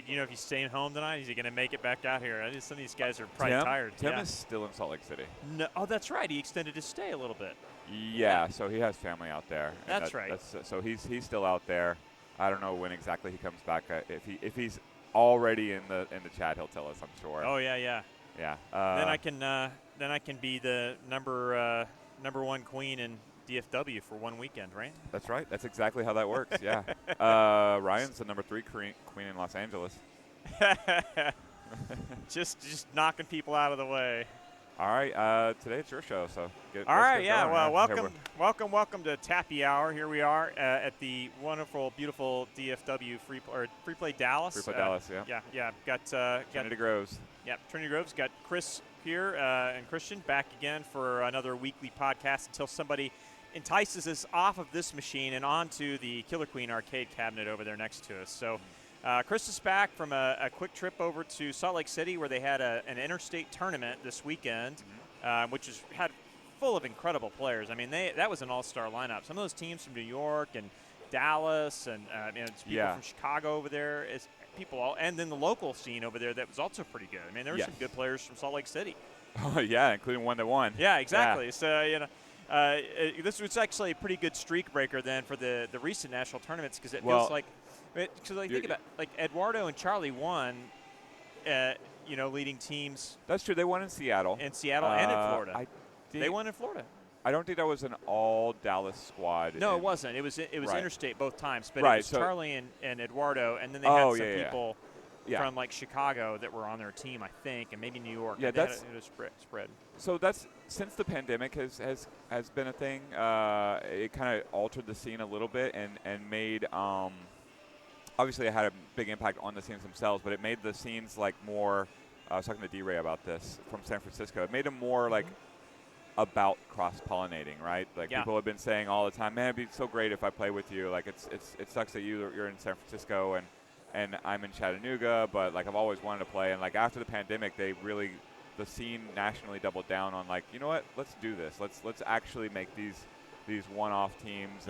you know, if he's staying home tonight, is he going to make it back out here? Some of these guys are probably tired. Tim is still in Salt Lake City. No, oh, that's right. He extended his stay a little bit. Yeah, so he has family out there. That's right. So he's still out there. I don't know when exactly he comes back. If he's already in the chat, he'll tell us, I'm sure. Oh yeah. Yeah. Then I can be the number one queen in DFW for one weekend, right? That's right. That's exactly how that works. Yeah. Ryan's the number 3 queen in Los Angeles. just knocking people out of the way. All right. Today it's your show, so all right. Yeah. Well, welcome to Tappy Hour. Here we are at the wonderful, beautiful DFW Free Play Dallas. Free Play Dallas. Yeah. Yeah. Got Trinity Groves. Yeah, Trinity Groves. Got Chris here and Christian back again for another weekly podcast until somebody entices us off of this machine and onto the Killer Queen arcade cabinet over there next to us. So Chris is back from a quick trip over to Salt Lake City where they had an interstate tournament this weekend, which had full of incredible players. I mean, that was an all-star lineup. Some of those teams from New York and Dallas and people from Chicago over there. It's people and then the local scene over there that was also pretty good. I mean, there were some good players from Salt Lake City. Oh, yeah, including one that won. Yeah, exactly. Yeah. So, this was actually a pretty good streak breaker then for the recent national tournaments because it feels like – because think about like Eduardo and Charlie won, leading teams. That's true. They won in Seattle. And in Florida. They won in Florida. I don't think that was an all Dallas squad. No, it wasn't. It was right. Interstate both times, but right. It was Charlie and Eduardo, and then they had some people from like Chicago that were on their team, I think, and maybe New York. Yeah, that's spread. So that's since the pandemic has been a thing. It kind of altered the scene a little bit and made. Obviously, it had a big impact on the scenes themselves, but it made the scenes like more. I was talking to D-Ray about this from San Francisco. It made them more like about cross-pollinating, right? Like people have been saying all the time, man, it'd be so great if I play with you. Like it sucks that you're in San Francisco and I'm in Chattanooga, but like I've always wanted to play. And like after the pandemic, the scene nationally doubled down on like, you know what? Let's do this. Let's actually make these one-off teams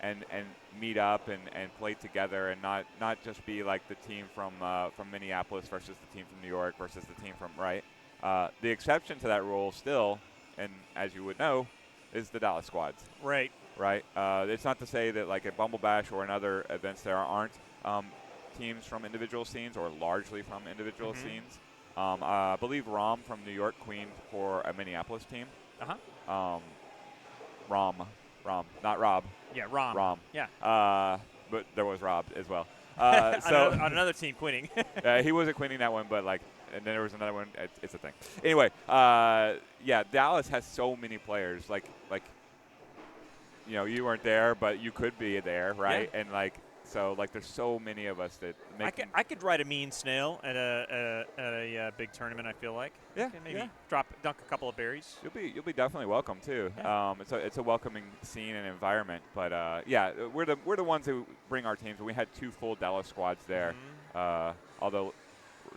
and meet up and play together and not just be like the team from Minneapolis versus the team from New York versus the team from the exception to that rule still, and as you would know, is the Dallas squads. Right. It's not to say that like at Bumble Bash or in other events there aren't teams from individual scenes or largely from individual scenes. I believe Rom from New York queened for a Minneapolis team. Rom, not Rob. Yeah, Rom. Rom. Yeah. But there was Rob as well. So on another team quitting. He wasn't quitting that one, but like, and then there was another one. It's a thing. Anyway, Dallas has so many players. Like you weren't there, but you could be there, right? Yeah. And like, so like, there's so many of us that make. I could ride a mean snail at a big tournament. I feel like. Yeah. Maybe dunk a couple of berries. You'll be definitely welcome too. Yeah. It's a welcoming scene and environment. But we're the ones who bring our teams. We had 2 full Dallas squads there. Although,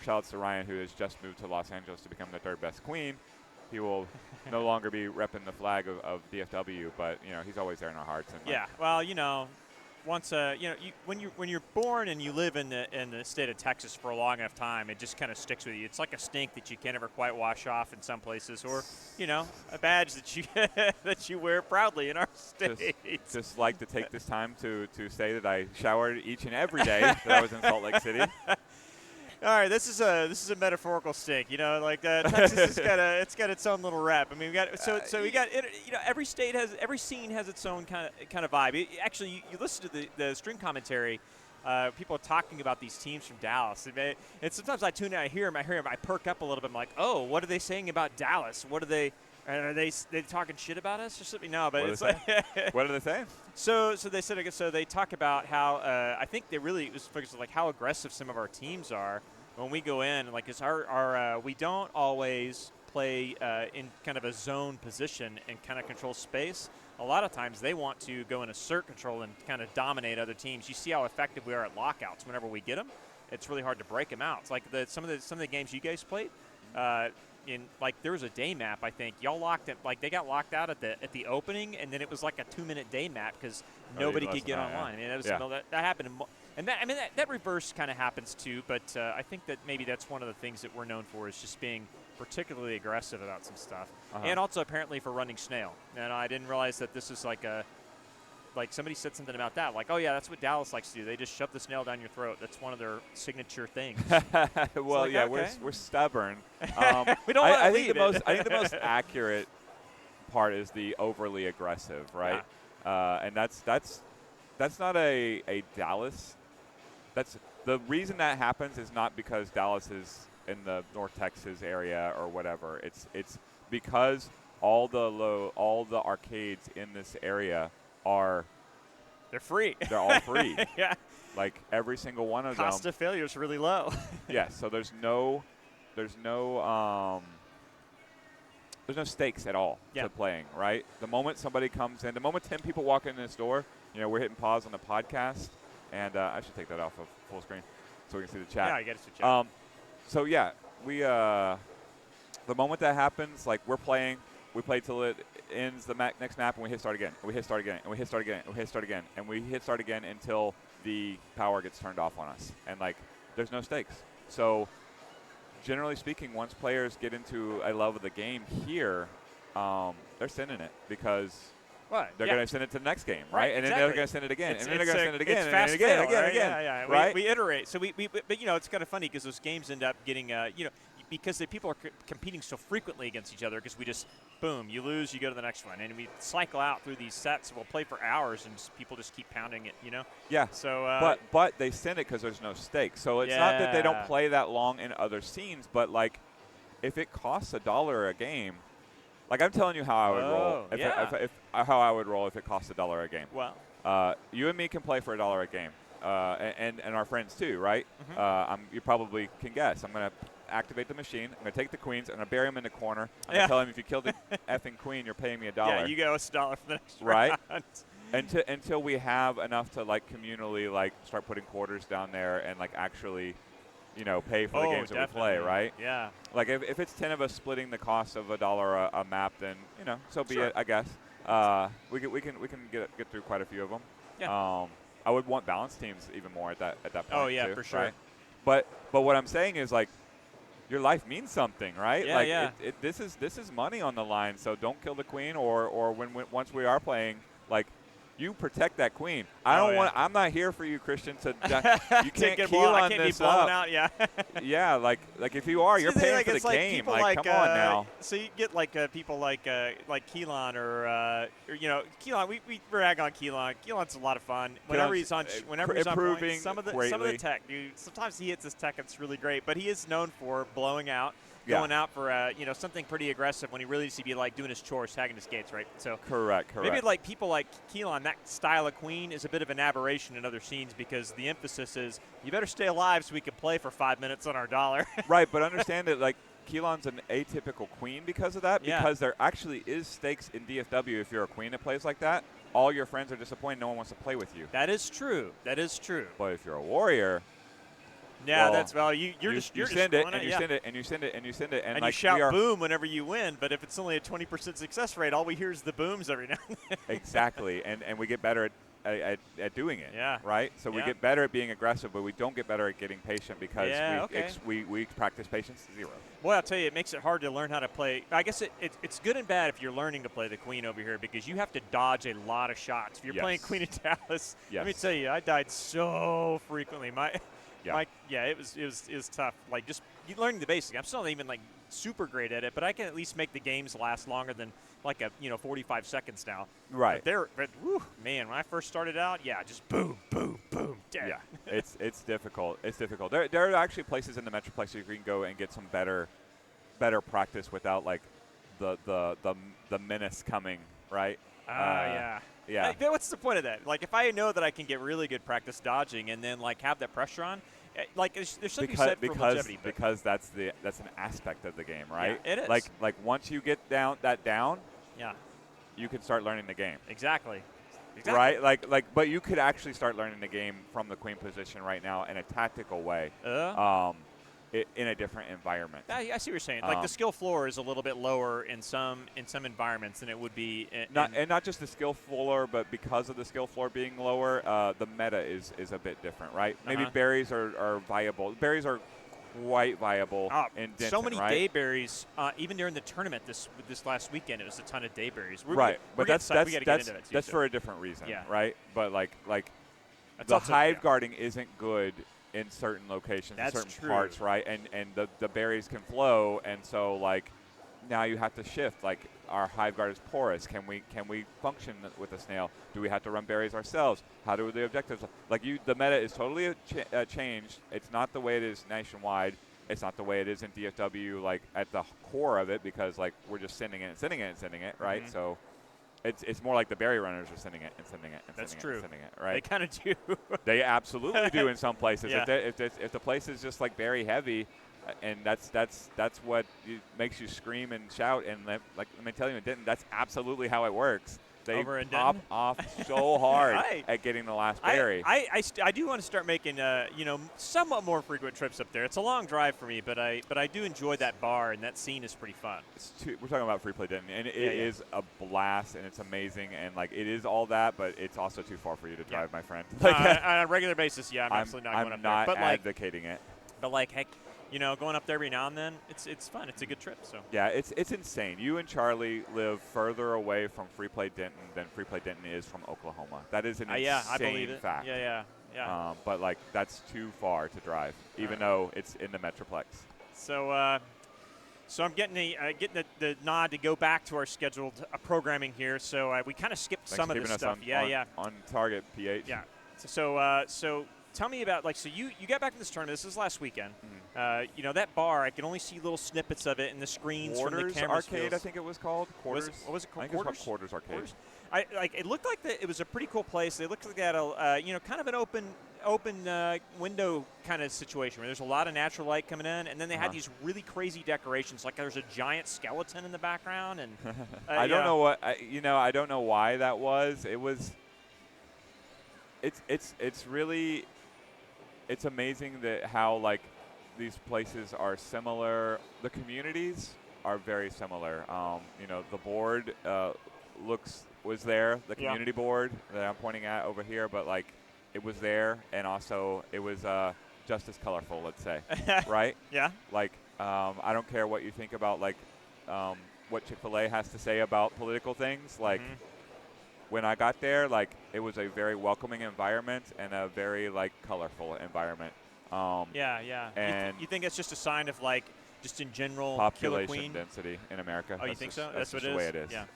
shout outs to Ryan, who has just moved to Los Angeles to become the 3rd best queen. He will no longer be repping the flag of DFW, but he's always there in our hearts. And well, once when you're born and you live in the state of Texas for a long enough time, it just kind of sticks with you. It's like a stink that you can't ever quite wash off in some places, or a badge that you that you wear proudly in our state. Just like to take this time to say that I showered each and every day that I was in Salt Lake City. All right, this is a metaphorical stink. Texas has got its own little rep. I mean, we got every scene has its own kind of vibe. Actually, you listen to the string commentary. People are talking about these teams from Dallas, and sometimes I tune in, I hear them, I perk up a little bit. I'm like, oh, what are they saying about Dallas? What are they? Are they talking shit about us or something? No, but it's like what are they saying? So they said, so they talk about how I think they really was focused on like how aggressive some of our teams are when we go in. Like, it's our we don't always play in kind of a zone position and kind of control space. A lot of times they want to go in assert control and kind of dominate other teams. You see how effective we are at lockouts whenever we get them. It's really hard to break them out. It's like some of the games you guys played. There was a day map, I think y'all locked it, like they got locked out at the opening, and then it was like a 2-minute day map because nobody could get online. I mean, that happened, And that reverse kind of happens too, but I think that maybe that's one of the things that we're known for is just being particularly aggressive about some stuff. And also apparently for running snail. And I didn't realize that this is like somebody said something about that. Like, oh yeah, that's what Dallas likes to do. They just shove the snail down your throat. That's one of their signature things. Well, like, yeah, okay. we're stubborn. We don't want to lead it. I think the most accurate part is the overly aggressive, right? Yeah. And that's not a Dallas. That's the reason that happens is not because Dallas is in the North Texas area or whatever. It's because all the arcades in this area they're free. They're all free. Yeah. Like every single one of them. Cost of failure is really low. Yeah. So there's no stakes at all to playing, right? The moment somebody comes in, the moment 10 people walk in this door, we're hitting pause on the podcast, and I should take that off of full screen so we can see the chat. Yeah, I get it to chat. So yeah, we the moment that happens, like we're playing, we play till it ends the next map, and we hit start again, and we hit start again, and we hit start again, and we hit start again, and we hit start again until the power gets turned off on us, and like there's no stakes. So generally speaking, once players get into a love of the game here, they're sending it because they're going to send it to the next game, right? And then they're going to send it again, and then they're going to send it again, and again, Yeah. Right? We iterate. So but it's kind of funny because those games end up getting because the people are competing so frequently against each other because we just boom, you lose, you go to the next one, and we cycle out through these sets. We'll play for hours, and people just keep pounding it, Yeah. So, but they send it because there's no stakes. So it's not that they don't play that long in other scenes, but like if it costs $1 a game, like I'm telling you how I would roll. If how I would roll if it costs $1 a game. Well, you and me can play for $1 a game, and our friends too, right? Mm-hmm. You probably can guess. I'm gonna activate the machine. I'm going to take the queens. I'm going to bury them in the corner. I'm going to tell him if you kill the effing queen, you're paying me $1. Yeah, you go $1 for the next right? round. Until we have enough to like communally like start putting quarters down there and like actually, pay for the games that we play, right? Yeah. Like if it's 10 of us splitting the cost of $1 a map, then so be it, I guess. We can get through quite a few of them. Yeah. I would want balanced teams even more at that point. Oh yeah, too, for sure. Right? But what I'm saying is like, your life means something, right? Yeah, like yeah. This is money on the line, so don't kill the queen. Or once we are playing, like you protect that queen. I'm not here for you, Christian. You can't keel on this be blown up. out, yeah. Yeah, like if you are, you're paying for the game. Like come on now. So you get people like Keelan or Keelan. We rag on Keelan. Keelan's a lot of fun. Whenever he's on improving point, some of the tech, dude. Sometimes he hits his tech, it's really great. But he is known for blowing out. Going out for something pretty aggressive when he really needs to be like doing his chores, tagging his skates, right? So correct. Maybe like people like Keelan, that style of queen is a bit of an aberration in other scenes because the emphasis is you better stay alive so we can play for 5 minutes on our $1. Right, but understand that like Keelan's an atypical queen because of that. Yeah. Because there actually is stakes in DFW if you're a queen that plays like that. All your friends are disappointed. No one wants to play with you. That is true. But if you're a warrior. Yeah, you send it, and you send it, and you send it, and you send it, and like you shout boom whenever you win. But if it's only a 20% success rate, all we hear is the booms every now and then. Exactly, and we get better at doing it. Yeah. Right. So we get better at being aggressive, but we don't get better at getting patient because we practice patience zero. Boy, I'll tell you, it makes it hard to learn how to play. I guess it's good and bad if you're learning to play the queen over here because you have to dodge a lot of shots. If you're playing Queen of Dallas, let me tell you, I died so frequently. It was tough. Like just learning the basics. I'm still not even like super great at it, but I can at least make the games last longer than like 45 seconds now. Right. But man, when I first started out, just boom, boom, boom, dead. Yeah, it's difficult. It's difficult. There are actually places in the Metroplex you can go and get some better practice without like the menace coming. Right. Yeah. What's the point of that? Like, if I know that I can get really good practice dodging and then like have that pressure on, like there's something said for longevity. Because that's an aspect of the game, right? Yeah, it is. Like once you get down, yeah, you can start learning the game. Exactly. Right? But you could actually start learning the game from the queen position right now in a tactical way. in a different environment. I see what you're saying. Like the skill floor is a little bit lower in some environments than it would be. Not just the skill floor, but because of the skill floor being lower, the meta is a bit different, right? Maybe berries are viable. Berries are quite viable in Denton, so many right? day berries, even during the tournament this last weekend, it was a ton of day berries. But that's that's for a different reason, yeah. right? But like that's the also, hive guarding isn't good in certain locations, that's in certain true. parts, right? And the berries can flow, and so like now you have to shift. Like our hive guard is porous. Can we function with a snail? Do we have to run berries ourselves? How do the objectives? Like the meta is totally changed. It's not the way it is nationwide. It's not the way it is in DFW. Like at the core of it, because like we're just sending it, right? Mm-hmm. So. It's more like the berry runners are sending it and sending it and That's sending true. it and sending it, right? They kind of do. They absolutely do in some places. Yeah. If the place is just like very heavy, and that's what makes you scream and shout. And let me tell you, in Denton, that's absolutely how it works. They pop off so hard at getting the last berry. I do want to start making somewhat more frequent trips up there. It's a long drive for me, but I do enjoy that bar, and that scene is pretty fun. We're talking about Free Play Denton, and it is a blast, and it's amazing, and like it is all that, but it's also too far for you to drive, my friend. On a regular basis, I'm absolutely not going up there. I'm not advocating it. But like, heck, going up there every now and then, it's fun. It's a good trip. So yeah, it's insane. You and Charlie live further away from Free Play Denton than Free Play Denton is from Oklahoma. That is an insane I believe it. fact. Yeah. But like that's too far to drive, even though it's in the Metroplex. So so I'm getting the nod to go back to our scheduled programming here. So we kind of skipped some of this stuff. On target, PH. Yeah. So tell me about, like, so you got back from this tournament. This is last weekend. Mm-hmm. That bar, I can only see little snippets of it in the screens from the camera Arcade, I think it was called. Quarters. What was it called? I think it was called Quarters Arcade. Quarters? It looked like it was a pretty cool place. It looked like they had a kind of an open window kind of situation where there's a lot of natural light coming in, and then they had these really crazy decorations. Like there's a giant skeleton in the background, and I don't know what I don't know why that was. It was. It's really. It's amazing that how like these places are similar. The communities are very similar. The board was there, the community board that I'm pointing at over here, but like it was there, and also it was just as colorful, let's say, right? Yeah. Like I don't care what you think about like what Chick-fil-A has to say about political things, like. Mm-hmm. When I got there, like it was a very welcoming environment and a very like colorful environment. Yeah. And you think it's just a sign of like just in general population density in America? Oh, you think so? That's what the way it is. Yeah.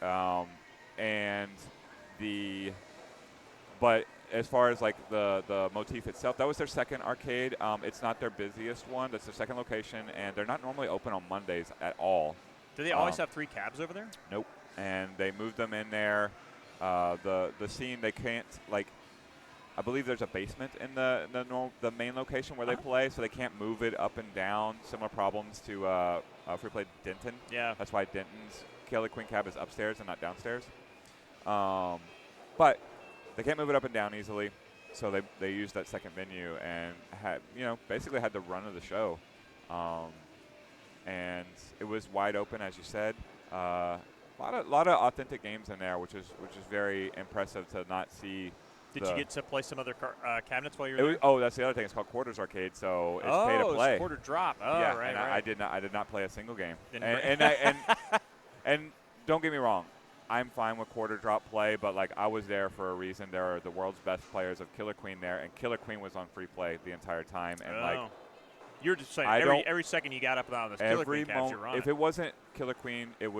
But as far as like the motif itself, that was their second arcade. It's not their busiest one. That's their second location, and they're not normally open on Mondays at all. Do they always have 3 cabs over there? Nope. And they moved them in there. The scene, they can't, like, I believe there's a basement in the main location where they play, so they can't move it up and down. Similar problems to Free Play Denton. Yeah. That's why Denton's Killer Queen cab is upstairs and not downstairs. But they can't move it up and down easily, so they used that second venue and had, basically had the run of the show. And it was wide open, as you said. A lot of authentic games in there, which is very impressive to not see. Did you get to play some other cabinets while you were there? Oh, that's the other thing. It's called Quarters Arcade, so it's pay to play. It's quarter drop. Oh, yeah, right, and right. I did not play a single game. And don't get me wrong, I'm fine with quarter drop play, but like I was there for a reason. There are the world's best players of Killer Queen there, and Killer Queen was on free play the entire time, and like. You're just saying every second you got up and out of this Killer Queen cabs, you're on. If it wasn't Killer Queen, if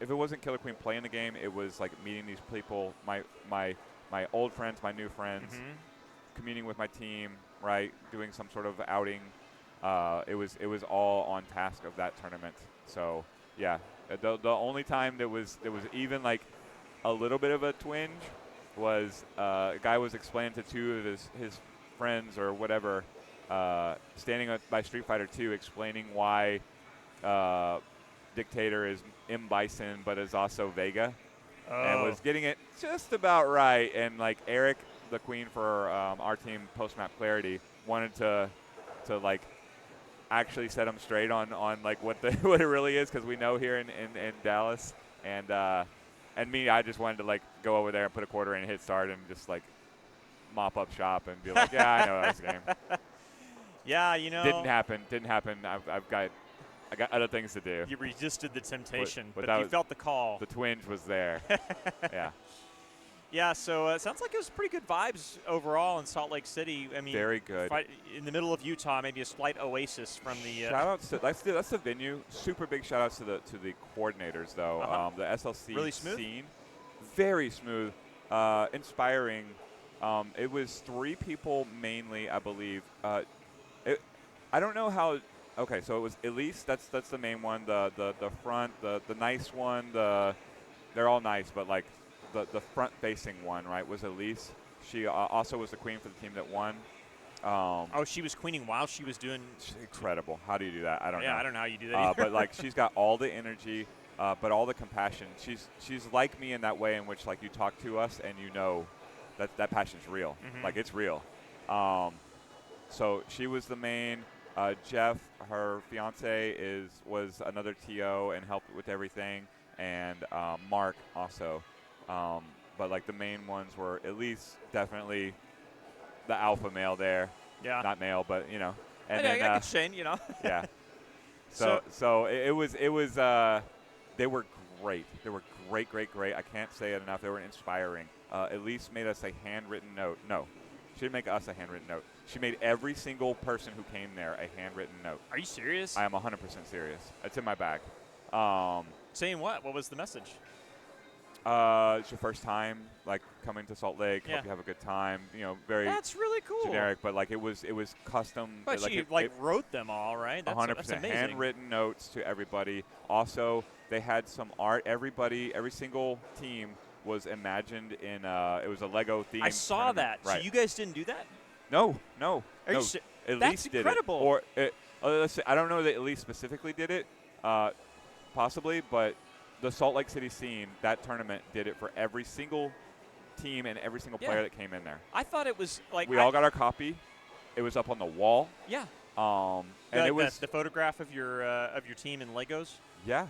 it wasn't Killer Queen playing the game, it was like meeting these people, my old friends, my new friends, communing with my team, right? Doing some sort of outing. It was all on task of that tournament. So yeah, the only time there was even like a little bit of a twinge was a guy was explaining to 2 of his friends or whatever. Standing by Street Fighter 2 explaining why Dictator is M. Bison but is also Vega. And was getting it just about right. And like Eric, the queen for our team, Post-Map Clarity, wanted to like actually set them straight on like what what it really is, because we know here in Dallas, and me, I just wanted to like go over there and put a quarter in and hit start and just like mop up shop and be like, yeah, I know that's a game. Yeah, you know. Didn't happen. I got other things to do. You resisted the temptation, but that you felt the call. The twinge was there. Yeah. Yeah, so it sounds like it was pretty good vibes overall in Salt Lake City. I mean, very good. In the middle of Utah, maybe a slight oasis from the. Shout outs to that's the venue. Super big shout outs to the coordinators though. The SLC really smooth? scene, very smooth, inspiring. It was 3 people mainly, I believe. I don't know how. Okay, so it was Elise. That's the main one. The front, the nice one. They're all nice, but like the front facing one, right, was Elise. She also was the queen for the team that won. She was queening while she was doing. Incredible. How do you do that? I don't know. Yeah, I don't know how you do that. But like she's got all the energy, but all the compassion. She's like me in that way in which like you talk to us and you know that passion's real. Mm-hmm. Like it's real. So she was the main. Jeff, her fiance, was another TO and helped with everything, and Mark also. But like the main ones were Elise, definitely the alpha male there. Yeah. Not male, but you know. And I get Shane, you know. Yeah. So it was they were great. They were great. I can't say it enough. They were inspiring. Elise made us a handwritten note. No, she didn't make us a handwritten note. She made every single person who came there a handwritten note. Are you serious? I am 100% serious. It's in my bag. Saying what? What was the message? It's your first time, like coming to Salt Lake. Yeah. Hope you have a good time. You know, very. That's really cool. Generic, but like it was custom. But like she wrote them all, right? That's 100% that's amazing. handwritten notes to everybody. Also, they had some art. Every single team was imagined in. It was a Lego theme. I saw that. Right. So you guys didn't do that? No. Are you That's incredible. Or let's say, I don't know that Elise specifically did it, possibly, but the Salt Lake City scene, that tournament did it for every single team and every single player that came in there. I thought it was like we all got our copy. It was up on the wall. Yeah. And it was the photograph of your team in Legos. Yeah.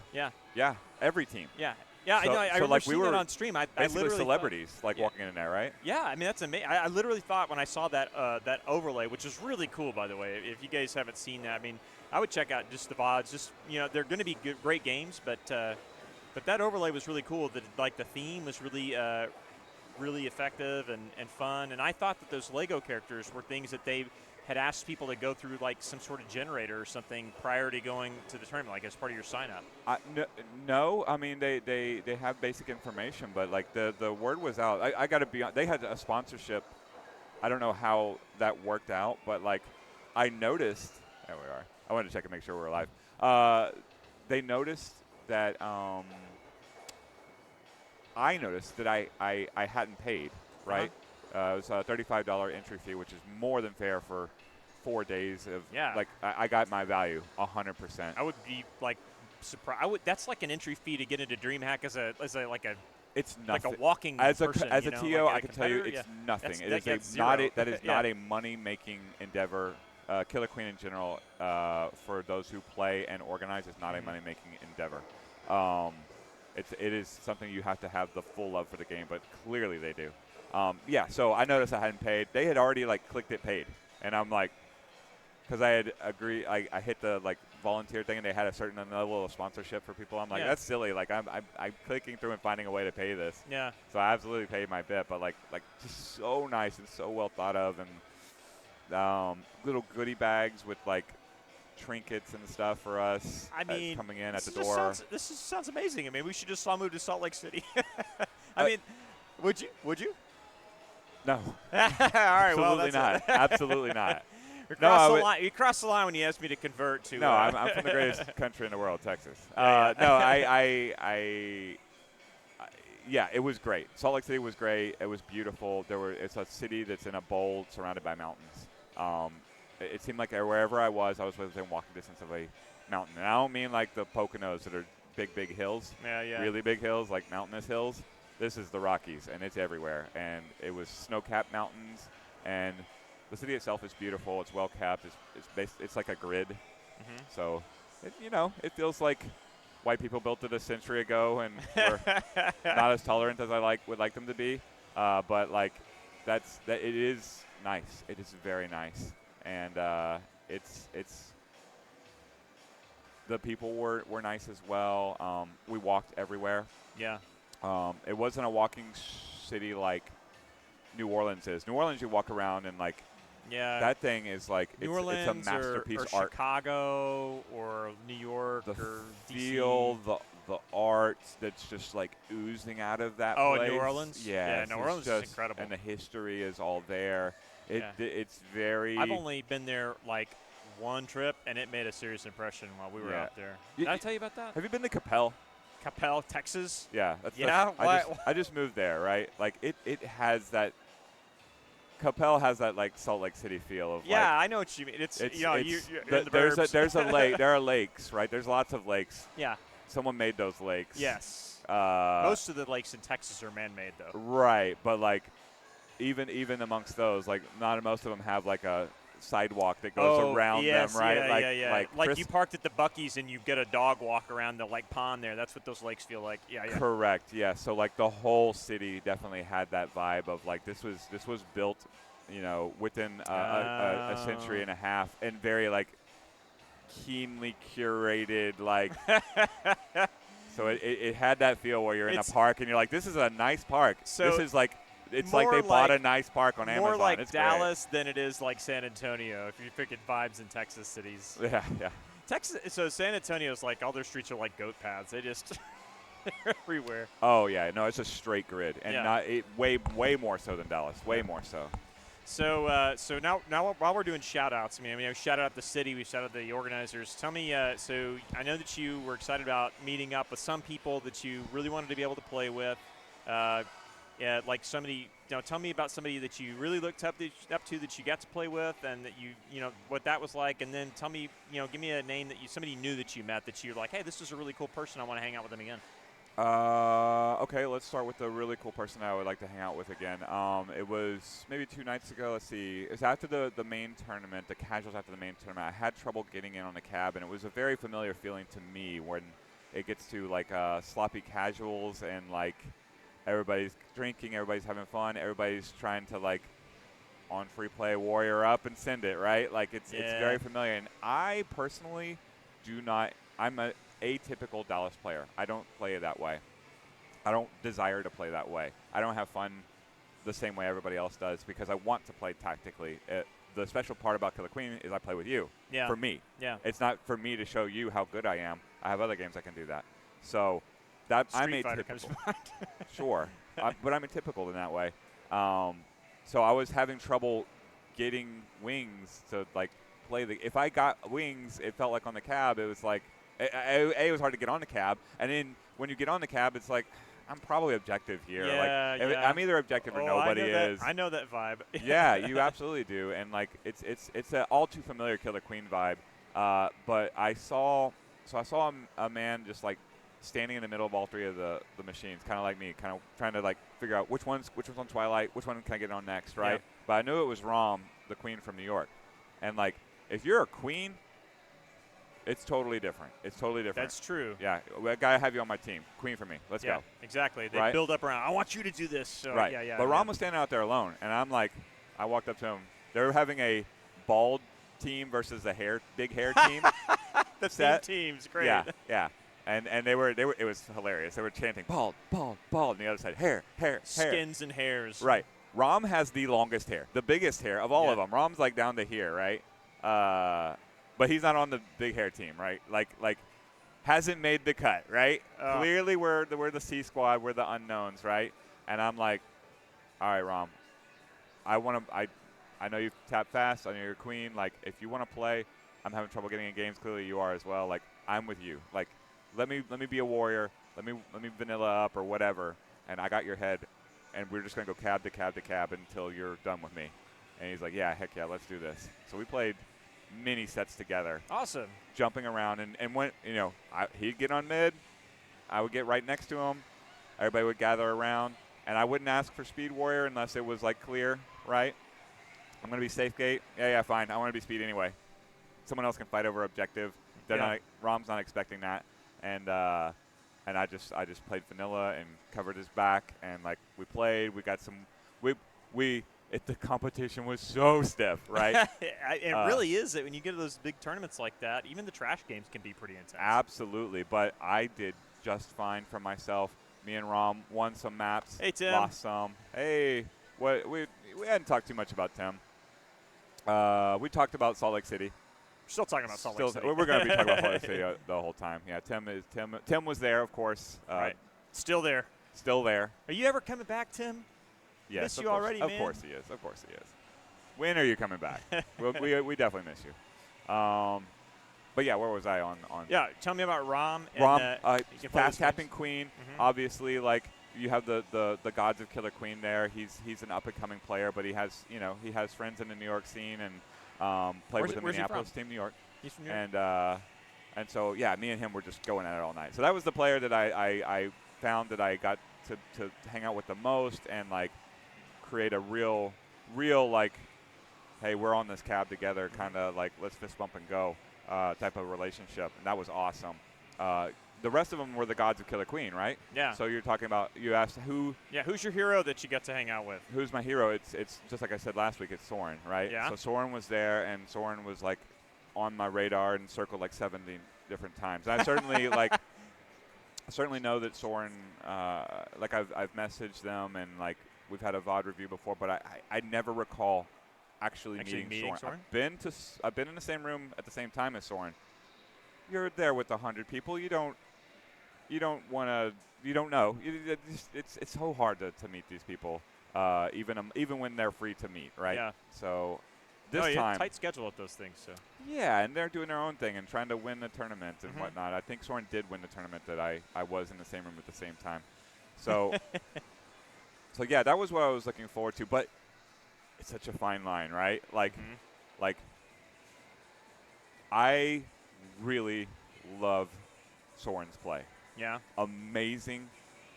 Every team. Yeah, So, I know. I remember like seeing it on stream. I literally celebrities thought, walking in there, right? Yeah, I mean that's amazing. I literally thought when I saw that that overlay, which is really cool, by the way. If you guys haven't seen that, I mean, I would check out just the VODs. Just they're going to be great games, but that overlay was really cool. That like the theme was really really effective and fun. And I thought that those Lego characters were things that they had asked people to go through like some sort of generator or something prior to going to the tournament, like as part of your sign up. No, I mean they have basic information, but like the word was out. I got to be honest, they had a sponsorship. I don't know how that worked out, but like I noticed. There we are. I wanted to check and make sure we're alive. They noticed that I noticed that I hadn't paid, right? It was a $35 entry fee, which is more than fair for 4 days of. Yeah. Like I got my value 100%. I would be like surprised. That's like an entry fee to get into DreamHack as a It's nothing. like a walking as person, a TO, like I can tell you it's nothing. That is not a money-making endeavor. Killer Queen in general, for those who play and organize, is not a money-making endeavor. It is something you have to have the full love for the game, but clearly they do. So I noticed I hadn't paid. They had already like clicked it paid, and I'm like, because I had agreed, I hit the like volunteer thing, and they had a certain level of sponsorship for people. I'm like, that's silly. Like I'm clicking through and finding a way to pay this. Yeah. So I absolutely paid my bit, but like just so nice and so well thought of, and little goodie bags with like trinkets and stuff for us. I mean, coming in at the door. This sounds amazing. I mean, we should just all move to Salt Lake City. I mean, would you? No. All right. Absolutely not. Absolutely not. You crossed the line when you asked me to convert to. No, I'm from the greatest country in the world, Texas. Yeah, it was great. Salt Lake City was great. It was beautiful. It's a city that's in a bowl surrounded by mountains. It seemed like wherever I was within walking distance of a mountain. And I don't mean like the Poconos that are big hills. Yeah. Really big hills, like mountainous hills. This is the Rockies, and it's everywhere. And it was snow-capped mountains, and the city itself is beautiful. It's well kept. It's like a grid. So, it feels like white people built it a century ago and we're not as tolerant as I would like them to be. But like, it is nice. It is very nice, and it's the people were nice as well. We walked everywhere. Yeah. It wasn't a walking city like New Orleans is. New Orleans, you walk around and like, Yeah. that thing is like New it's a Orleans masterpiece or art. Chicago or New York The or feel, DC. the art that's just like oozing out of that Oh, place. New Orleans? Yeah, New Orleans is incredible. And the history is all there. Yeah. It's very. I've only been there like one trip, and it made a serious impression while we were out there. Did I tell you about that? Have you been to Capel? Capel, Texas? Yeah. I just moved there, right? Like it has that. Capel has that like Salt Lake City feel of I know what you mean. You're in the burbs. There's a lake. There are lakes, right? There's lots of lakes. Yeah. Someone made those lakes. Yes. Most Most of the lakes in Texas are man-made, though. Right, but like even amongst those, like not most of them have like a sidewalk that goes around them, right? Yeah. Like you parked at the Buc-ee's and you get a dog walk around the like pond there. That's what those lakes feel like. Yeah. Correct. Yeah. So like the whole city definitely had that vibe of like this was built, within a century and a half, and very like keenly curated, like. So it had that feel where you're in a park and you're like, this is a nice park. So this is like. It's like they bought a nice park on Amazon. More like it's Dallas than it is like San Antonio, if you're picking vibes in Texas cities. Yeah. Texas. So San Antonio's like all their streets are like goat paths. They just they're everywhere. Oh yeah, no, it's a straight grid, and way more so than Dallas. Way more so. So now while we're doing shout-outs, we shout out the city, we shout out the organizers. Tell me, so I know that you were excited about meeting up with some people that you really wanted to be able to play with. Like somebody, tell me about somebody that you really looked up to that you got to play with, and that you what that was like. And then tell me, give me a name that somebody new that you met that you're like, hey, this is a really cool person. I want to hang out with them again. Okay, let's start with the really cool person I would like to hang out with again. It was maybe 2 nights ago. Let's see. It was after the main tournament, the casuals after the main tournament. I had trouble getting in on the cab, and it was a very familiar feeling to me when it gets to like sloppy casuals and like. Everybody's drinking, everybody's having fun, everybody's trying to like on free play warrior up and send it, right? Like it's very familiar. And I personally do not. I'm a atypical Dallas player. I don't play that way. I don't desire to play that way. I don't have fun the same way everybody else does because I want to play tactically. The special part about Killer Queen is I play with you. Yeah. For me. Yeah. It's not for me to show you how good I am. I have other games I can do that. So. That Street I'm atypical. Fighter comes to mind. Sure, but I'm atypical in that way. So I was having trouble getting wings to like play the. If I got wings, it felt like on the cab. It was like it was hard to get on the cab, and then when you get on the cab, it's like I'm probably objective here. I'm either objective or nobody is. I know that vibe. Yeah, you absolutely do, and like it's an all too familiar Killer Queen vibe. But I saw a man just like. Standing in the middle of all three of the machines, kind of like me, kind of trying to like figure out which one's on Twilight, which one can I get on next, right? Yeah. But I knew it was Rom, the queen from New York, and like if you're a queen, it's totally different. It's totally different. That's true. Yeah, I gotta have you on my team, queen for me. Let's go. Exactly. They build up around. I want you to do this. So, right. Yeah. But Rom was standing out there alone, and I'm like, I walked up to him. They were having a bald team versus a big hair team. The same team's great. Yeah. And they were it was hilarious. They were chanting bald, bald, bald, and the other side hair. Skins and hairs. Right. Rom has the longest hair, the biggest hair of all of them. Rom's like down to here, right? But he's not on the big hair team, right? Like hasn't made the cut, right? Clearly we're the C squad, we're the unknowns, right? And I'm like, all right, Rom, I know you tap fast, I know you're queen. Like if you want to play, I'm having trouble getting in games. Clearly you are as well. Like I'm with you. Like. Let me be a warrior. Let me vanilla up or whatever, and I got your head, and we're just gonna go cab to cab to cab until you're done with me. And he's like, yeah, heck yeah, let's do this. So we played many sets together. Awesome. Jumping around and when he'd get on mid, I would get right next to him. Everybody would gather around, and I wouldn't ask for speed warrior unless it was like clear, right? I'm gonna be safe gate. Yeah, fine. I want to be speed anyway. someone else can fight over objective. They're not. Rom's not expecting that, and I just played vanilla and covered his back, and like we played. We got some. The competition was so stiff, right? It really is. When you get to those big tournaments like that, even the trash games can be pretty intense. Absolutely, but I did just fine for myself. Me and Rom won some maps. Hey, Tim. Lost some. Hey, what we hadn't talked too much about Tim. We talked about Salt Lake City. We're still talking about Salt Lake City. We're going to be talking about Salt Lake City the whole time. Yeah, Tim was there, of course. Right. Still there. Still there. Are you ever coming back, Tim? Yes, miss you already, man. Of course he is. Of course he is. When are you coming back? we definitely miss you. But yeah, where was I on? Yeah, tell me about Rom. Rom, And, fast tapping queen. Mm-hmm. Obviously, like you have the gods of Killer Queen there. He's an up and coming player, but he has friends in the New York scene and played with the Minneapolis team, New York. He's from New York. And so yeah, me and him were just going at it all night. So that was the player that I found that I got to hang out with the most and like create a real like, hey, we're on this cab together, kind of like let's fist bump and go type of relationship, and that was awesome. The rest of them were the gods of Killer Queen, right? Yeah. So you're talking about, you asked who? Yeah, who's your hero that you got to hang out with? Who's my hero? It's just like I said last week. It's Soren, right? Yeah. So Soren was there, and Soren was like on my radar and circled like 70 different times. And I certainly I certainly know that Soren, like I've messaged them and like we've had a VOD review before, but I never recall actually meeting Soren. I've been in the same room at the same time as Soren. You're there with 100 people. You don't know. It's so hard to meet these people, even when they're free to meet, right? Yeah. So this time, tight schedule at those things. So. Yeah, and they're doing their own thing and trying to win the tournament and whatnot. I think Soren did win the tournament that I was in the same room at the same time. So, so yeah, that was what I was looking forward to. But it's such a fine line, right? Like I really love Soren's play. Yeah. Amazing.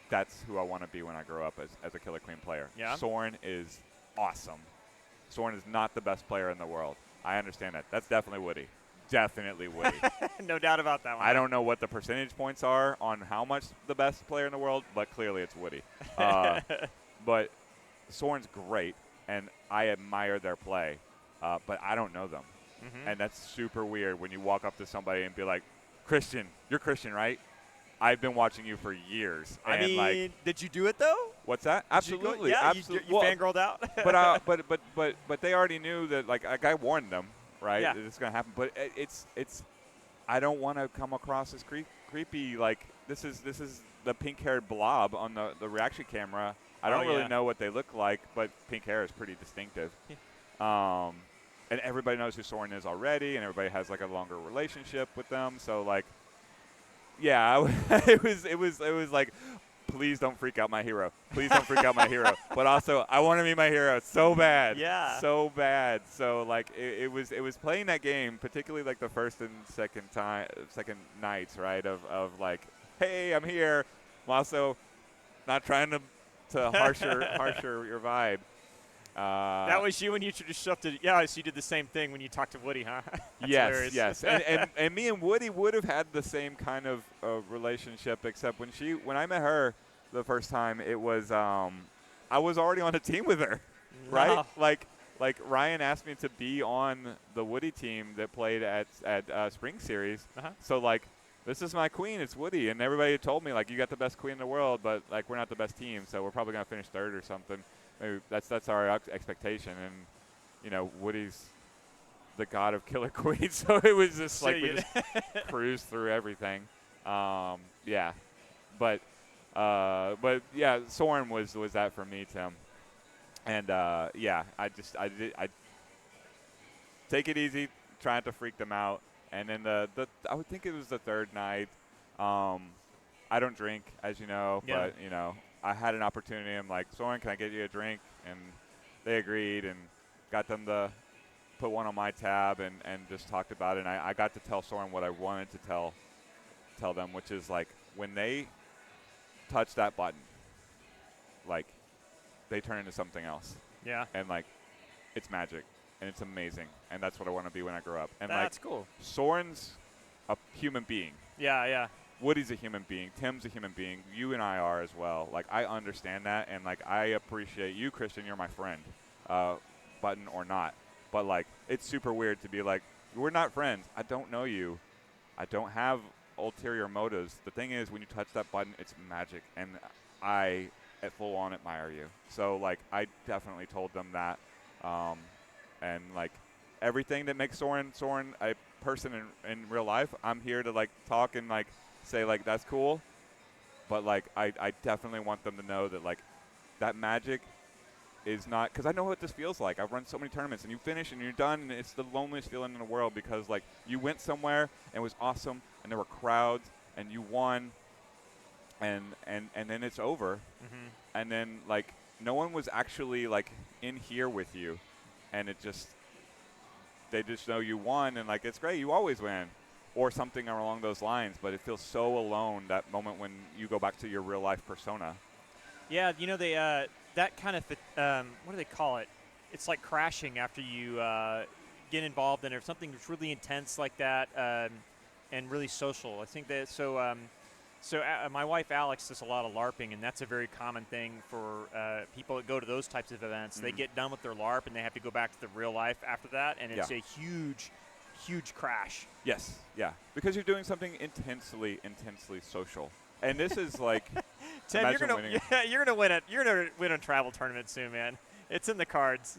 That's who I want to be when I grow up as a Killer Queen player. Yeah. Soren is awesome. Soren is not the best player in the world. I understand that. That's definitely Woody. Definitely Woody. No doubt about that one. I don't know what the percentage points are on how much the best player in the world, but clearly it's Woody. But Soren's great, and I admire their play, but I don't know them. And that's super weird when you walk up to somebody and be like, Christian, you're Christian, right? I've been watching you for years. I mean, like, did you do it though? What's that? Absolutely, yeah, absolutely. You fangirled out. but they already knew that. Like I warned them, right? Yeah. It's gonna happen. But it's. I don't want to come across as creepy. Like this is the pink-haired blob on the reaction camera. I don't really know what they look like, but pink hair is pretty distinctive. And everybody knows who Soren is already, and everybody has like a longer relationship with them. So like. Yeah, it was like, please don't freak out my hero. Please don't freak out my hero. But also, I want to be my hero so bad. Yeah. So bad. So like, it was playing that game, particularly like the first and second nights, right? Of like, hey, I'm here. I'm also not trying to harsher your vibe. That was you when you introduced yourself to. Yeah, so you did the same thing when you talked to Woody, huh? Yes. And me and Woody would have had the same kind of relationship, except when I met her the first time, it was I was already on a team with her, right? Like Ryan asked me to be on the Woody team that played at Spring Series. So like, this is my queen, it's Woody, and everybody told me like, you got the best queen in the world, but like we're not the best team, so we're probably gonna finish third or something. Maybe that's our expectation, and you know Woody's the god of Killer Queen, so it was just like we just cruised through everything. Yeah, but yeah, Soren was that for me, Tim, and yeah, I take it easy, trying to freak them out, and then I would think it was the third night. I don't drink, as you know, but you know. I had an opportunity. I'm like, Soren, can I get you a drink? And they agreed and got them to put one on my tab and just talked about it. And I got to tell Soren what I wanted to tell them, which is like when they touch that button, like they turn into something else. Yeah. And like it's magic. and it's amazing. And that's what I want to be when I grow up. And That's cool. Soren's a human being. Yeah, yeah. Woody's a human being. Tim's a human being. You and I are as well. Like, I understand that, and like, I appreciate you, Christian. You're my friend, button or not. But like, it's super weird to be like, we're not friends. I don't know you. I don't have ulterior motives. The thing is, when you touch that button, it's magic, and I at full on admire you. So like, I definitely told them that, and like, everything that makes Soren a person in real life, I'm here to like talk and like say like that's cool, but like I definitely want them to know that like that magic is not, because I know what this feels like. I've run so many tournaments, and you finish and you're done, and it's the loneliest feeling in the world, because like you went somewhere and it was awesome, and there were crowds, and you won, and then it's over, and then like no one was actually like in here with you, and they just know you won, and like it's great, you always win, or something along those lines. But it feels so alone, that moment when you go back to your real life persona. Yeah, you know, they that kind of what do they call it? It's like crashing after you get involved in something that's really intense like that, and really social. I think that my wife Alex does a lot of LARPing, and that's a very common thing for people that go to those types of events. They get done with their LARP, and they have to go back to the real life after that, and it's a huge crash. Yes, yeah, because you're doing something intensely social. And this is like, Tim, you're gonna win it. You're gonna win a travel tournament soon, man. It's in the cards.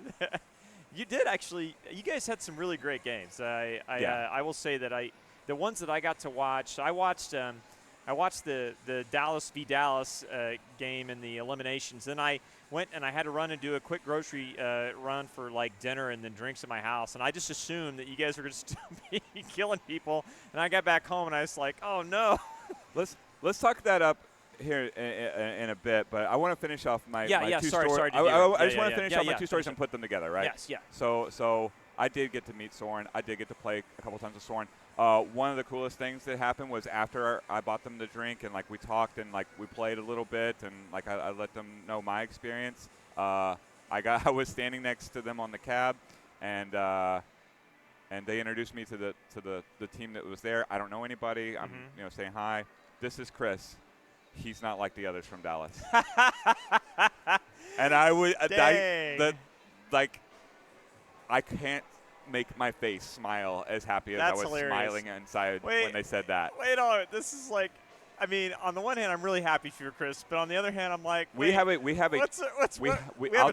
You did actually. You guys had some really great games. I will say that the ones that I got to watch. I watched the Dallas v. Dallas game in the eliminations. Then I went and I had to run and do a quick grocery run for like dinner and then drinks at my house. And I just assumed that you guys were going to be killing people. And I got back home and I was like, oh no. Let's talk that up here in a bit. But I want to finish off my two stories. Sorry. I just want to finish off my two stories and put them together, right? Yes. Yeah. So I did get to meet Soren. I did get to play a couple times with Soren. One of the coolest things that happened was after I bought them to drink, and like we talked and like we played a little bit, and like I let them know my experience. I was standing next to them on the cab, and they introduced me to the team that was there. I don't know anybody. I'm saying hi. This is Chris. He's not like the others from Dallas. And I would I can't make my face smile as happy as I was smiling inside when they said that. Wait on it. This is like, I mean, on the one hand, I'm really happy for you, Chris, but on the other hand, I'm like, we have a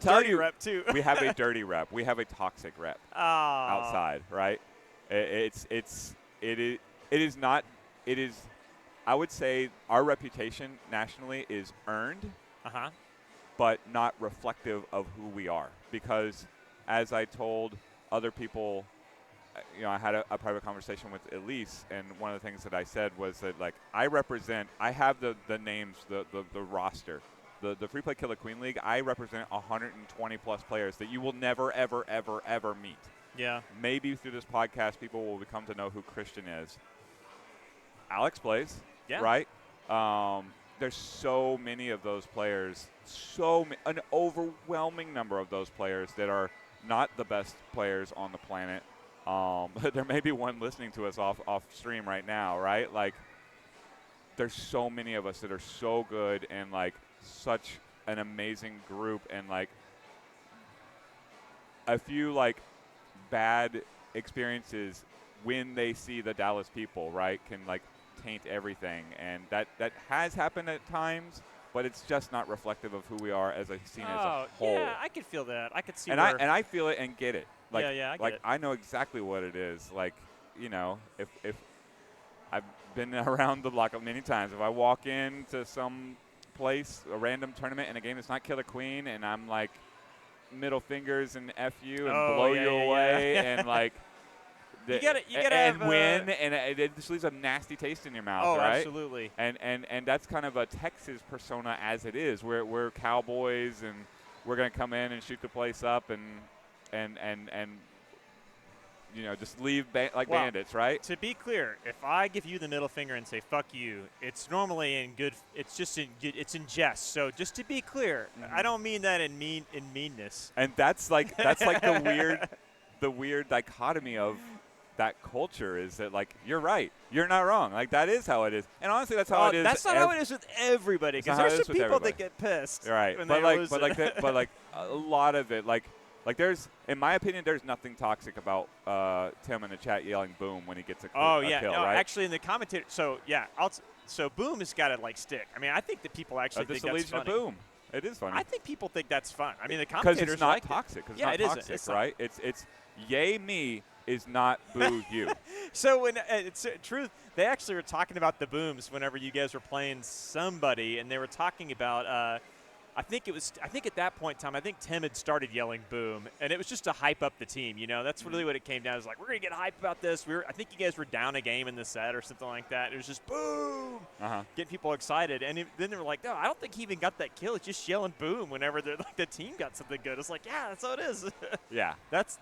dirty rep too. We have a dirty rep. We have a toxic rep outside, right? It is not. I would say our reputation nationally is earned, but not reflective of who we are. Because as I told other people, I had a private conversation with Elise, and one of the things that I said was that, like, I have the names, the roster. The Free Play Killer Queen League, I represent 120-plus players that you will never, ever, ever, ever meet. Yeah. Maybe through this podcast, people will come to know who Christian is. Alex plays, right? There's so many of those players, an overwhelming number of those players that are not the best players on the planet. There may be one listening to us off stream right now, right? Like, there's so many of us that are so good, and like such an amazing group, and like a few like bad experiences when they see the Dallas people, right, can like taint everything, and that has happened at times, but it's just not reflective of who we are as a scene as a whole. Yeah, I could feel that. I could see. And I feel it and get it. Like, I get it. I know exactly what it is. Like, if I've been around the block many times, if I walk into some place, a random tournament, in a game that's not Killer Queen, and I'm like middle fingers and F you and blow you away and like. You gotta and win, and it just leaves a nasty taste in your mouth, right? Absolutely. And that's kind of a Texas persona as it is. We're cowboys, and we're gonna come in and shoot the place up, and just leave bandits, right? To be clear, if I give you the middle finger and say "fuck you," it's normally in good. It's just it's in jest. So just to be clear, I don't mean that in meanness. And that's like the weird. the weird dichotomy of that culture is that, like, you're right, you're not wrong. Like, that is how it is. And honestly, that's how it is. That's not how it is with everybody. Because there's some people that get pissed. Right. When But they like, lose but like, but like, a lot of it, like there's, in my opinion, there's nothing toxic about Tim in the chat yelling "boom" when he gets a, oh a yeah, kill, no, right? actually in the commentator. So yeah, so boom has got to like stick. I mean, I think that people actually think the that's Legion funny. of Boom. It is funny. I think people think that's fun. I mean, the Because commentators it's not like toxic. it. Yeah, it isn't. Toxic, It's not. right? It's yay me is not boo you. So when it's truth, they actually were talking about the booms whenever you guys were playing somebody, and they were talking about. I think at that point in time, I think Tim had started yelling boom, and it was just to hype up the team. You know, that's really what it came down. It was like, we're going to get hype about this. I think you guys were down a game in the set or something like that. It was just boom, getting people excited. And then they were like, no, I don't think he even got that kill. It's just yelling boom whenever the team got something good. It's like, yeah, that's how it is. Yeah. That's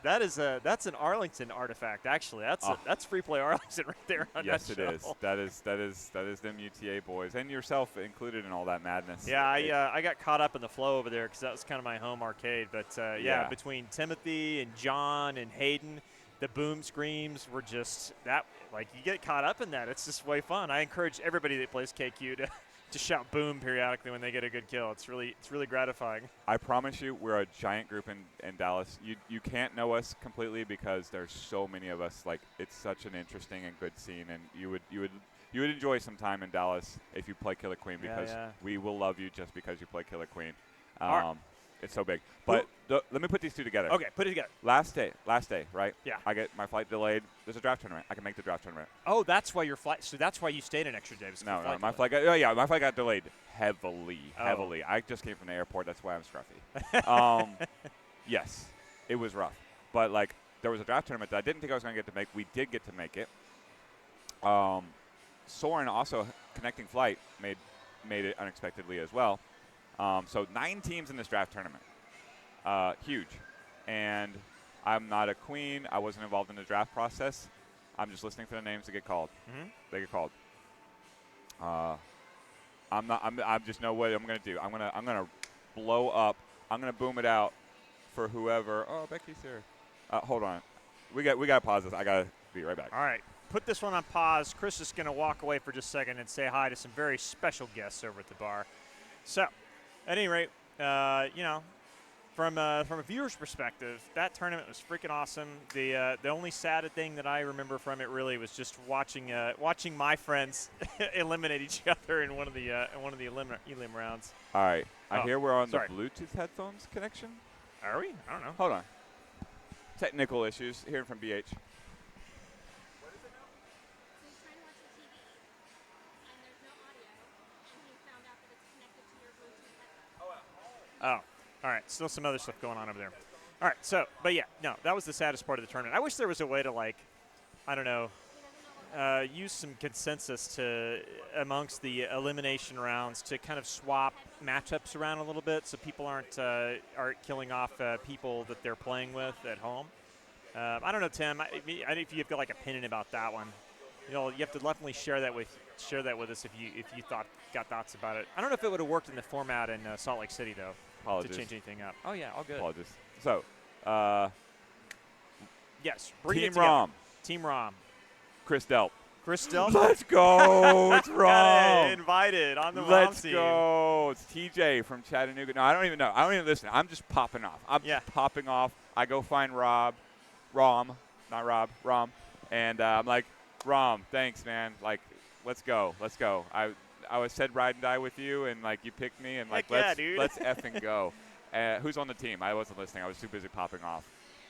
an Arlington artifact, actually. That's free play Arlington right there on yes, that it show. is. That is them UTA boys, and yourself included in all that madness. Yeah, I got caught up in the flow over there because that was kind of my home arcade. But yeah, between Timothy and John and Hayden, the boom screams were just that. Like, you get caught up in that. It's just way fun. I encourage everybody that plays KQ to shout boom periodically when they get a good kill. It's really gratifying. I promise you, we're a giant group in Dallas. You can't know us completely because there's so many of us. Like, it's such an interesting and good scene, and you would enjoy some time in Dallas if you play Killer Queen because we will love you just because you play Killer Queen. It's so big. But let me put these two together. Okay, put it together. Last day, right? Yeah. I get my flight delayed. There's a draft tournament. I can make the draft tournament. Oh, that's why your flight. So that's why you stayed an extra day. No, my flight got delayed heavily. I just came from the airport. That's why I'm scruffy. Yes, it was rough. But, like, there was a draft tournament that I didn't think I was going to get to make. We did get to make it. Soren also, connecting flight, made it unexpectedly as well. So 9 teams in this draft tournament. Huge. And I'm not a queen. I wasn't involved in the draft process. I'm just listening for the names to get called. Mm-hmm. They get called. I just know what I'm going to do. I'm going to blow up. I'm going to boom it out for whoever. Oh, Becky's here. Hold on. We got to pause this. I got to be right back. All right. Put this one on pause. Chris is going to walk away for just a second and say hi to some very special guests over at the bar. So, at any rate, from a viewer's perspective, that tournament was freaking awesome. The only sad thing that I remember from it really was just watching my friends eliminate each other in one of the elim rounds. All right, I hear we're on sorry. the Bluetooth headphones connection. Are we? I don't know. Hold on. Technical issues. Hearing from BH. Oh, all right. Still some other stuff going on over there. All right. So, but yeah, no, that was the saddest part of the tournament. I wish there was a way to, like, I don't know, use some consensus amongst the elimination rounds to kind of swap matchups around a little bit so people aren't killing off people that they're playing with at home. I don't know, Tim. If you've got like a opinion about that one, you have to definitely share that with us if you got thoughts about it. I don't know if it would have worked in the format in Salt Lake City though. Apologies. To change anything up. Oh yeah, all good. Apologies. So, yes, bring Team it together. Rom. Team Rom. Chris Delp. Chris Delp. Let's go. It's Rom. Invited on the Let's Rom team. go. It's TJ from Chattanooga. No, I don't even know. I don't even listen. I'm just popping off. Just popping off. I go find Rom, not Rob, Rom, and I'm like, Rom, thanks, man. Like, let's go. I was said ride and die with you, and like you picked me, and like let's effing go. Who's on the team? I wasn't listening. I was too busy popping off.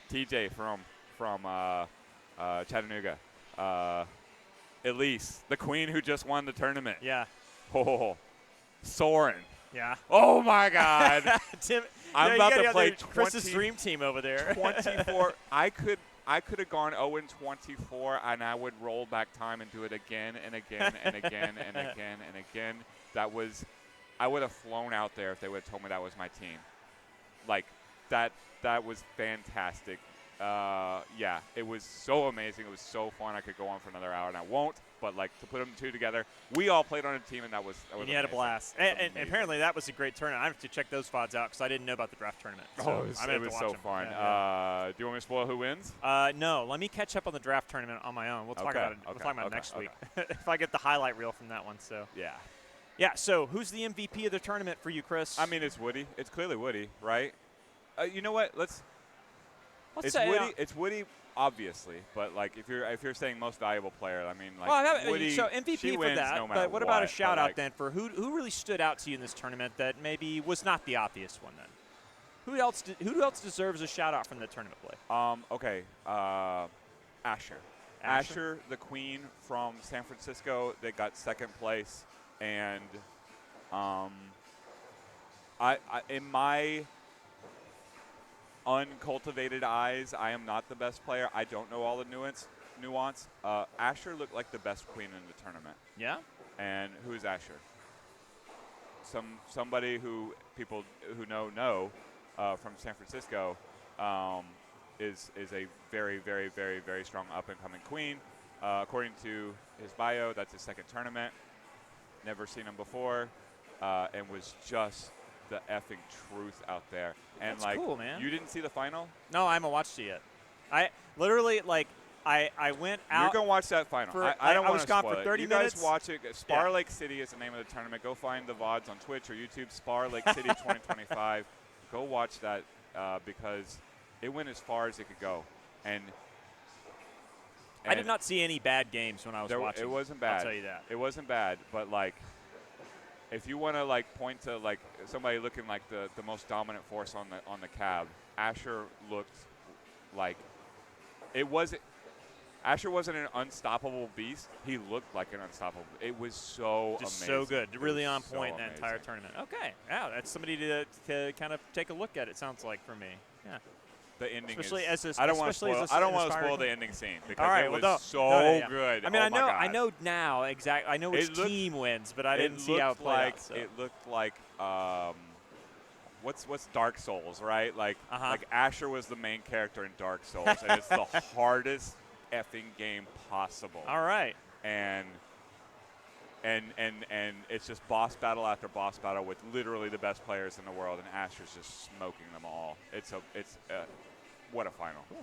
TJ from Chattanooga. Elise, the queen who just won the tournament. Yeah. Oh, Soren. Yeah. Oh my God. Tim, I'm about to play Chris's dream team over there. 24. I could have gone 0-24, and I would roll back time and do it again and again and again and again and again. I would have flown out there if they would have told me that was my team. Like, that was fantastic. yeah, it was so amazing. It was so fun. I could go on for another hour, and I won't. But like to put them two together, we all played on a team, and that was and you had a blast. And apparently that was a great tournament. I have to check those VODs out because I didn't know about the draft tournament. So it was so fun. Yeah. Do you want me to spoil who wins? No, let me catch up on the draft tournament on my own. We'll talk about it. We'll talk about it next week if I get the highlight reel from that one. So yeah. So who's the MVP of the tournament for you, Chris? I mean, it's Woody. It's clearly Woody, right? You know what? It's say Woody. It's Woody, obviously. But like, if you're saying most valuable player, I mean, like Woody. So MVP she for wins that. no matter but what about a shout out like, then for who really stood out to you in this tournament that maybe was not the obvious one then? Who else deserves a shout out from the tournament play? Okay. Asher. Asher, the queen from San Francisco that got second place, and I in my uncultivated eyes, I am not the best player. I don't know all the nuance. Asher looked like the best queen in the tournament. Yeah. And who is Asher? Somebody who people who know from San Francisco is a very, very, very, very strong up and coming queen. According to his bio, that's his second tournament. Never seen him before, and was just the effing truth out there. And that's like, cool, man. You didn't see the final? No, I haven't watched it yet. I literally I went out. You're gonna watch that final. I don't want was to gone spoil for 30 it. minutes. You guys watch it. Spar Lake City is the name of the tournament. Go find the VODs on Twitch or YouTube. Spar Lake City 2025. Go watch that because it went as far as it could go. And I did not see any bad games when I was watching. It wasn't bad. I'll tell you that. It wasn't bad, but like, if you want to like point to like somebody looking like the most dominant force on the cab, Asher looked like it wasn't. Asher wasn't an unstoppable beast. He looked like an unstoppable. It was so just amazing. so good, really on point so that entire tournament. Okay, yeah, that's somebody to kind of take a look at. It sounds like for me, yeah. The ending especially is. I don't want to spoil the ending scene because right, it was good. I mean, oh I know now exactly. I know which team wins, but I didn't see how it played out. So. It looked like what's Dark Souls, right? Like like Asher was the main character in Dark Souls, and it's the hardest effing game possible. All right. And it's just boss battle after boss battle with literally the best players in the world, and Asher's just smoking them all. What a final. Cool.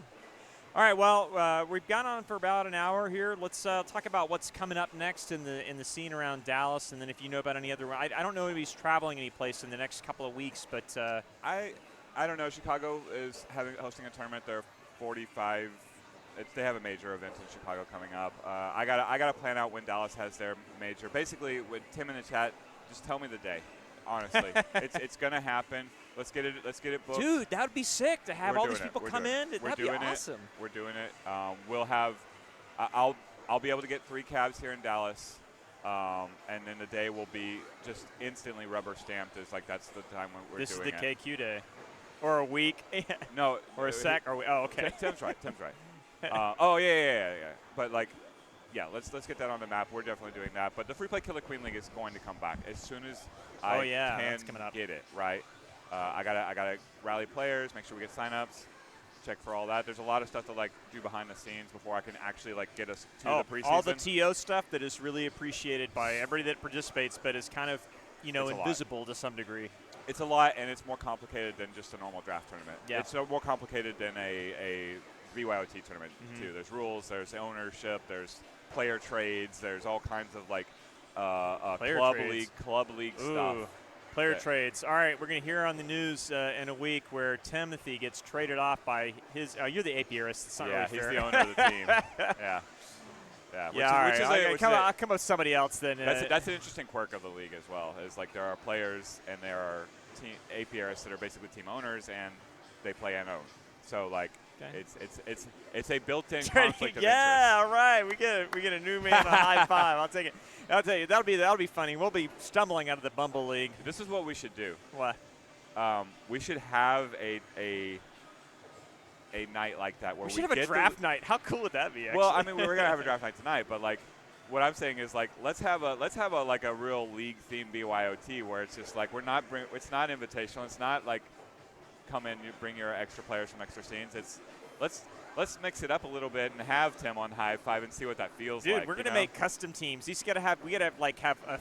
All right, well, we've gone on for about an hour here. Let's talk about what's coming up next in the scene around Dallas, and then if you know about any other. I don't know if he's traveling any place in the next couple of weeks, but I don't know. Chicago is hosting a tournament. They're 45. They have a major event in Chicago coming up. I gotta plan out when Dallas has their major. Basically, with Tim in the chat, just tell me the day. Honestly, it's gonna happen. Let's get it booked. Dude, that would be sick to have all these people come in. That'd be awesome. We're doing it. We'll have. I'll be able to get 3 cabs here in Dallas, and then the day will be just instantly rubber stamped. As like that's the time when we're doing it. This is the KQ day, or a week. No, or a sec. Or okay. Tim's right. Yeah. But like, yeah, let's get that on the map. We're definitely doing that. But the Free Play Killer Queen League is going to come back as soon as I can get it right. I gotta rally players, make sure we get signups, check for all that. There's a lot of stuff to like do behind the scenes before I can actually like get us to the preseason. All the TO stuff that is really appreciated by everybody that participates, but is kind of invisible to some degree. It's a lot, and it's more complicated than just a normal draft tournament. Yeah. It's more complicated than a BYOT tournament too. There's rules, there's ownership, there's player trades, there's all kinds of like club league stuff. Player trades. All right, we're going to hear on the news in a week where Timothy gets traded off by his. You're the apiarist. It's not really he's fair. the owner of the team. Yeah. I'll come up with somebody else then. That's an interesting quirk of the league as well. Is like there are players and there are apiarists that are basically team owners and they play and own. So like. Okay. It's a built-in conflict of interest. Yeah, all right. We get a new man a high five. I'll take it. I'll tell you, that'll be funny. We'll be stumbling out of the Bumble League. This is what we should do. What? We should have a night like that where we should have a draft night. How cool would that be? Actually? Well, I mean, we're gonna have a draft night tonight, but like, what I'm saying is like, let's have a like a real league-themed BYOT where it's just like it's not invitational. It's not like come in, you bring your extra players from extra scenes. It's let's mix it up a little bit and have Tim on High Five and see what that feels Dude, like. we're gonna make custom teams. We gotta have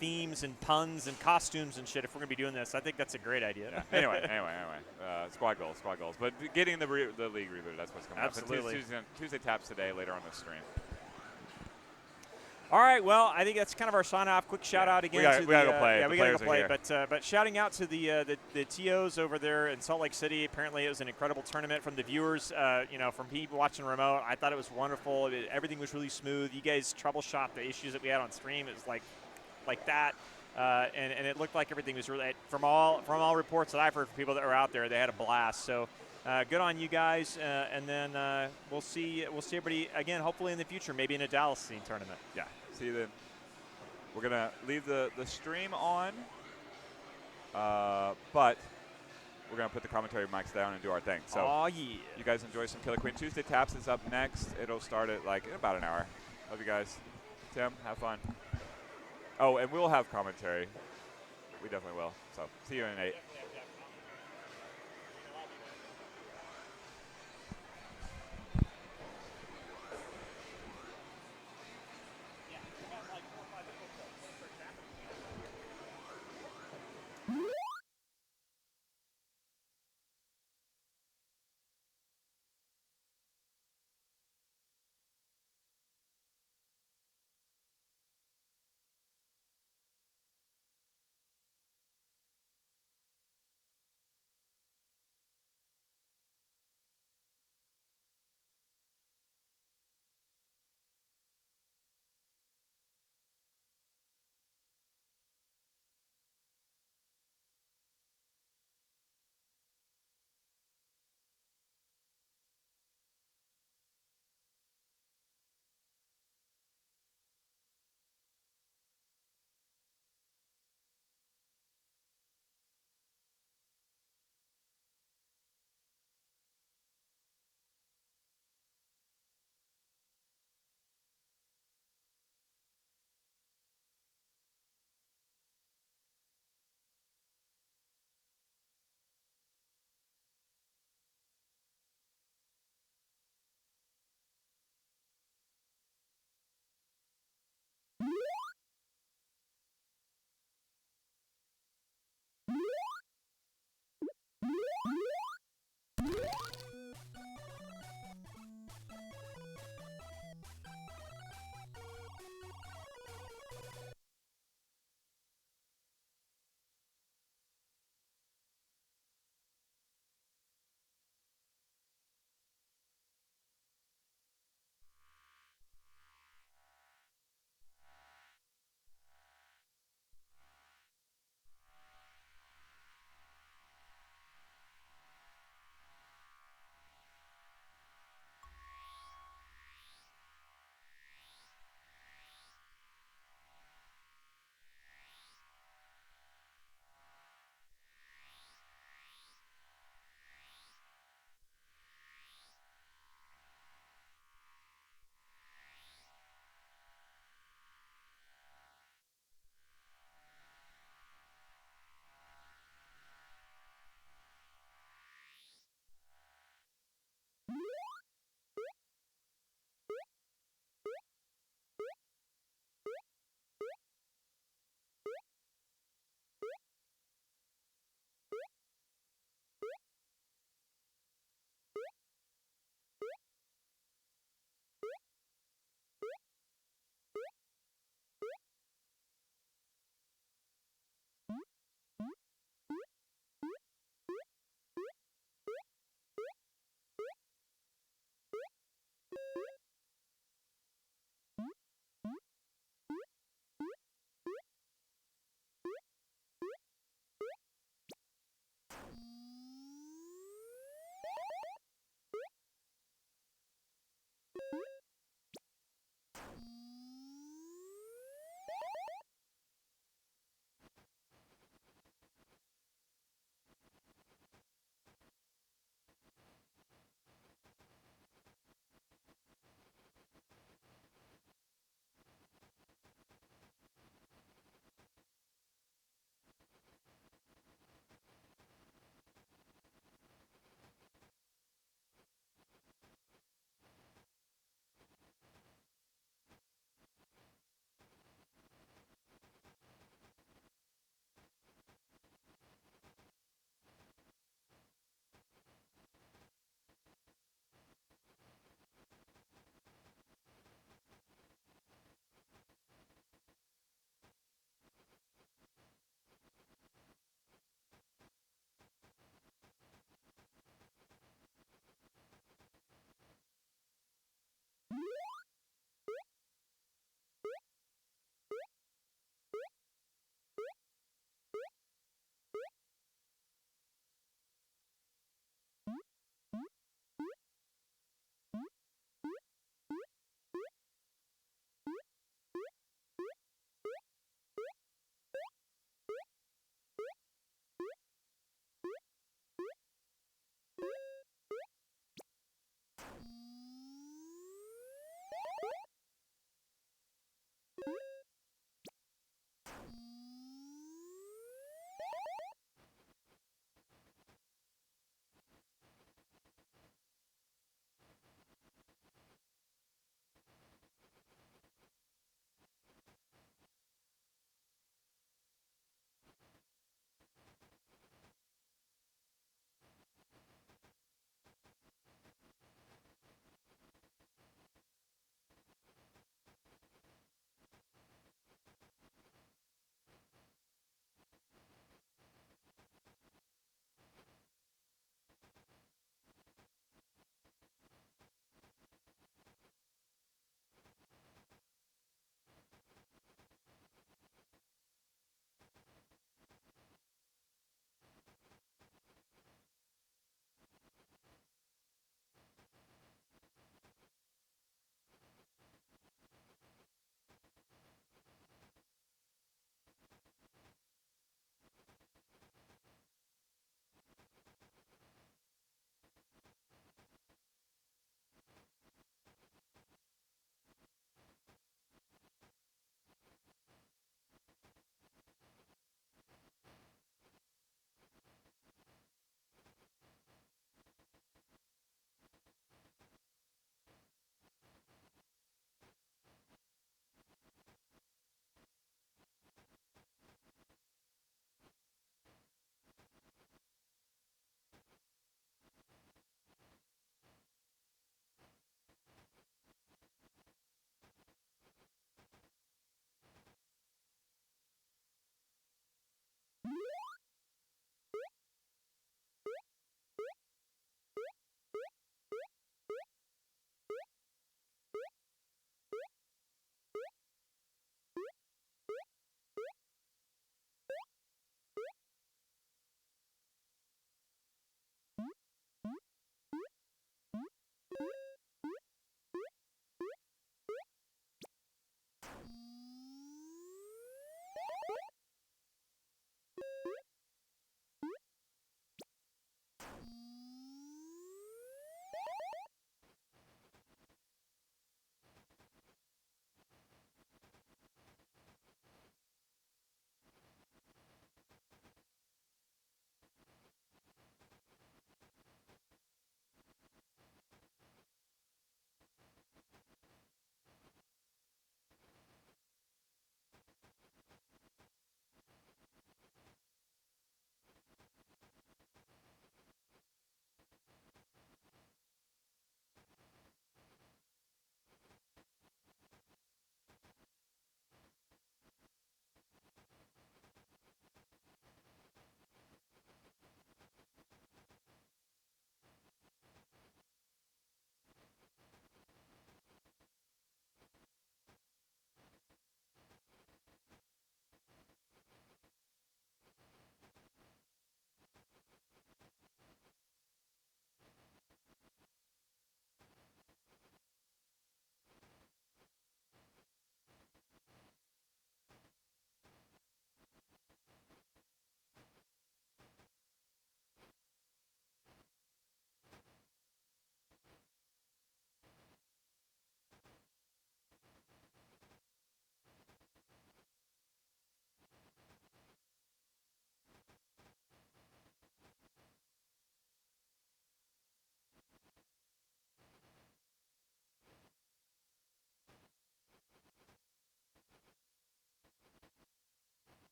themes and puns and costumes and shit if we're gonna be doing this. I think that's a great idea. Yeah. Anyway. Squad goals. But getting the league rebooted, that's what's coming Absolutely. up. Tuesday taps today later on the stream. All right, well, I think that's kind of our sign-off. Quick shout-out again to we gotta go play. Yeah, The we gotta go players play. are here. But shouting out to the TOs over there in Salt Lake City. Apparently, it was an incredible tournament from the viewers. From people watching remote, I thought it was wonderful. Everything was really smooth. You guys troubleshot the issues that we had on stream. It was like that, and it looked like everything was really from all reports that I've heard from people that were out there. They had a blast. So. Good on you guys, and then we'll see everybody again. Hopefully in the future, maybe in a Dallas scene tournament. Yeah. See you then. We're gonna leave the stream on, but we're gonna put the commentary mics down and do our thing. So oh yeah. You guys enjoy some Killer Queen. Tuesday Taps is up next. It'll start at in about an hour. Love you guys. Tim, have fun. Oh, and we'll have commentary. We definitely will. So see you in 8.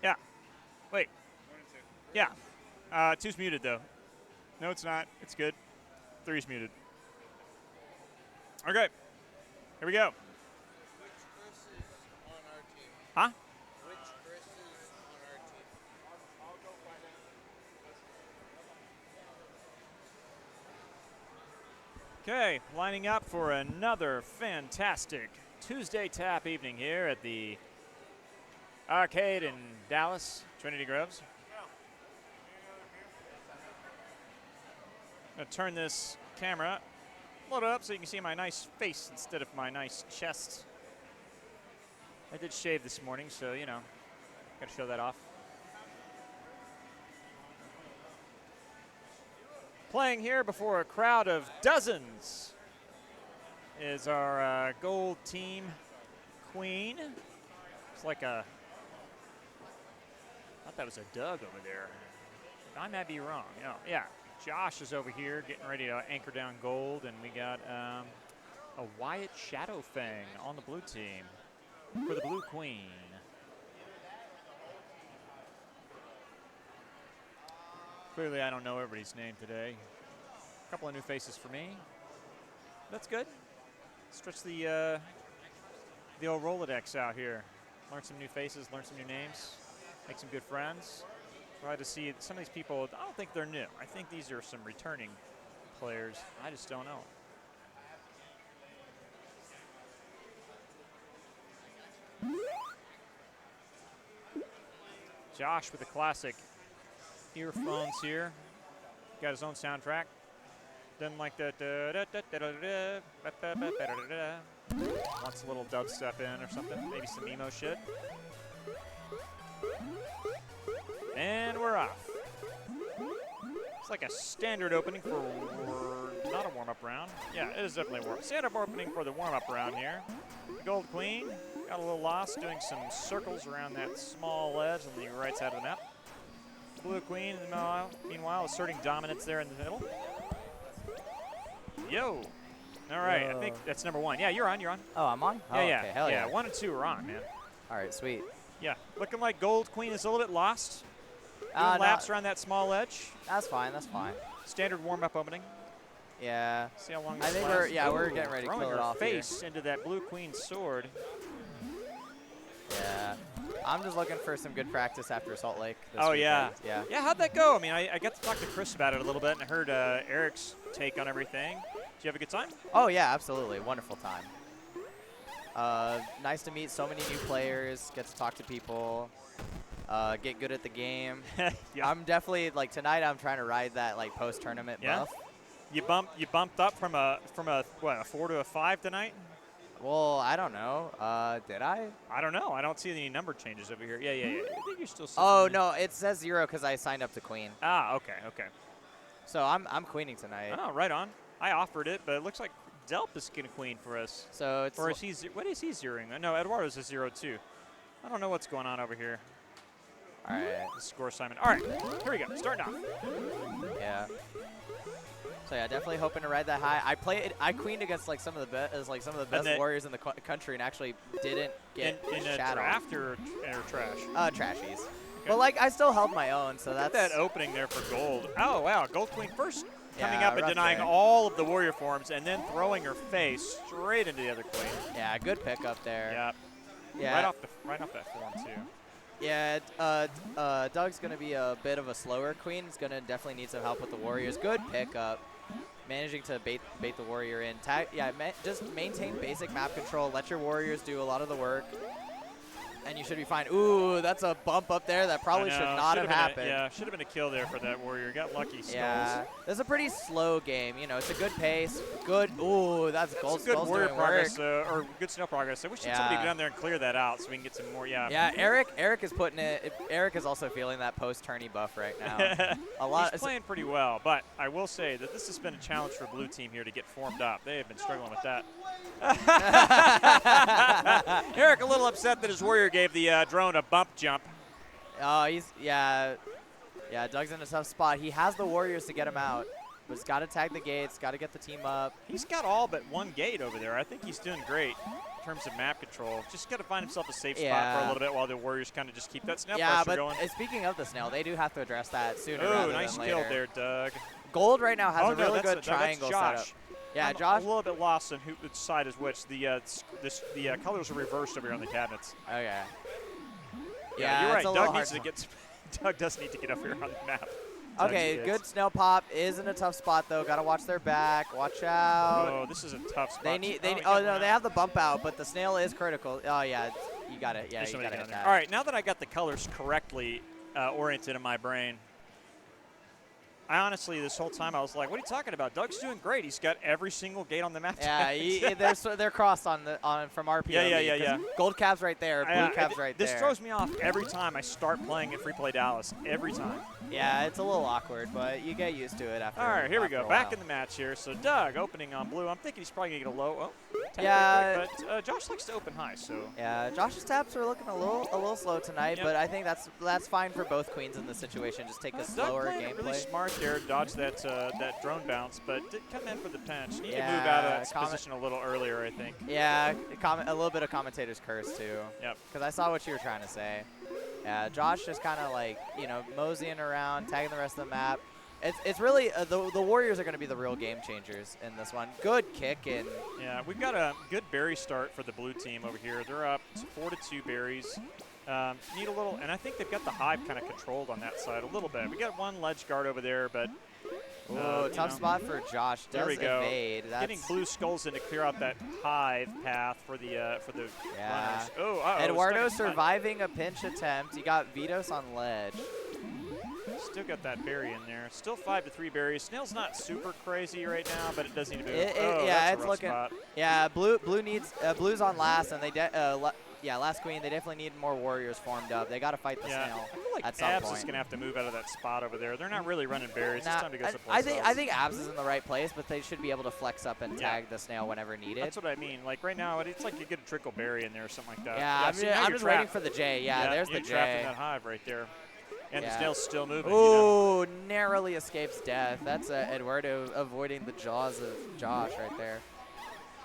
Yeah. Wait. Yeah. Two's muted, though. No, it's not. It's good. Three's muted. Okay. Here we go. Which Chris is on our team? Huh? Which Chris is on our team? I'll go find out. Okay, lining up for another fantastic Tuesday Tap evening here at the arcade in Dallas, Trinity Groves. I'm going to turn this camera a little up so you can see my nice face instead of my nice chest. I did shave this morning, so, you know, got to show that off. Playing here before a crowd of dozens is our gold team queen. It's like a, I thought that was a Doug over there. I might be wrong. No, yeah, Josh is over here getting ready to anchor down gold, and we got a Wyatt Shadowfang on the blue team for the blue queen. Clearly, I don't know everybody's name today. A couple of new faces for me. That's good. Stretch the old Rolodex out here. Learn some new faces, learn some new names, make some good friends. Glad to see some of these people. I don't think they're new. I think these are some returning players. I just don't know. Josh with the classic earphones here. Got his own soundtrack. Doesn't like that. Wants a little dubstep in or something. Maybe some emo shit. And we're off. It's like a standard opening for not a warm-up round. Yeah, it is definitely a warm-up. Standard opening for the warm-up round here. The Gold Queen got a little lost doing some circles around that small ledge on the right side of the map. Blue Queen, meanwhile, asserting dominance there in the middle. Yo. All right, I think that's number 1. Yeah, you're on. Oh, I'm on? Yeah, yeah. Okay, hell yeah. 1 and 2 are on, man. All right, sweet. Yeah, looking like Gold Queen is a little bit lost. Doing No, laps around that small edge. That's fine, that's fine. Standard warm-up opening. Yeah. See how long I this think lasts. we're getting ready to Throwing kill it her off face into that Blue Queen sword. Yeah. I'm just looking for some good practice after Salt Lake. This Oh, weekend. yeah. Yeah. Yeah, how'd that go? I mean, I got to talk to Chris about it a little bit, and I heard Eric's take on everything. Did you have a good time? Oh, yeah, absolutely. Wonderful time. Nice to meet so many new players, get to talk to people, get good at the game. Yeah. I'm definitely, like, tonight I'm trying to ride that, like, post-tournament buff. You bumped up from a 4 to a 5 tonight? Well, I don't know. Did I? I don't know. I don't see any number changes over here. Yeah. I think you're still sitting Oh, in- no, it says 0 because I signed up to Queen. Ah, okay. So I'm queening tonight. Oh, right on. I offered it, but it looks like Delp is going to queen for us. So it's Or is he? What is he zeroing? No, Eduardo's a 0 too. I don't know what's going on over here. all right. The score assignment. All right, here we go. Starting off. Yeah. So yeah, definitely hoping to ride that high. I queened against like some of the best warriors in the country and actually didn't get in a shadowed. draft or trash. Trashies. But like I still held my own, so Look that's at that opening there for Gold. Oh wow, Gold Queen first coming Yeah, up and rough denying day. all of the warrior forms and then throwing her face straight into the other queen. yeah, good pickup there. Yeah. Yeah. Right off that form too. Yeah, Doug's gonna be a bit of a slower queen. He's gonna definitely need some help with the warriors. Good pickup. Managing to bait the warrior in. Just maintain basic map control. Let your warriors do a lot of the work, and you should be fine. Ooh, that's a bump up there that probably should not have happened. Should have been a kill there for that warrior. Got lucky. Skulls. Yeah, this is a pretty slow game. You know, it's a good pace. Good. Ooh, that's Gold. Good Skull's warrior doing progress, work. or good snow progress. I wish Yeah. somebody get down there and clear that out so we can get some more. Yeah. Yeah, Eric is putting it. Eric is also feeling that post-tourney buff right now. A lot. He's playing pretty well, but I will say that this has been a challenge for Blue Team here to get formed up. They have been struggling with that. Eric a little upset that his warrior gave the drone a bump jump. Oh, yeah. Doug's in a tough spot. He has the warriors to get him out, but he's got to tag the gates. Got to get the team up. He's got all but one gate over there. I think he's doing great in terms of map control. Just got to find himself a safe spot for a little bit while the warriors kind of just keep that snail pressure going. But speaking of the snail, they do have to address that sooner Oh, rather nice than kill later. there, Doug. Gold right now has a really that's good triangle Josh. setup. Yeah, I'm Josh. a little bit lost on which side is which. The colors are reversed over here on the cabinets. Okay. Yeah, you're right. it's a little Doug hard needs to get. Doug does need to get up here on the map. Okay, Doug good is. snail pop is in a tough spot though. Got to watch their back. Watch out. Oh, this is a tough spot. They need. he Oh got no, one they out. have the bump out, but the snail is critical. Oh yeah, you got it. Yeah, There's you somebody got to down hit there. that. All right, now that I got the colors correctly oriented in my brain, I honestly, this whole time, I was like, what are you talking about? Doug's doing great. He's got every single gate on the map. Yeah, they're crossed on from our POV. Yeah. Gold cab's right there. Blue cab's right there. This throws me off every time I start playing at Free Play Dallas. Every time. Yeah, it's a little awkward, but you get used to it after. All right, here we after go. a Back while. in the match here. So Doug opening on blue. I'm thinking he's probably going to get a low. Oh, tap Yeah. real quick, but Josh likes to open high, so. Yeah, Josh's taps are looking a little slow tonight, Yep. but I think that's fine for both queens in this situation. Just take a Doug slower playing it really gameplay. smart there, dodged that drone bounce, but did come in for the pinch. Need to move Yeah, out of that position a little earlier, I think. Yeah, a little bit of commentator's curse too. Yep. Because I saw what you were trying to say. Yeah, Josh just kind of like, moseying around, tagging the rest of the map. It's really, the Warriors are going to be the real game changers in this one. Good kick in. Yeah, we've got a good berry start for the blue team over here. They're up 4-2 berries. Need a little, and I think they've got the hive kind of controlled on that side a little bit. We got one ledge guard over there, but Ooh, you tough know. spot for Josh. There Does we go. evade. That's Getting blue skulls in to clear out that hive path for the Yeah. runners. Oh, uh-oh, Eduardo stuck in- surviving a pinch attempt. He got Vitos on ledge. Still got that berry in there. Still 5-3 berries. Snail's not super crazy right now, but it does need to move. Yeah, that's it's a rough looking. spot. Yeah, blue needs blue's on last, and they last queen. They definitely need more warriors formed up. They got to fight the Yeah, snail I feel like at some Abs point. is gonna have to move out of that spot over there. They're not really running berries. Nah, It's time to go someplace I think else. Abs is in the right place, but they should be able to flex up and Yeah. tag the snail whenever needed. That's what I mean. Like right now, it's like you get a trickle berry in there or something like that. Yeah, see, now I'm you're just waiting trapped. for the J. Yeah, there's you're the trapped in J. that hive right there. And the Yeah. snail's still moving. You know? Ooh, narrowly escapes death. That's Eduardo avoiding the jaws of Josh right there.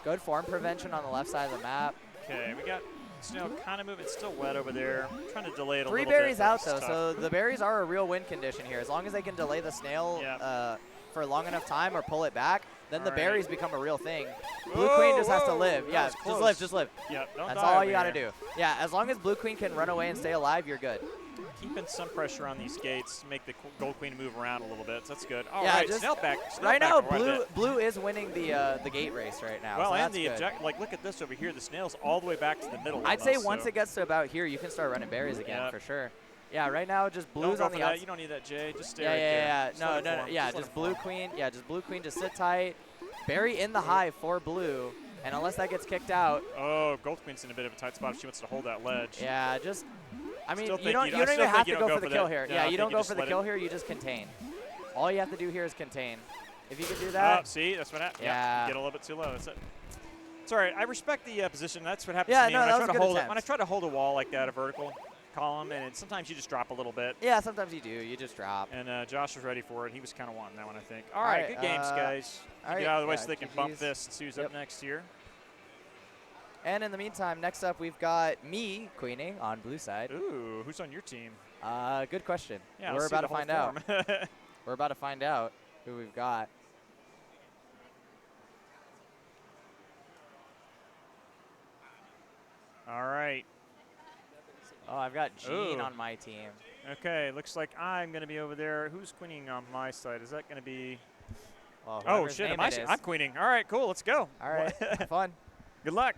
Good form prevention on the left side of the map. Okay, we got snail kind of moving. It's still wet over there. I'm trying to delay it a 3 little berries bit. out It's though, tough. so the berries are a real win condition here. As long as they can delay the snail Yeah. for long enough time or pull it back, then the All right. berries become a real thing. Blue Queen just has to Whoa, live. that Yeah, was just close. live, just live. Yeah, don't That's die all over you got to here. do. Yeah, as long as Blue Queen can run away and stay alive, you're good. Keeping some pressure on these gates to make the gold queen move around a little bit. So that's good. All Yeah, right, just- snail back. Snail Right back now, quite a bit. blue is winning the gate race right now. Well, so and that's the good. object, like look at this over here. The snail's all the way back to the middle. I'd say almost, once so it gets to about here, you can start running berries again Yeah. for sure. Yeah, right now just don't blue's go on for the that. outside. You don't need that, Jay. Just stay Yeah, right there. yeah, Just yeah. let it No, form. yeah, let just it blue form. queen. Yeah, just blue queen. Just sit tight. Berry in the hive for blue, and unless that gets kicked out, Oh, gold queen's in a bit of a tight spot if she wants to hold that ledge. yeah, just. I mean, Still you think don't you- you I don't still even think have you to don't go go for the for kill that. here. Yeah, Yeah, I you think don't you go just for the let kill it- here. You just contain. All you have to do here is contain. If you could do Oh, that. see, that's what happened. Yeah. Get a little bit too low. That's it. It's all right. I respect the position. That's what happens Yeah, to me no, when that I was try a to good hold it. attempt. When I try to hold a wall like that, a vertical column, and sometimes you just drop a little bit. Yeah, sometimes you do. You just drop. And Josh was ready for it. He was kind of wanting that one, I think. All All right, right, good games, guys. all Get right, out of the way yeah, so they can bump GGs. this and see who's Yep. up next here. And in the meantime, next up we've got me queening on blue side. Ooh, who's on your team? Good question. Yeah, We're let's see about the to whole find out. form. We're about to find out who we've got. All right. Oh, I've got Gene Ooh. on my team. Okay, looks like I'm going to be over there. Who's queening on my side? Is that going to be? Well, Oh whoever's shit! name Am it is. I'm queening. All right, cool. Let's go. All right, have fun. Good luck.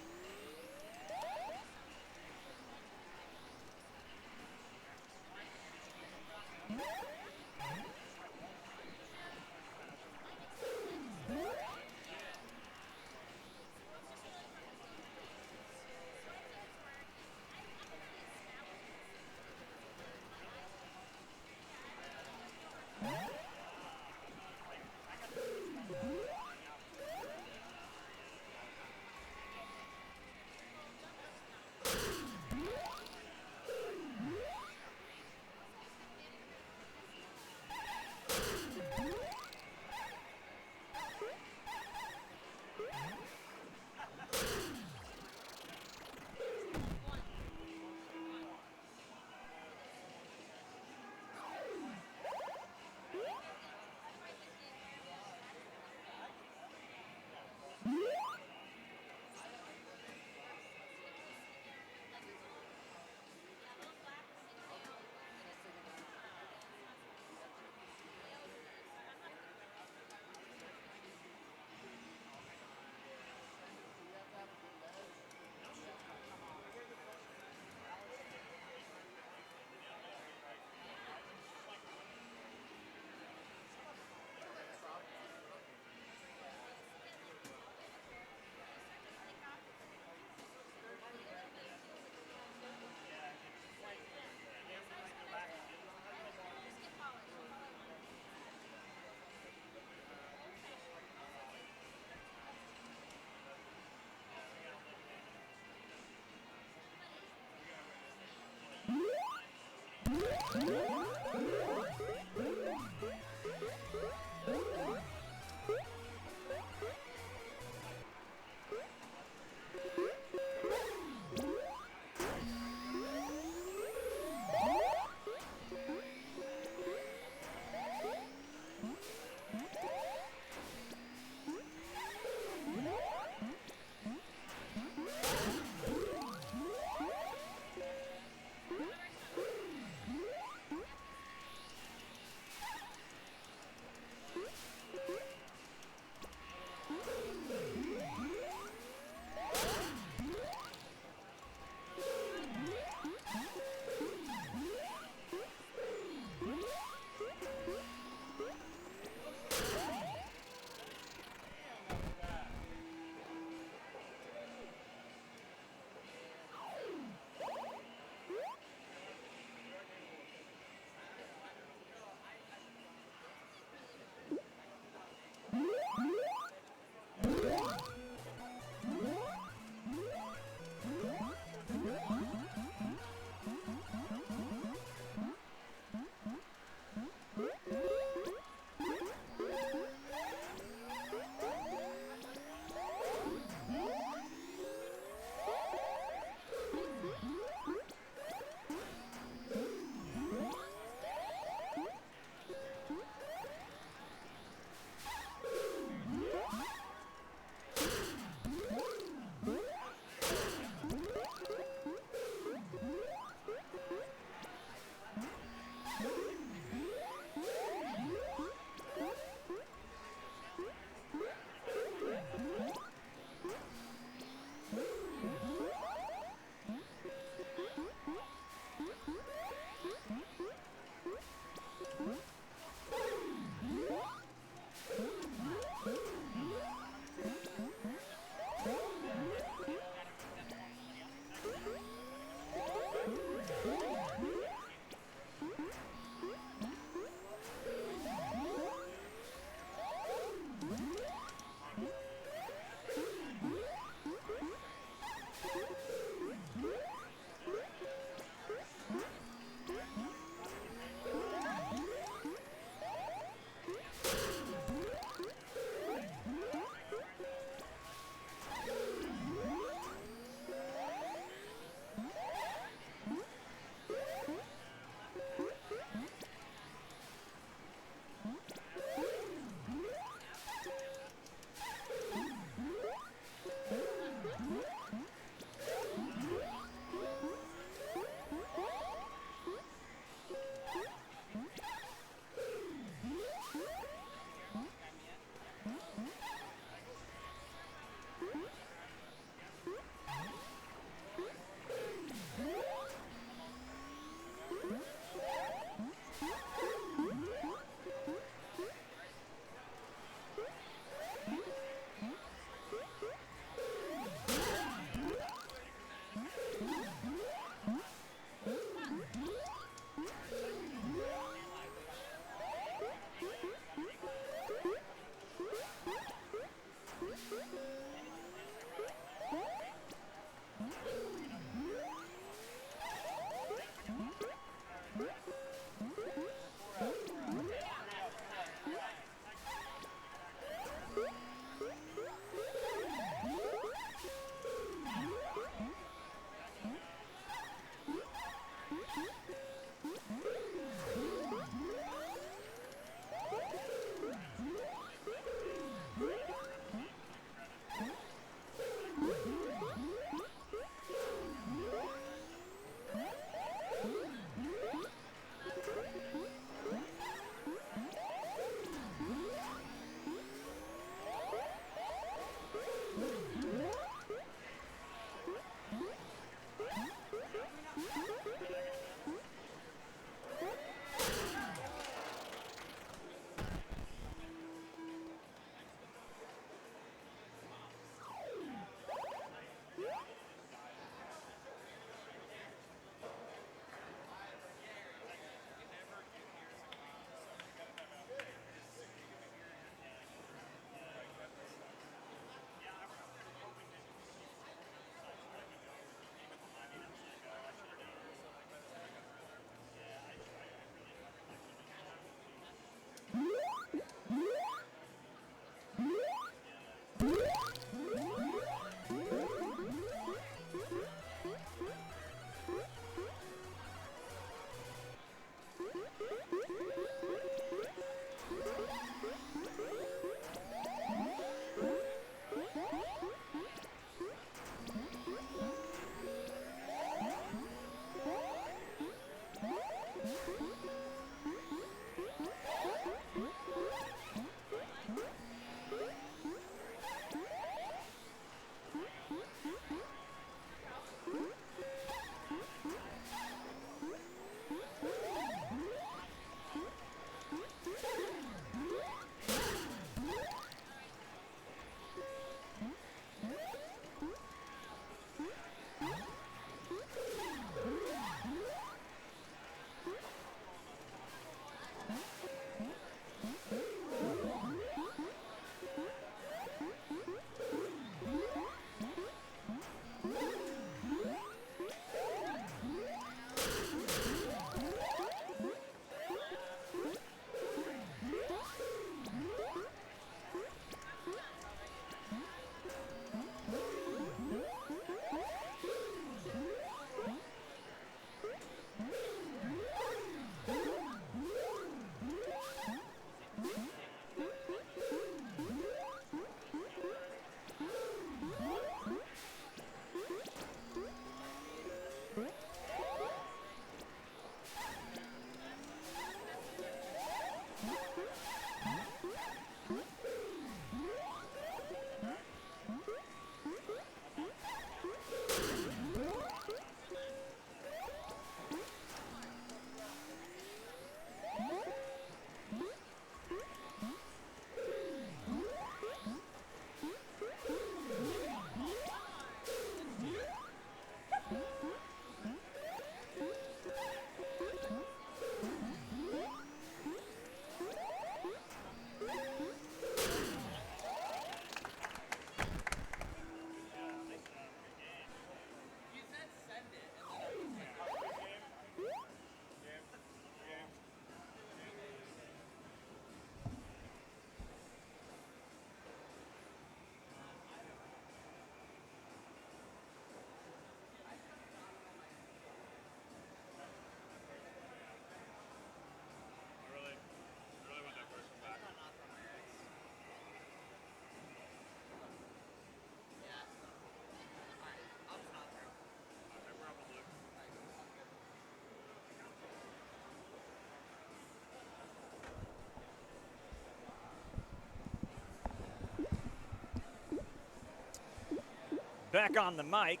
Back on the mic,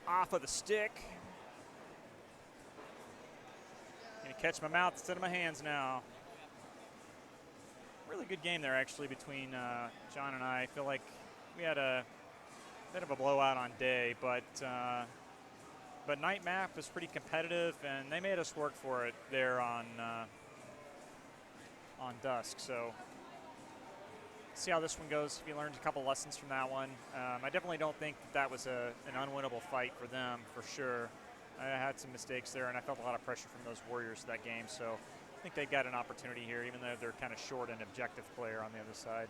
off of the stick. Gonna catch my mouth instead of my hands now. Really good game there, actually, between John and I. I feel like we had a bit of a blowout on day, but night map was pretty competitive, and they made us work for it there on dusk. So see how this one goes. We learned a couple lessons from that one. I definitely don't think that was an unwinnable fight for them, for sure. I had some mistakes there, and I felt a lot of pressure from those Warriors that game. So I think they got an opportunity here, even though they're kind of short an objective player on the other side.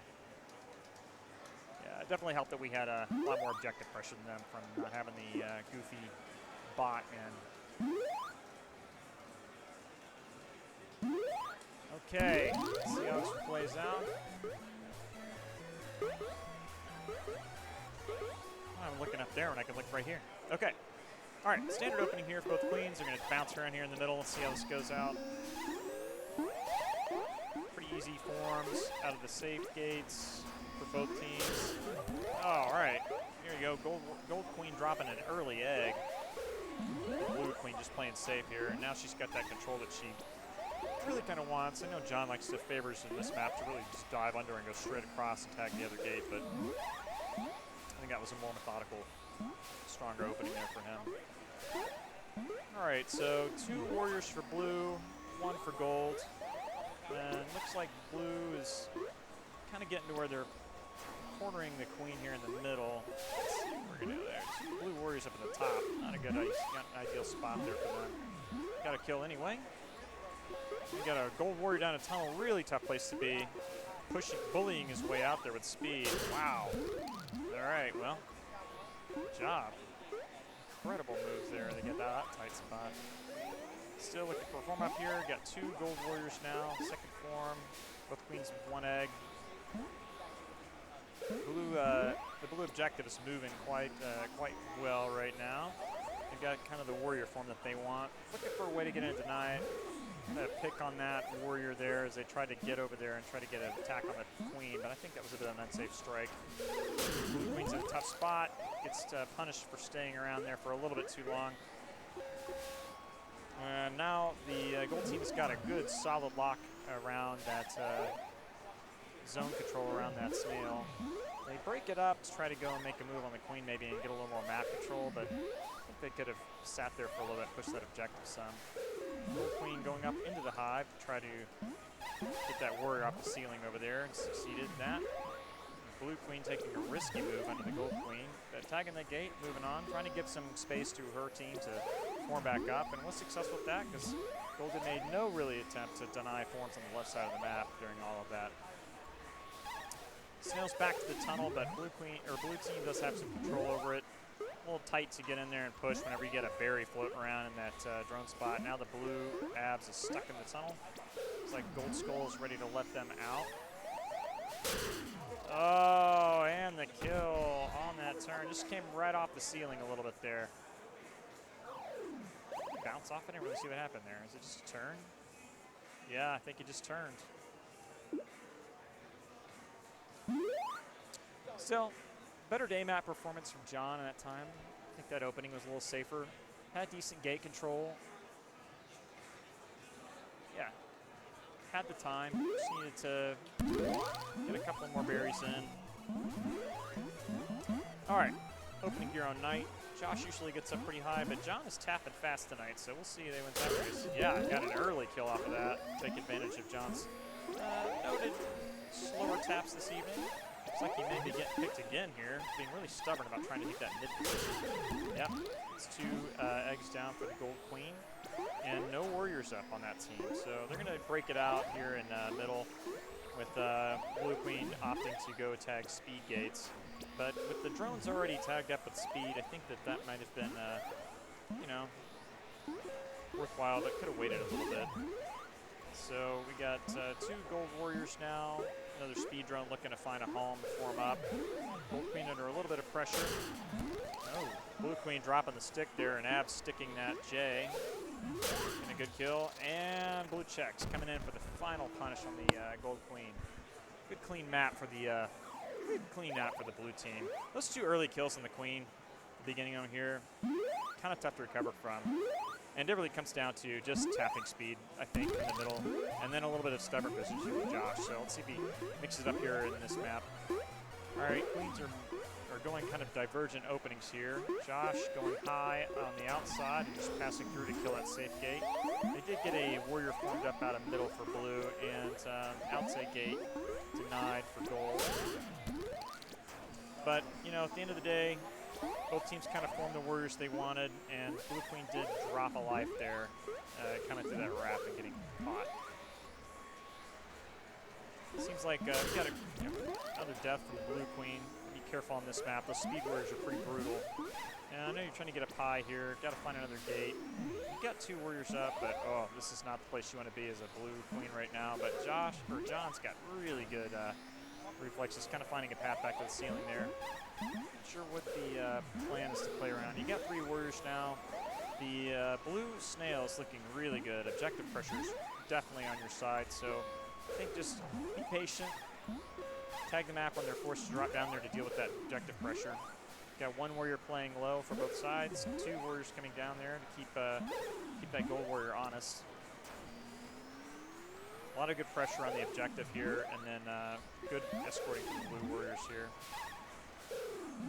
Yeah, it definitely helped that we had a lot more objective pressure than them from not having the goofy bot in. Okay, let's see how this one plays out. I'm looking up there when I can look right here. Okay. All right, standard opening here for both queens. They're going to bounce around here in the middle. Let's see how this goes out. Pretty easy forms out of the safe gates for both teams. Oh, all right. Here we go. Gold queen dropping an early egg. Blue queen just playing safe here. And now she's got that control that she really kind of wants. I know John likes to favors in this map to really just dive under and go straight across and tag the other gate, but I think that was a more methodical, stronger opening there for him. All right, so 2 warriors for blue, 1 for gold. And looks like blue is kind of getting to where they're cornering the queen here in the middle. Let's see what we're going to do there. So blue warriors up at the top. Not an ideal spot there for them. Got a kill anyway. We got a gold warrior down a tunnel. Really tough place to be. Bullying his way out there with speed. Wow. All right, well, good job. Incredible moves there to get that tight spot. Still looking for a form up here. Got 2 gold warriors now. Second form. Both queens with 1 egg. The blue objective is moving quite well right now. They've got kind of the warrior form that they want. Looking for a way to get in and deny it. I'm going to pick on that warrior there as they try to get over there and try to get an attack on the queen, but I think that was a bit of an unsafe strike. Blue queen's in a tough spot. Gets punished for staying around there for a little bit too long. And now the gold team's got a good solid lock around that zone control around that snail. They break it up to try to go and make a move on the queen maybe and get a little more map control, but I think they could have sat there for a little bit, pushed that objective some. Gold queen going up into the hive to try to get that warrior off the ceiling over there and succeeded in that. Blue queen taking a risky move under the gold queen. Tagging the gate, moving on, trying to give some space to her team to form back up, and was successful with that because Golden made no really attempt to deny forms on the left side of the map during all of that. Snail's back to the tunnel, but blue team does have some control over it. A little tight to get in there and push whenever you get a berry floating around in that drone spot. Now the blue abs is stuck in the tunnel. It's like Gold Skull is ready to let them out. Oh, and the kill on that turn. Just came right off the ceiling a little bit there. Bounce off. I didn't really see what happened there. Is it just a turn? Yeah, I think it just turned. Still, better day map performance from John at that time. I think that opening was a little safer. Had decent gate control. Yeah. Had the time. Just needed to get a couple more berries in. All right. Opening here on night. Josh usually gets up pretty high, but John is tapping fast tonight, so we'll see. They win that race. Yeah, got an early kill off of that. Take advantage of John's noted slower taps this evening. Looks like he may be getting picked again here, being really stubborn about trying to hit that mid position. Yep, it's 2 eggs down for the gold queen, and no warriors up on that team. So they're going to break it out here in middle with blue queen opting to go tag speed gates. But with the drones already tagged up with speed, I think that might have been, worthwhile. That could have waited a little bit. So we got 2 gold warriors now. Another speed drone looking to find a home to form up. Gold queen under a little bit of pressure. Oh, blue queen dropping the stick there, and Abs sticking that J. And a good kill. And blue checks coming in for the final punish on the gold queen. Good clean map for the blue team. Those 2 early kills on the queen beginning of here, kind of tough to recover from. And it really comes down to just tapping speed, I think, in the middle, and then a little bit of stubborn position with Josh. So let's see if he mixes it up here in this map. All right, queens are going kind of divergent openings here. Josh going high on the outside and just passing through to kill that safe gate. They did get a warrior formed up out of middle for blue, and outside gate denied for gold. But, you know, at the end of the day, both teams kind of formed the warriors they wanted, and Blue Queen did drop a life there, kind of through that wrap and getting caught. Seems like we got another death from Blue Queen. Be careful on this map. Those speed warriors are pretty brutal. And I know you're trying to get up high here. Got to find another gate. You've got 2 warriors up, but oh, this is not the place you want to be as a Blue Queen right now. But John's got really good reflexes, kind of finding a path back to the ceiling there. Not sure what the plan is to play around. You got 3 warriors now. The blue snail is looking really good. Objective pressure is definitely on your side, so I think just be patient. Tag the map when they're forced to drop down there to deal with that objective pressure. Got 1 warrior playing low for both sides, 2 warriors coming down there to keep that gold warrior honest. A lot of good pressure on the objective here, and then good escorting from the blue warriors here.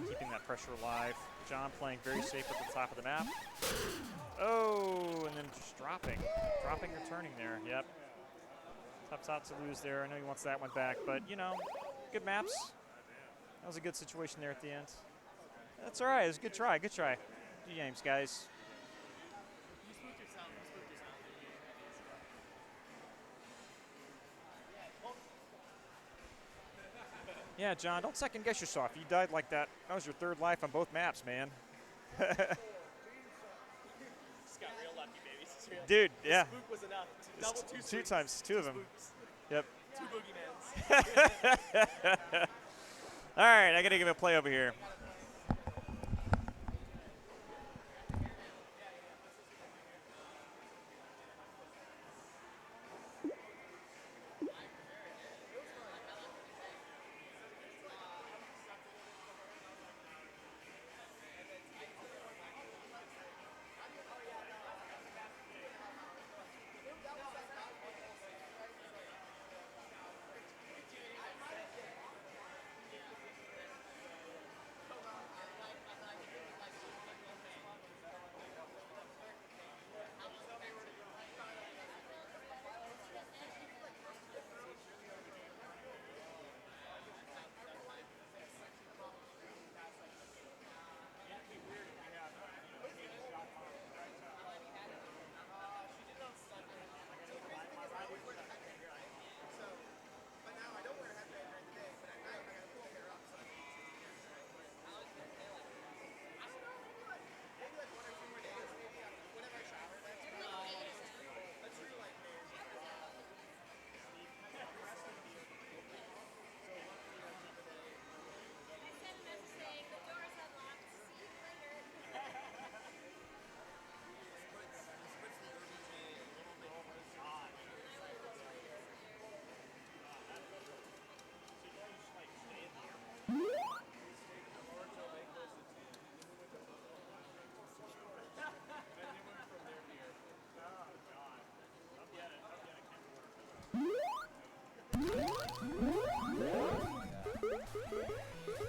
Keeping that pressure alive. John playing very safe at the top of the map. Oh, and then just dropping or turning there. Yep. Tough to lose there. I know he wants that one back, but you know, good maps. That was a good situation there at the end. That's all right. It was a good try. Good try. Good games, guys. Yeah, John, don't second guess yourself. You died like that. That was your 3rd life on both maps, man. Just got real lucky, baby. Dude, yeah. The spook was enough. Double 2 2 spooks. times, 2 of them. Spooks. Yep. 2 boogeymans. All right, I got to give it a play over here.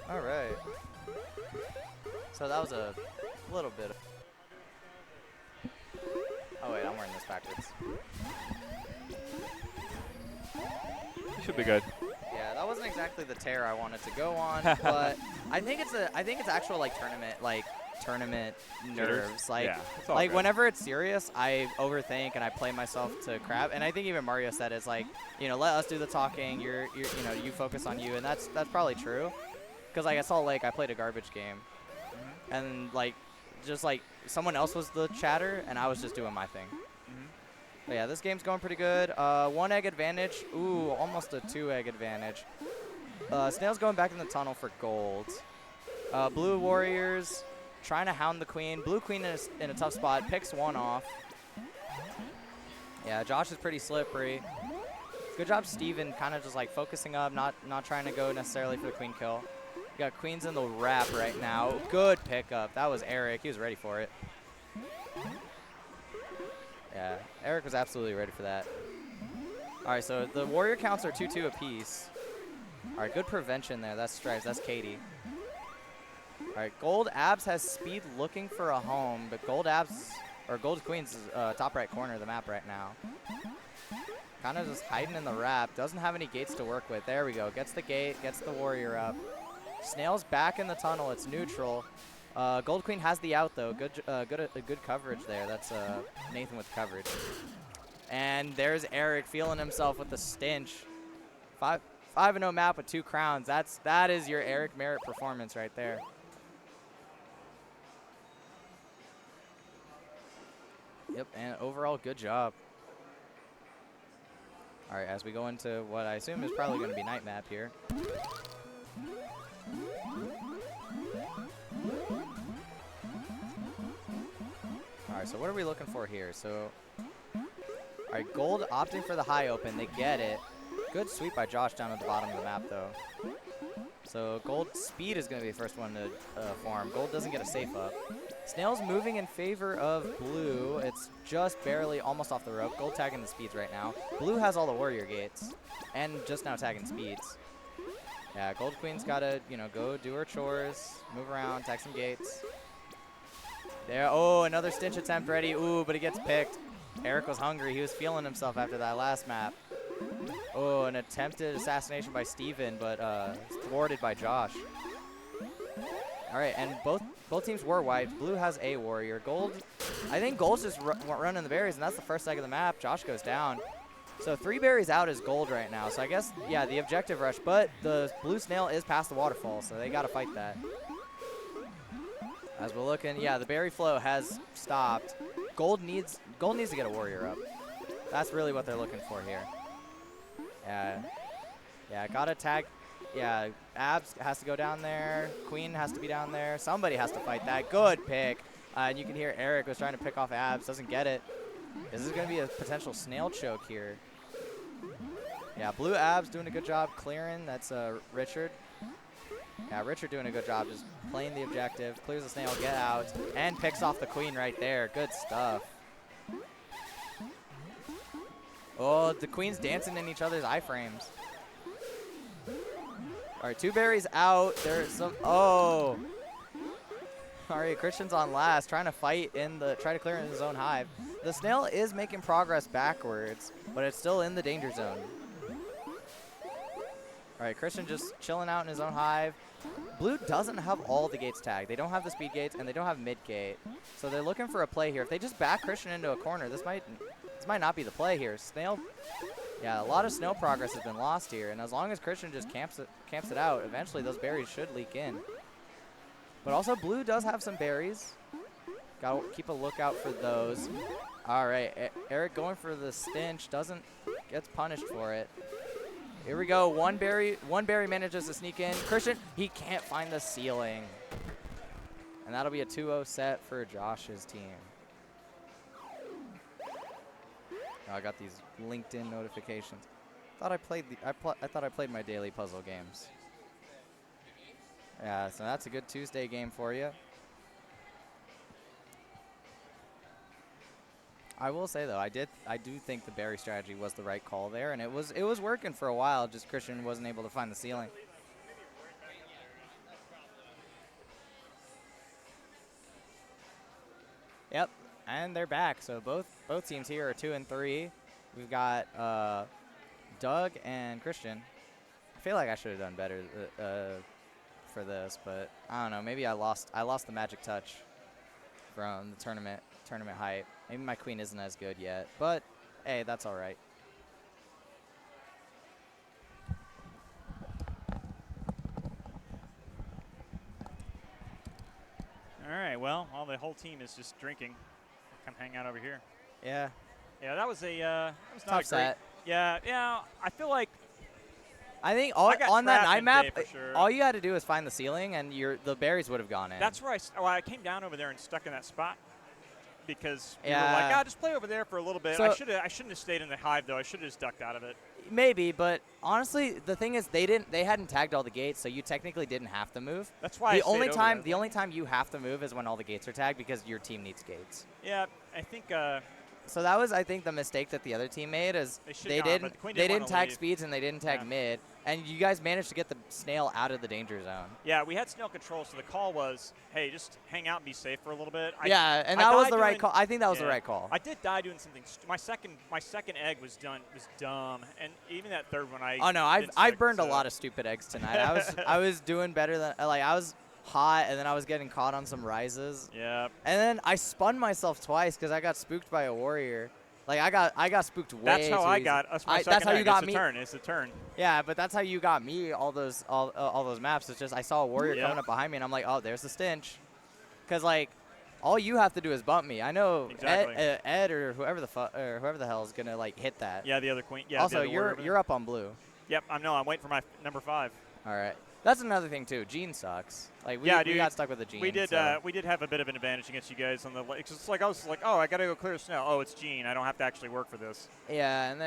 All right. So that was a little bit of... Oh, wait, I'm wearing this backwards. You should be good. Yeah, that wasn't exactly the tear I wanted to go on, but I think it's actual like tournament nerves. Like Yeah, it's all like good. whenever it's serious, I overthink and I play myself to crap. And I think even Mario said it's like, you know, let us do the talking. You focus on you, and that's probably true. Because like I saw Lake, I played a garbage game, and like just like someone else was the chatter, and I was just doing my thing. But yeah, this game's going pretty good. 1 egg advantage. Ooh, almost a 2 egg advantage. Snail's going back in the tunnel for gold. Blue Warriors trying to hound the queen. Blue queen is in a tough spot. Picks 1 off. Yeah, Josh is pretty slippery. Good job, Steven, kind of just like focusing up, not trying to go necessarily for the queen kill. Got queens in the wrap right now. Good pickup. That was Eric. He was ready for it. Yeah, Eric was absolutely ready for that. All right, so the warrior counts are 2-2 apiece. All right, good prevention there. That's Stripes. That's Katie. All right, Gold Abs has speed looking for a home, but Gold Abs, or Gold Queens is top right corner of the map right now. Kind of just hiding in the wrap. Doesn't have any gates to work with. There we go. Gets the gate, gets the warrior up. Snail's back in the tunnel. It's neutral. Gold Queen has the out, though. Good coverage there. That's Nathan with coverage. And there's Eric feeling himself with the stench. 5-0 map with 2 crowns. That is your Eric Merritt performance right there. Yep, and overall, good job. All right, as we go into what I assume is probably going to be night map here. All right, so what are we looking for here? So, all right, Gold opting for the high open. They get it. Good sweep by Josh down at the bottom of the map, though. So Gold speed is going to be the first one to form. Gold doesn't get a safe up. Snail's moving in favor of Blue. It's just barely almost off the rope. Gold tagging the speeds right now. Blue has all the warrior gates and just now tagging speeds. Yeah, Gold Queen's got to, go do her chores, move around, tag some gates. There, oh, another stench attempt ready. Ooh, but he gets picked. Eric was hungry. He was feeling himself after that last map. Oh, an attempted assassination by Steven, but thwarted by Josh. All right, and both teams were wiped. Blue has a warrior. Gold, I think Gold's just running the berries, and that's the first leg of the map. Josh goes down. So 3 berries out is Gold right now. So I guess, yeah, the objective rush, but the Blue Snail is past the waterfall, so they got to fight that. As we're looking, yeah, the berry flow has stopped. Gold needs to get a warrior up. That's really what they're looking for here. Yeah, gotta tag. Yeah, Abs has to go down there. Queen has to be down there. Somebody has to fight that. Good pick. And you can hear Eric was trying to pick off Abs. Doesn't get it. This is going to be a potential snail choke here. Yeah, Blue Abs doing a good job clearing. That's Richard. Yeah, Richard doing a good job just playing the objective. Clears the snail, get out, and picks off the queen right there. Good stuff. Oh, the queen's dancing in each other's iframes. All right, 2 berries out. There's some. Oh. All right, Christian's on last, trying to fight try to clear in his own hive. The snail is making progress backwards, but it's still in the danger zone. All right, Christian just chilling out in his own hive. Blue doesn't have all the gates tagged. They don't have the speed gates, and they don't have mid gate. So they're looking for a play here. If they just back Christian into a corner, this might not be the play here. Snail, yeah, a lot of snail progress has been lost here, and as long as Christian just camps it out, eventually those berries should leak in. But also Blue does have some berries. Gotta keep a lookout for those. All right, Eric going for the stench, gets punished for it. Here we go, one berry manages to sneak in. Christian, he can't find the ceiling. And that'll be a 2-0 set for Josh's team. Oh, I got these LinkedIn notifications. I thought I played my daily puzzle games. Yeah, so that's a good Tuesday game for you. I will say though, I do think the berry strategy was the right call there, and it was working for a while. Just Christian wasn't able to find the ceiling. Yep, and they're back. So both teams here are 2 and 3. We've got Doug and Christian. I feel like I should have done better for this, but I don't know. Maybe I lost the magic touch from the tournament hype. Maybe my queen isn't as good yet, but hey, that's all right. All right, well, the whole team is just drinking. Come hang out over here. Yeah. Yeah, that was not Tough a great. set. Yeah, I feel like I think I got on that trapped night in map, day for sure. all you had to do was find the ceiling, and the berries would have gone in. That's right. I came down over there and stuck in that spot because we were Yeah. like, just play over there for a little bit. So- I shouldn't have stayed in the hive though. I should have just ducked out of it. Maybe, but honestly, the thing is, they hadn't tagged all the gates, so you technically didn't have to move. That's why I The stayed only over time there. the only time you have to move is when all the gates are tagged because your team needs gates. Yeah, I think So that was, I think, the mistake that the other team made is They should've they gone, but didn't the Queen they didn't didn't wanna tag leave. speeds and they didn't tag Yeah. mid, and you guys managed to get the snail out of the danger zone. yeah, we had snail control, so the call was, hey, just hang out and be safe for a little bit. Yeah, and I that was died the right doing- call. I think that was the yeah. right call. I did die doing something. My second egg was dumb, and even that third one I. Oh no, I've didn't stick, burned a so- lot of stupid eggs tonight. I was doing better than I was hot, and then I was getting caught on some rises, Yeah, and then I spun myself twice because I got spooked by a warrior. Like I got spooked way that's how too I easy. got. That's my That's second how you egg. got it's me. a turn. It's a turn. Yeah, but that's how you got me all those maps. It's just I saw a warrior Yep. coming up behind me, and I'm like, oh, there's the stench, because like all you have to do is bump me. I know Exactly. Ed or whoever the hell is gonna like hit that. Yeah, the other queen. Yeah. also, the other warrior over you're there. up on blue. Yep, I'm waiting for my number 5. All right. That's another thing too. Gene sucks. Like we, Yeah, we dude, got stuck with the Gene. We did. So. We did have a bit of an advantage against you guys on the. Cause it's like I was like, oh, I gotta go clear snow. Oh, it's Gene. I don't have to actually work for this. Yeah, and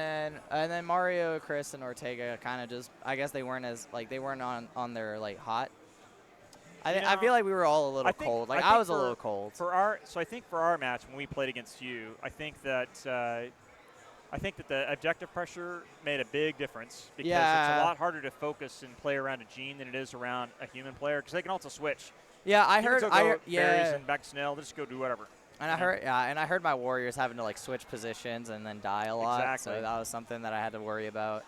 then Mario, Chris, and Ortega kind of just. I guess they weren't on their like hot. I feel like we were all a little cold. Like I was a little cold. I think for our match when we played against you, I think that the objective pressure made a big difference because it's Yeah. a lot harder to focus and play around a Gene than it is around a human player because they can also switch. Yeah, I Humans heard. will go Berries berries and back to snail. They'll just go do whatever. And I heard my warriors having to like switch positions and then die a lot. Exactly. So that was something that I had to worry about.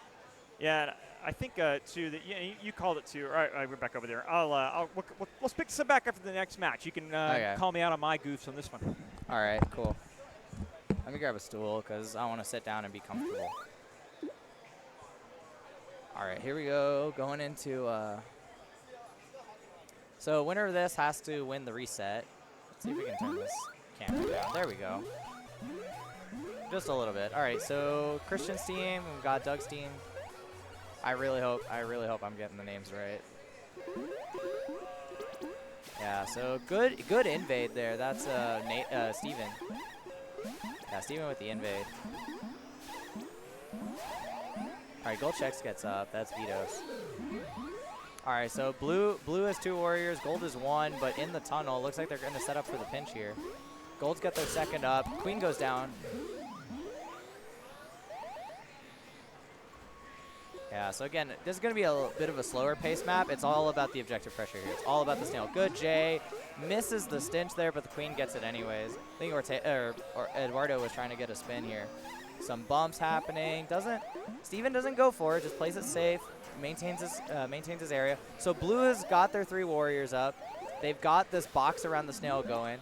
Yeah, and I think too that you called it too. All right, we're back over there. Let's pick this up back after the next match. You can Okay. call me out on my goofs on this one. All right, cool. Let me grab a stool because I want to sit down and be comfortable. All right, here we go. Going into. So winner of this has to win the reset. Let's see if we can turn this camera down. There we go. Just a little bit. All right, so Christian's team. We've got Doug's team. I really hope I'm getting the names right. Yeah, so good invade there. That's Steven. Yeah, Steven with the invade. All right, Gold checks gets up. That's Vitos. All right, so blue has 2 warriors. Gold is 1, but in the tunnel. Looks like they're going to set up for the pinch here. Gold's got their second up. Queen goes down. Yeah, so again, this is going to be a bit of a slower pace map. It's all about the objective pressure here. It's all about the snail. Good Jay. Misses the stench there, but the queen gets it anyways. I think Eduardo was trying to get a spin here. Some bumps happening. Steven doesn't go for it. Just plays it safe. Maintains his area. So blue has got their 3 warriors up. They've got this box around the snail going.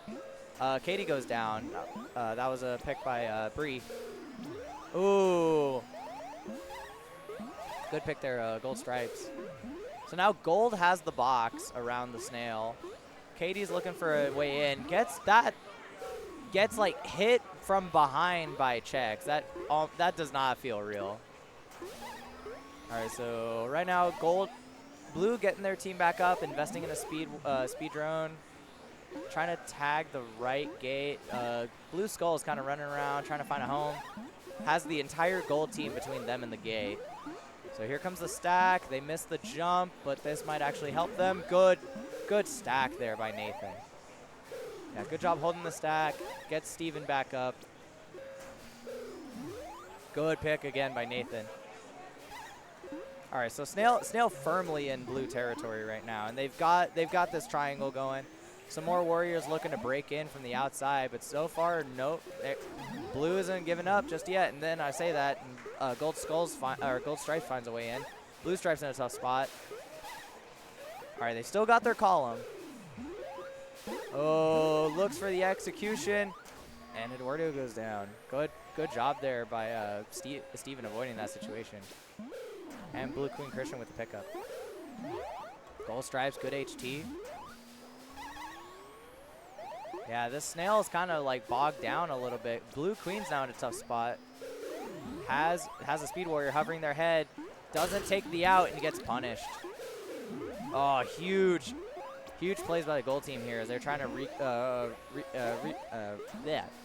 Katie goes down. That was a pick by Bree. Ooh. Good pick there, Gold Stripes. So now Gold has the box around the snail. Katie's looking for a way in. Gets like hit from behind by checks. That does not feel real. All right, so right now Blue getting their team back up, investing in a speed drone, trying to tag the right gate. Blue Skull is kind of running around trying to find a home. Has the entire Gold team between them and the gate. So here comes the stack. They missed the jump, but this might actually help them. Good stack there by Nathan. Yeah, good job holding the stack. Gets Steven back up. Good pick again by Nathan. All right, so Snail firmly in blue territory right now, and they've got this triangle going. Some more warriors looking to break in from the outside, but so far, nope. Blue isn't giving up just yet. And then I say that, and Gold Stripe finds a way in. Blue Stripe's in a tough spot. All right, they still got their column. Oh, looks for the execution, and Eduardo goes down. Good job there by Steven avoiding that situation. And Blue Queen Christian with the pickup. Gold Stripes, good HT. Yeah, this snail is kind of like bogged down a little bit. Blue Queen's now in a tough spot. Has a Speed Warrior hovering their head. Doesn't take the out and gets punished. Oh, huge plays by the gold team here as they're trying to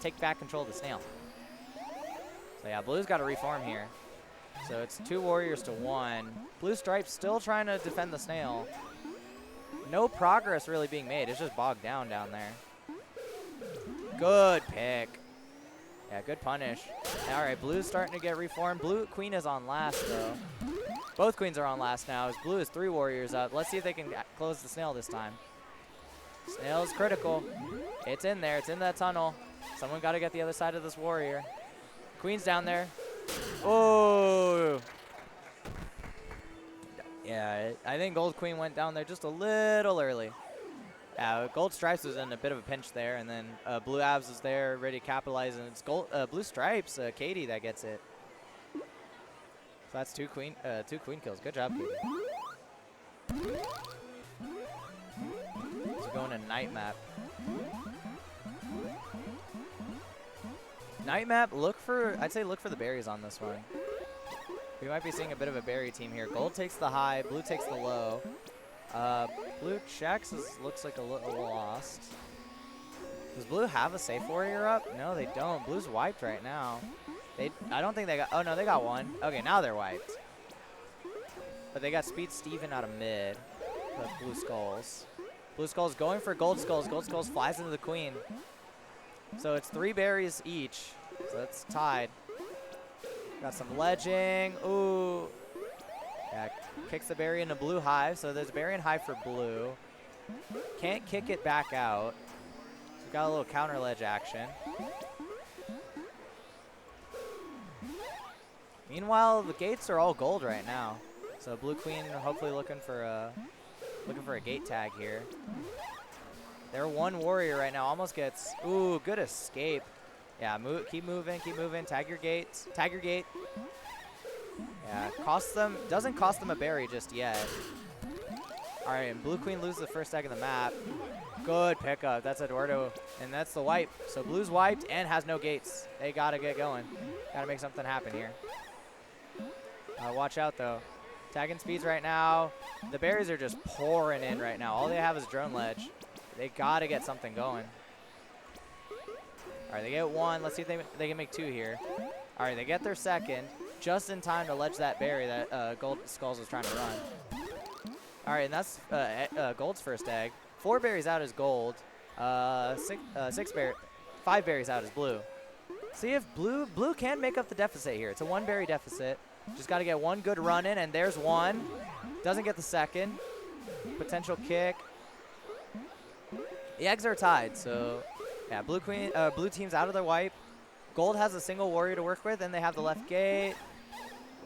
take back control of the snail. So yeah, Blue's got to reform here. So it's 2 warriors to 1. Blue Stripes still trying to defend the snail. No progress really being made. It's just bogged down there. Good pick. Yeah, good punish. All right, Blue's starting to get reformed. Blue Queen is on last, though. Both queens are on last now, as Blue is 3 warriors up. Let's see if they can close the snail this time. Snail is critical. It's in there. It's in that tunnel. Someone got to get the other side of this warrior. Queen's down there. Oh. Yeah, I think Gold Queen went down there just a little early. Yeah, Gold Stripes was in a bit of a pinch there, and then Blue Abs is there ready to capitalize, and it's Blue Stripes, Katie, that gets it. So that's two queen kills. Good job, Katie. So going to night map. Night map, I'd say look for the berries on this one. We might be seeing a bit of a berry team here. Gold takes the high, Blue takes the low. Blue checks, looks like a little lost. Does Blue have a safe warrior up? No, they don't. Blue's wiped right now. I don't think they got, oh no, they got one. Okay, now they're wiped. But they got Speed Steven out of mid. With Blue Skulls. Blue Skulls going for Gold Skulls. Gold Skulls flies into the Queen. So it's 3 berries each. So that's tied. Got some ledging. Ooh. Yeah, kicks the berry into Blue Hive. So there's a berry in Hive for Blue. Can't kick it back out. So we've got a little counter ledge action. Meanwhile, the gates are all gold right now. So Blue Queen hopefully looking for a gate tag here. They're 1 warrior right now. Almost gets, ooh, good escape. Yeah, keep moving, Tag your gates. Tag your gate. Yeah, doesn't cost them a berry just yet. All right, and Blue Queen loses the first tag of the map. Good pickup. That's Eduardo, and that's the wipe. So Blue's wiped and has no gates. They gotta get going. Gotta make something happen here. Watch out though. Tagging speeds right now. The berries are just pouring in right now. All they have is drone ledge. They gotta get something going. All right, they get 1. Let's see if they can make 2 here. All right, they get their second just in time to ledge that berry that Gold Skulls was trying to run. All right, and that's Gold's first egg. 4 berries out is Gold. 5 berries out is Blue. See if Blue can make up the deficit here. It's a 1 berry deficit. Just got to get 1 good run in, and there's 1. Doesn't get the second. Potential kick. The eggs are tied, so yeah, Blue team's out of their wipe. Gold has a single warrior to work with, and they have the left gate.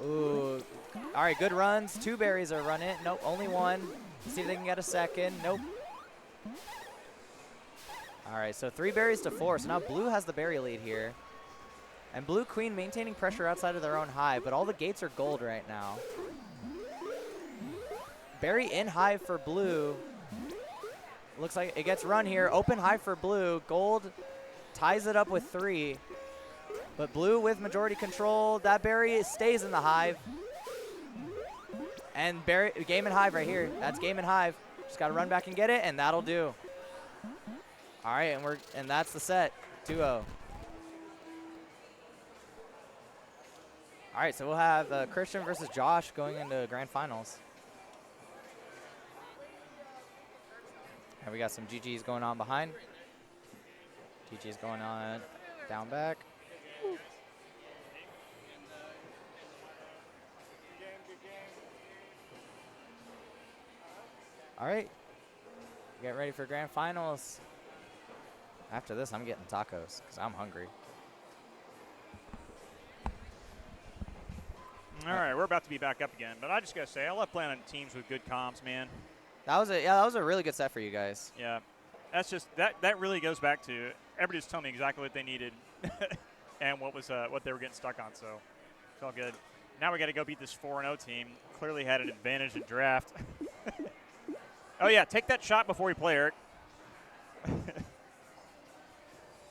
Ooh. All right, good runs. 2 berries are running. Nope, only 1. See if they can get a second. Nope. All right, so 3 berries to 4. So now Blue has the berry lead here. And Blue Queen maintaining pressure outside of their own hive, but all the gates are gold right now. Berry in hive for Blue. Looks like it gets run here. Open hive for Blue. Gold ties it up with 3. But Blue with majority control. That berry stays in the hive. And game and hive right here. That's game and hive. Just got to run back and get it, and that'll do. All right, and that's the set. 2-0. All right, so we'll have Christian versus Josh going into grand finals. And we got some GGs going on behind. GG's going on down back. All right, get ready for grand finals. After this, I'm getting tacos because I'm hungry. All right, we're about to be back up again, but I just gotta say, I love playing on teams with good comms, man. That was a really good set for you guys. Yeah, that's just that really goes back to everybody just telling me exactly what they needed and what they were getting stuck on. So it's all good. Now we got to go beat this 4-0 team. Clearly had an advantage in draft. Oh yeah, take that shot before we play, Eric.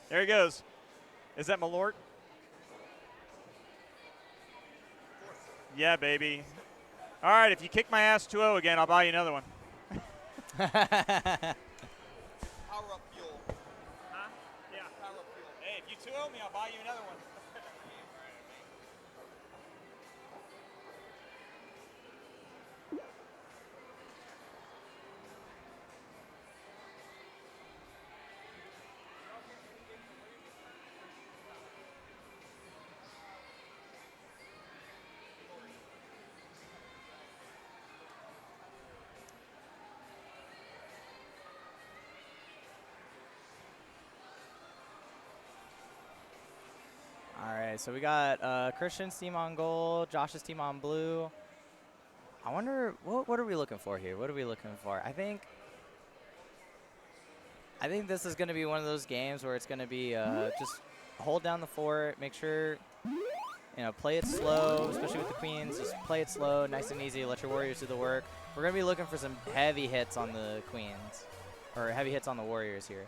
There he goes. Is that Malort? Yeah, baby. All right, if you kick my ass 2-0 again, I'll buy you another one. Power up fuel. Huh? Yeah. Power up fuel. Hey, if you 2-0 me, I'll buy you another one. All right, so we got Christian's team on gold, Josh's team on blue. I wonder, what are we looking for here? What are we looking for? I think this is going to be one of those games where it's going to be just hold down the fort, make sure, play it slow, especially with the queens. Just play it slow, nice and easy. Let your warriors do the work. We're going to be looking for some heavy hits on the queens, or heavy hits on the warriors here.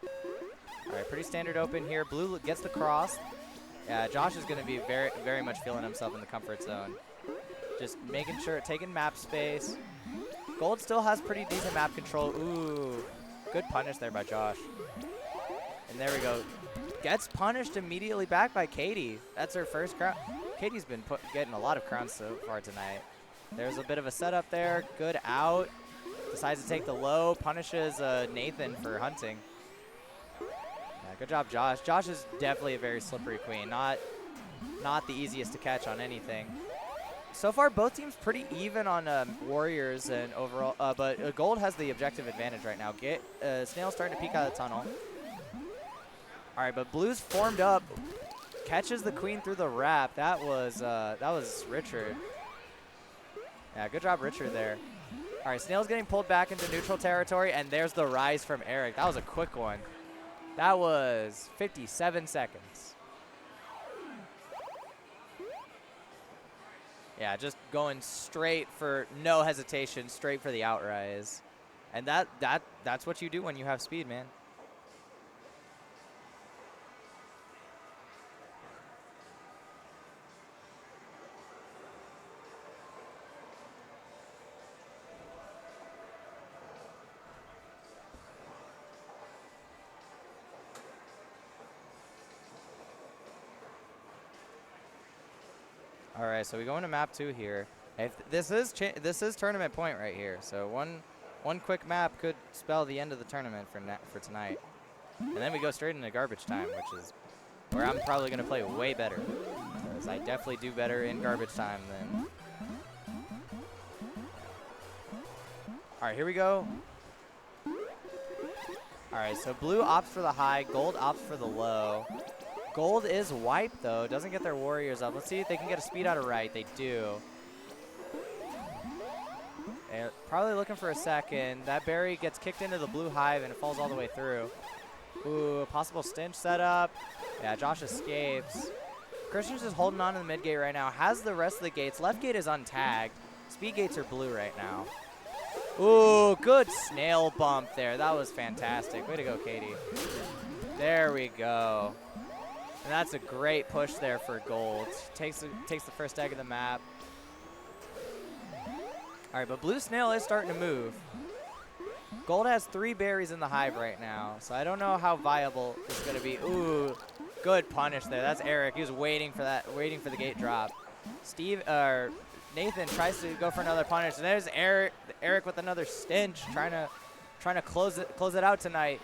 All right, pretty standard open here. Blue gets the cross. Yeah, Josh is going to be very, very much feeling himself in the comfort zone. Just making sure, taking map space. Gold still has pretty decent map control. Ooh, good punish there by Josh. And there we go. Gets punished immediately back by Katie. That's her first crown. Katie's been getting a lot of crowns so far tonight. There's a bit of a setup there. Good out. Decides to take the low. Punishes Nathan for hunting. Yeah, good job, Josh. Josh is definitely a very slippery queen. Not the easiest to catch on anything. So far, both teams pretty even on warriors and overall, but gold has the objective advantage right now. Snail's starting to peek out of the tunnel. All right, but blue's formed up, catches the queen through the wrap. That was Richard. Yeah, good job, Richard there. All right, Snail's getting pulled back into neutral territory, and there's the rise from Eric. That was a quick one. That was 57 seconds. Yeah, just going straight for no hesitation, straight for the outrise. And that's what you do when you have speed, man. All right, so we go into map 2 here. If this is tournament point right here. So one quick map could spell the end of the tournament for tonight. And then we go straight into garbage time, which is where I'm probably going to play way better, because I definitely do better in garbage time than. All right, here we go. All right, so blue opts for the high, gold opts for the low. Gold is wiped, though. Doesn't get their warriors up. Let's see if they can get a speed out of right. They do. And probably looking for a second. That berry gets kicked into the blue hive, and it falls all the way through. Ooh, possible stinch setup. Yeah, Josh escapes. Christian's just holding on to the mid gate right now. Has the rest of the gates. Left gate is untagged. Speed gates are blue right now. Ooh, good snail bump there. That was fantastic. Way to go, Katie. There we go. And that's a great push there for gold. Takes the first egg of the map. All right, but blue snail is starting to move. Gold has 3 berries in the hive right now, so I don't know how viable it's going to be. Ooh, good punish there. That's Eric. He was waiting for the gate drop. Nathan tries to go for another punish, and there's Eric with another stench, trying to close it out tonight.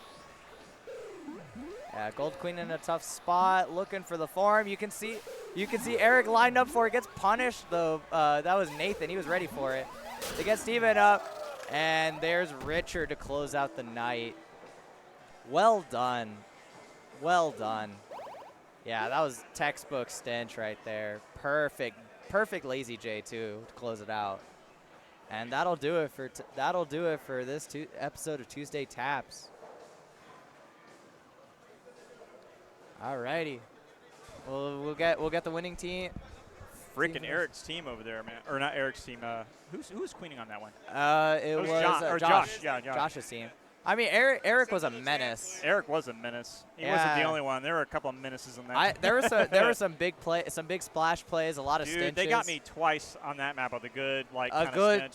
Yeah, gold queen in a tough spot, looking for the farm. You can see Eric lined up for it. Gets punished though. That was Nathan. He was ready for it. They get Steven up, and there's Richard to close out the night. Well done. Well done. Yeah, that was textbook stench right there. Perfect lazy J too to close it out. And that'll do it for this episode of Tuesday Taps. Alrighty. We'll get the winning team. Freaking Eric's team over there, man. Or not Eric's team. Who was queening on that one? It was Josh. Yeah, Josh. Josh's team. I mean, Eric was a menace. Eric was a menace. He wasn't the only one. There were a couple of menaces in that. There were some big splash plays, a lot of stenches. They got me twice on that map with a good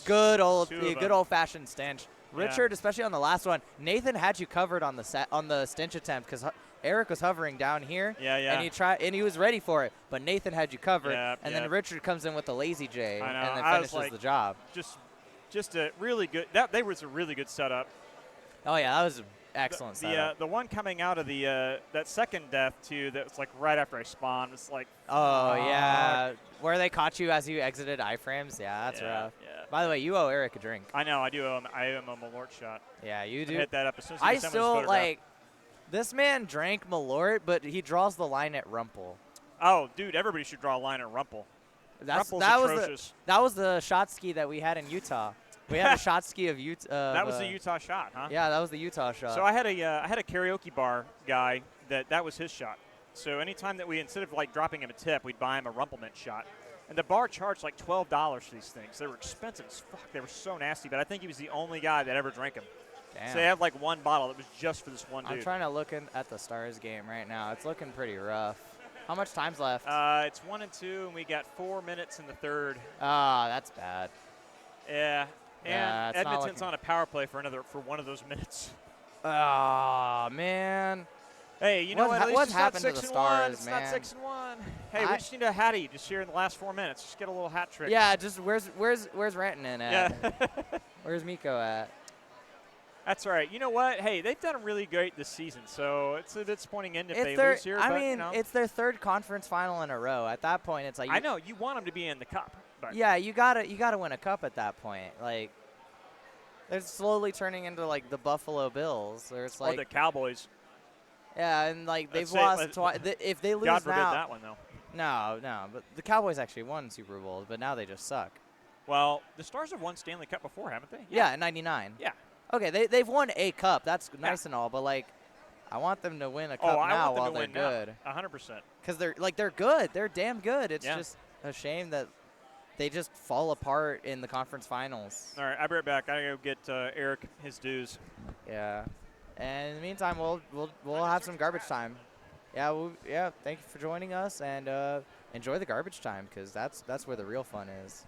good old fashioned stench. Richard, especially on the last one, Nathan had you covered on the stench attempt because Eric was hovering down here. Yeah. And he was ready for it, but Nathan had you covered. Then Richard comes in with the lazy J and then finishes the job. Just a really good. That was a really good setup. Oh yeah, that was an excellent setup. The one coming out of that second death too. That was like right after I spawned. It's like. Oh yeah, where they caught you as you exited iframes. Yeah, that's rough. Yeah. By the way, you owe Eric a drink. I know. I do. I owe him a Malort shot. Yeah, you do. I hit that up as soon as I still like. This man drank Malort, but he draws the line at Rumpel. Oh, dude, everybody should draw a line at Rumple. Rumple's that atrocious. was the shot ski that we had in Utah. We had a shot ski of Utah. That was the Utah shot, huh? Yeah, that was the Utah shot. So I had a karaoke bar guy that was his shot. So anytime that we, instead of like dropping him a tip, we'd buy him a Rumplemint shot. And the bar charged like $12 for these things. They were expensive as fuck. They were so nasty, but I think he was the only guy that ever drank them. Damn. So they had like one bottle that was just for this one dude. I'm trying to look at the Stars game right now. It's looking pretty rough. How much time's left? It's 1-2, and we got 4 minutes in the third. Ah, that's bad. Yeah. Yeah, And it's not Edmonton's looking- on a power play for one of those minutes. Ah, man. Hey, you know What what? ha- At least what it's happened to not the 6-1. Stars, It's man? not 6-1. Hey, we I- just need a hattie just here in the last 4 minutes. Just get a little hat trick. Yeah, just where's Rantanen at? Yeah. Where's Miko at? That's all right. You know what? Hey, they've done really great this season, so it's a disappointing end if they their, lose here. I but, mean, you know, it's their third conference final in a row. At that point, it's like I know you want them to be in the cup, but yeah, you gotta win a cup at that point. Like they're slowly turning into like the Buffalo Bills. Or it's or like the Cowboys. yeah, and like they've Let's say- lost let- twice. If they lose God forbid now, that one though. no. But the Cowboys actually won Super Bowls, but now they just suck. Well, the Stars have won Stanley Cup before, haven't they? Yeah, in '99. Yeah. Okay, they've won a cup. That's nice and all, but like, I want them to win a cup Oh, I now want them while to they're win good. now. 100%. Because they're good. They're damn good. It's Yeah. just a shame that they just fall apart in the conference finals. All right, I'll be right back. I gotta go get Eric his dues. Yeah. And in the meantime, we'll have some garbage time. Yeah. Thank you for joining us, and enjoy the garbage time because that's where the real fun is.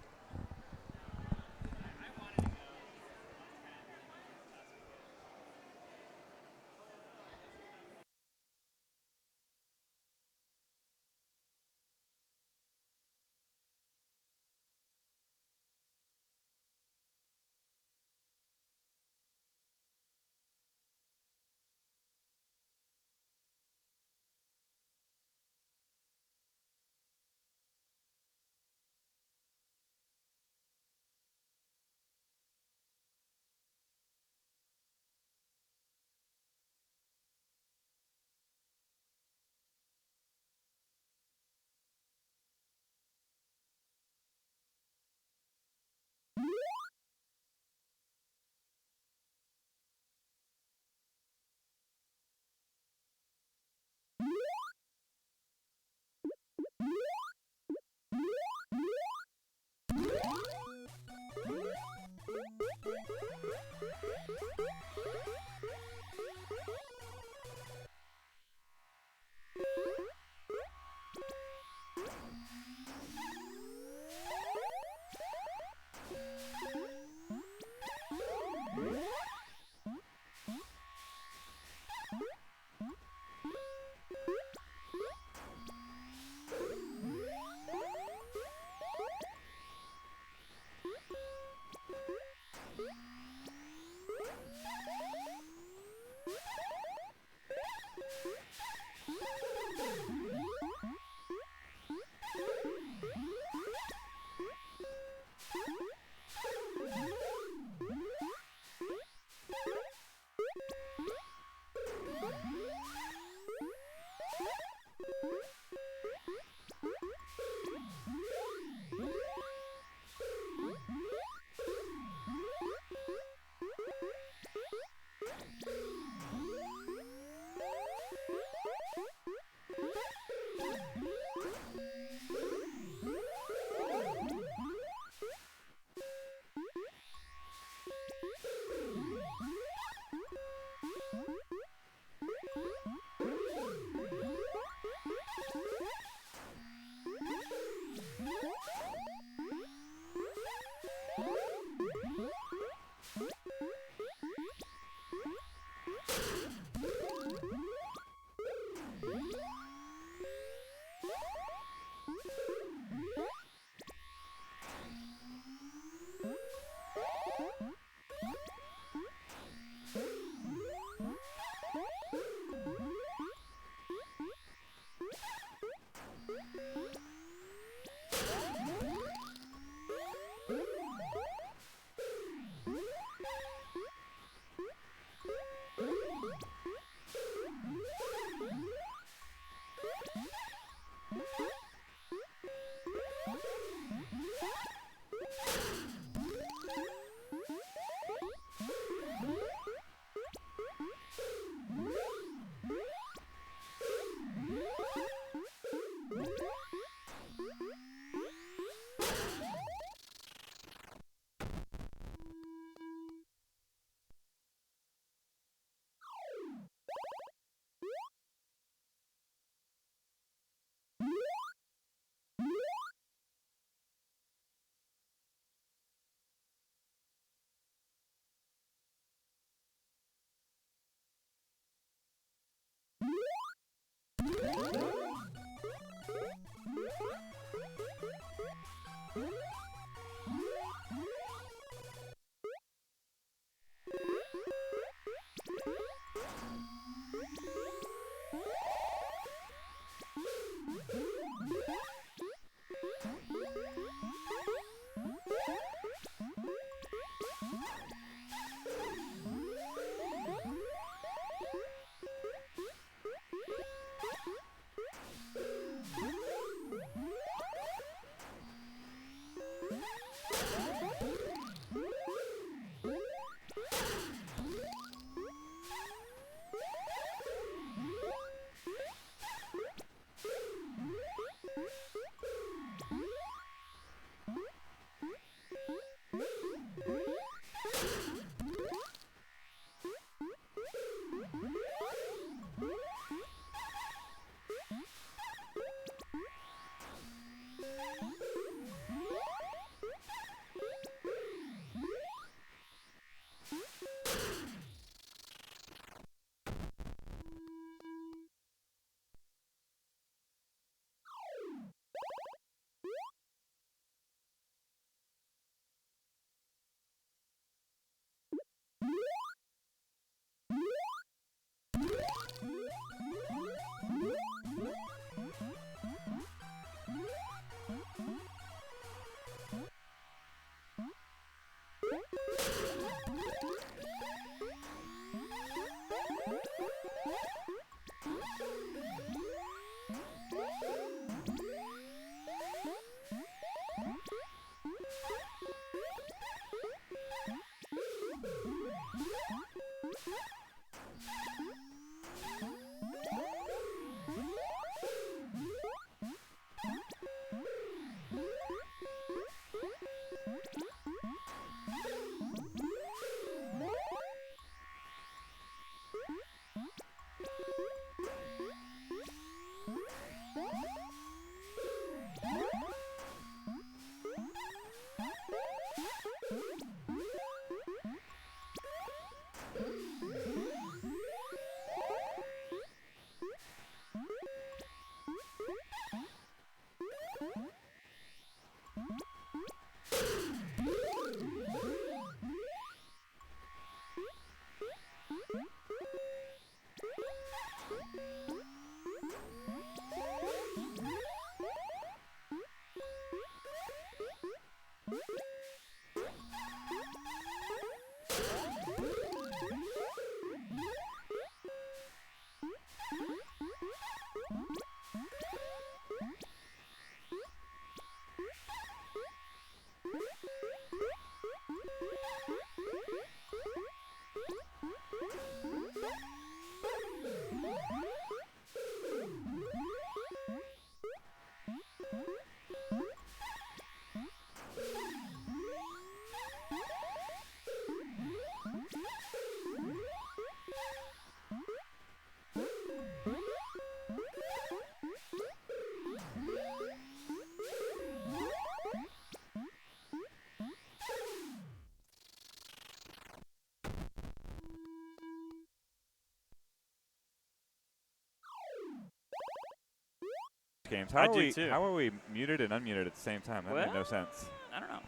Games. I do too. How are we muted and unmuted at the same time? That made no sense. I don't know.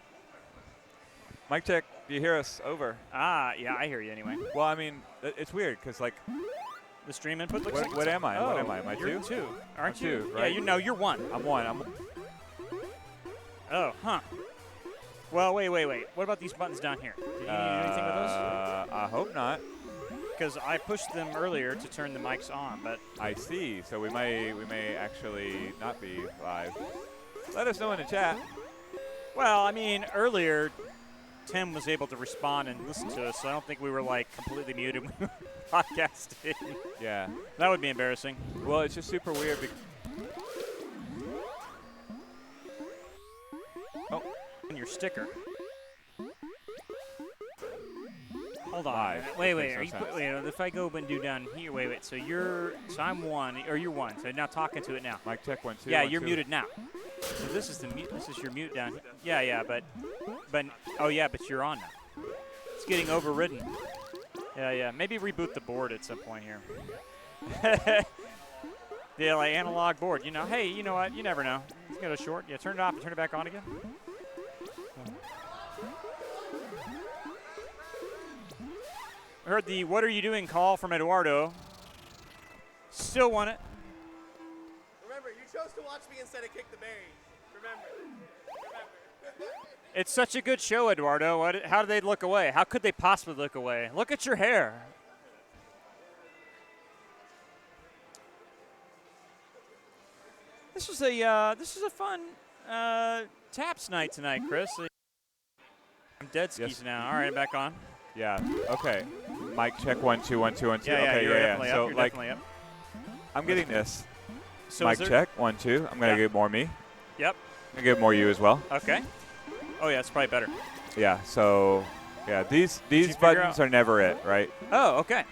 Mic check. Do you hear us? Over. Yeah, I hear you anyway. Well, I mean, it's weird because like, The stream input looks like what it's am I? Oh, What am I? Am I you're two? two, aren't I'm you? two, Yeah, right? you're one. I'm one. Oh, huh. Well, wait. What about these buttons down here? Did you need to do anything with those? I hope not. Because I pushed them earlier to turn the mics on, but I see. So we may actually not be live. Let us know in the chat. well, I mean, earlier Tim was able to respond and listen to us, so I don't think we were like completely muted when we were podcasting. Yeah. That would be embarrassing. Well, it's just super weird. And your sticker. Hold on. Live. Wait. That makes no Are you, sense. wait. If I go and do down here, wait. So I'm one, or you're one. So now talking to it now. Mic check 1 2. Yeah, 1 you're 2. muted now. So this is the mute. This is your mute down here. Yeah, but oh yeah, but you're on now. It's getting overridden. Yeah. Maybe reboot the board at some point here. The like analog board. You know, hey, you know what? You never know. It's gonna go short. Yeah, turn it off and turn it back on again. I heard the "What are you doing?" call from Eduardo. Still won it. Remember, you chose to watch me instead of kick the berries. Remember. It's such a good show, Eduardo. How did they look away? How could they possibly look away? Look at your hair. This is a fun taps night tonight, Chris. I'm dead skis Yes. now. All right, back on. Yeah. Okay. Mic check 1 2 1 2 1 2. Yeah, okay. you're Yeah. definitely So up. You're like, definitely up. I'm getting this. So Mic is there- check 1 2. I'm gonna Yeah. get more me. Yep. I'm gonna get more you as well. Okay. Oh yeah, it's probably better. Yeah. So yeah, these figure buttons out- are never it, right? Oh, okay.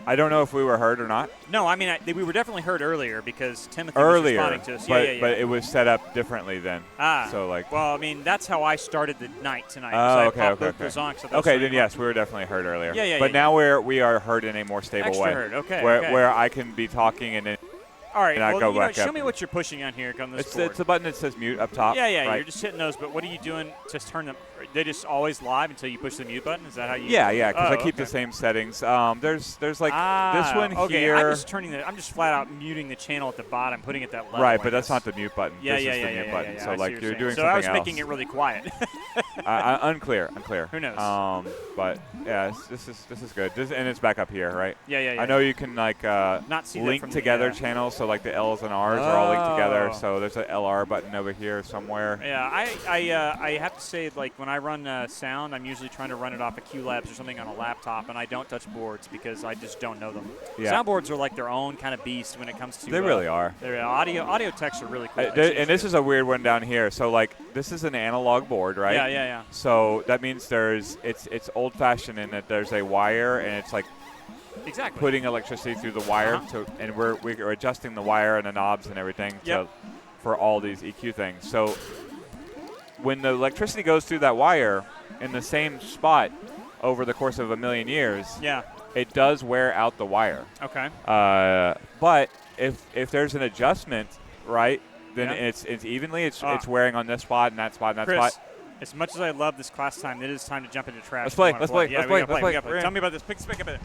I don't know if we were heard or not No, I mean we were definitely heard earlier because Timothy was earlier, responding to us. but Yeah. but it was set up differently then. So like. Well, I mean that's how I started the night tonight. Oh, so I okay, popped okay, both okay. those on, so those Okay, started then yes, we were definitely heard earlier. Yeah, But yeah. now we are heard in a more stable Extra way. heard, okay, Where okay. where I can be talking and then All right, and I well, go you know, back show up. me what you're pushing on here on this it's board. the button that says mute up top. Yeah, right? you're just hitting those. But what are you doing to turn them? they just always live until you push the mute button? Is that how you? Yeah, because I keep okay. the same settings. There's like this one okay. here. I'm just flat out muting the channel at the bottom, putting it that level. Right, I but that's guess. not the mute button. Yeah, this yeah, is yeah, the yeah, mute yeah, button. yeah, So I see like what you're saying. doing so something I was else. making it really quiet. Unclear. Who knows? But yeah, this is good. And it's back up here, right? Yeah. I know you can like Not see that link from together the, channels, so like the L's and R's are all linked together. Oh. So there's an LR button over here somewhere. Yeah, I have to say, like, when I run sound, I'm usually trying to run it off of QLabs or something on a laptop, and I don't touch boards because I just don't know them. Yeah. Soundboards are like their own kind of beast when it comes to. They really are. Their audio techs are really cool. And this is a weird one down here. So like this is an analog board, right? Yeah. So that means it's old-fashioned in that there's a wire, and it's like Exactly. putting electricity through the wire, and we're adjusting the wire and the knobs and everything for all these EQ things. So when the electricity goes through that wire in the same spot over the course of a million years, it does wear out the wire. Okay. But if there's an adjustment, right, then it's evenly. It's wearing on this spot and that spot and that Chris, spot. as much as I love this class time, it is time to jump into trash. Let's play. Let's play. Yeah, Let's we play. gotta play. Tell me about this. Pick up it.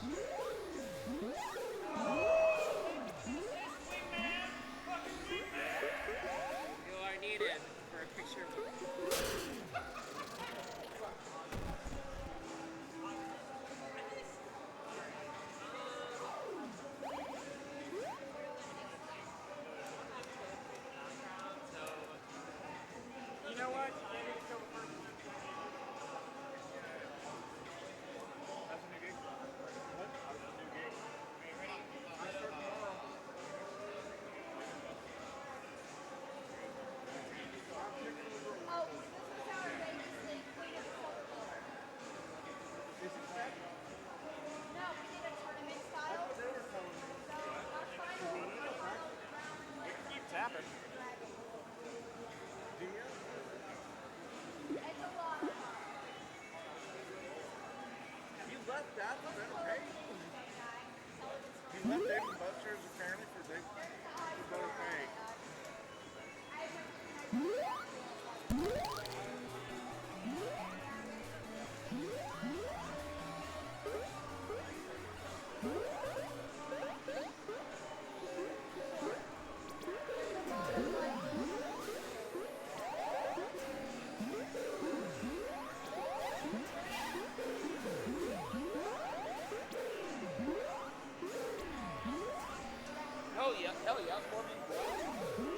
You are needed for a picture. You know what? That's a new gig. What? That's a new gig. I start tomorrow. Oh, this is our outrageously Queen of the Silver Bowl. Is it that? No, we did a tournament style. That's what they were telling me. So our final round We can keep tapping. Do you? it's a lot of fun. You left that for better pay. You left Dave and Buster's apparently for better pay. Hell yeah, more people.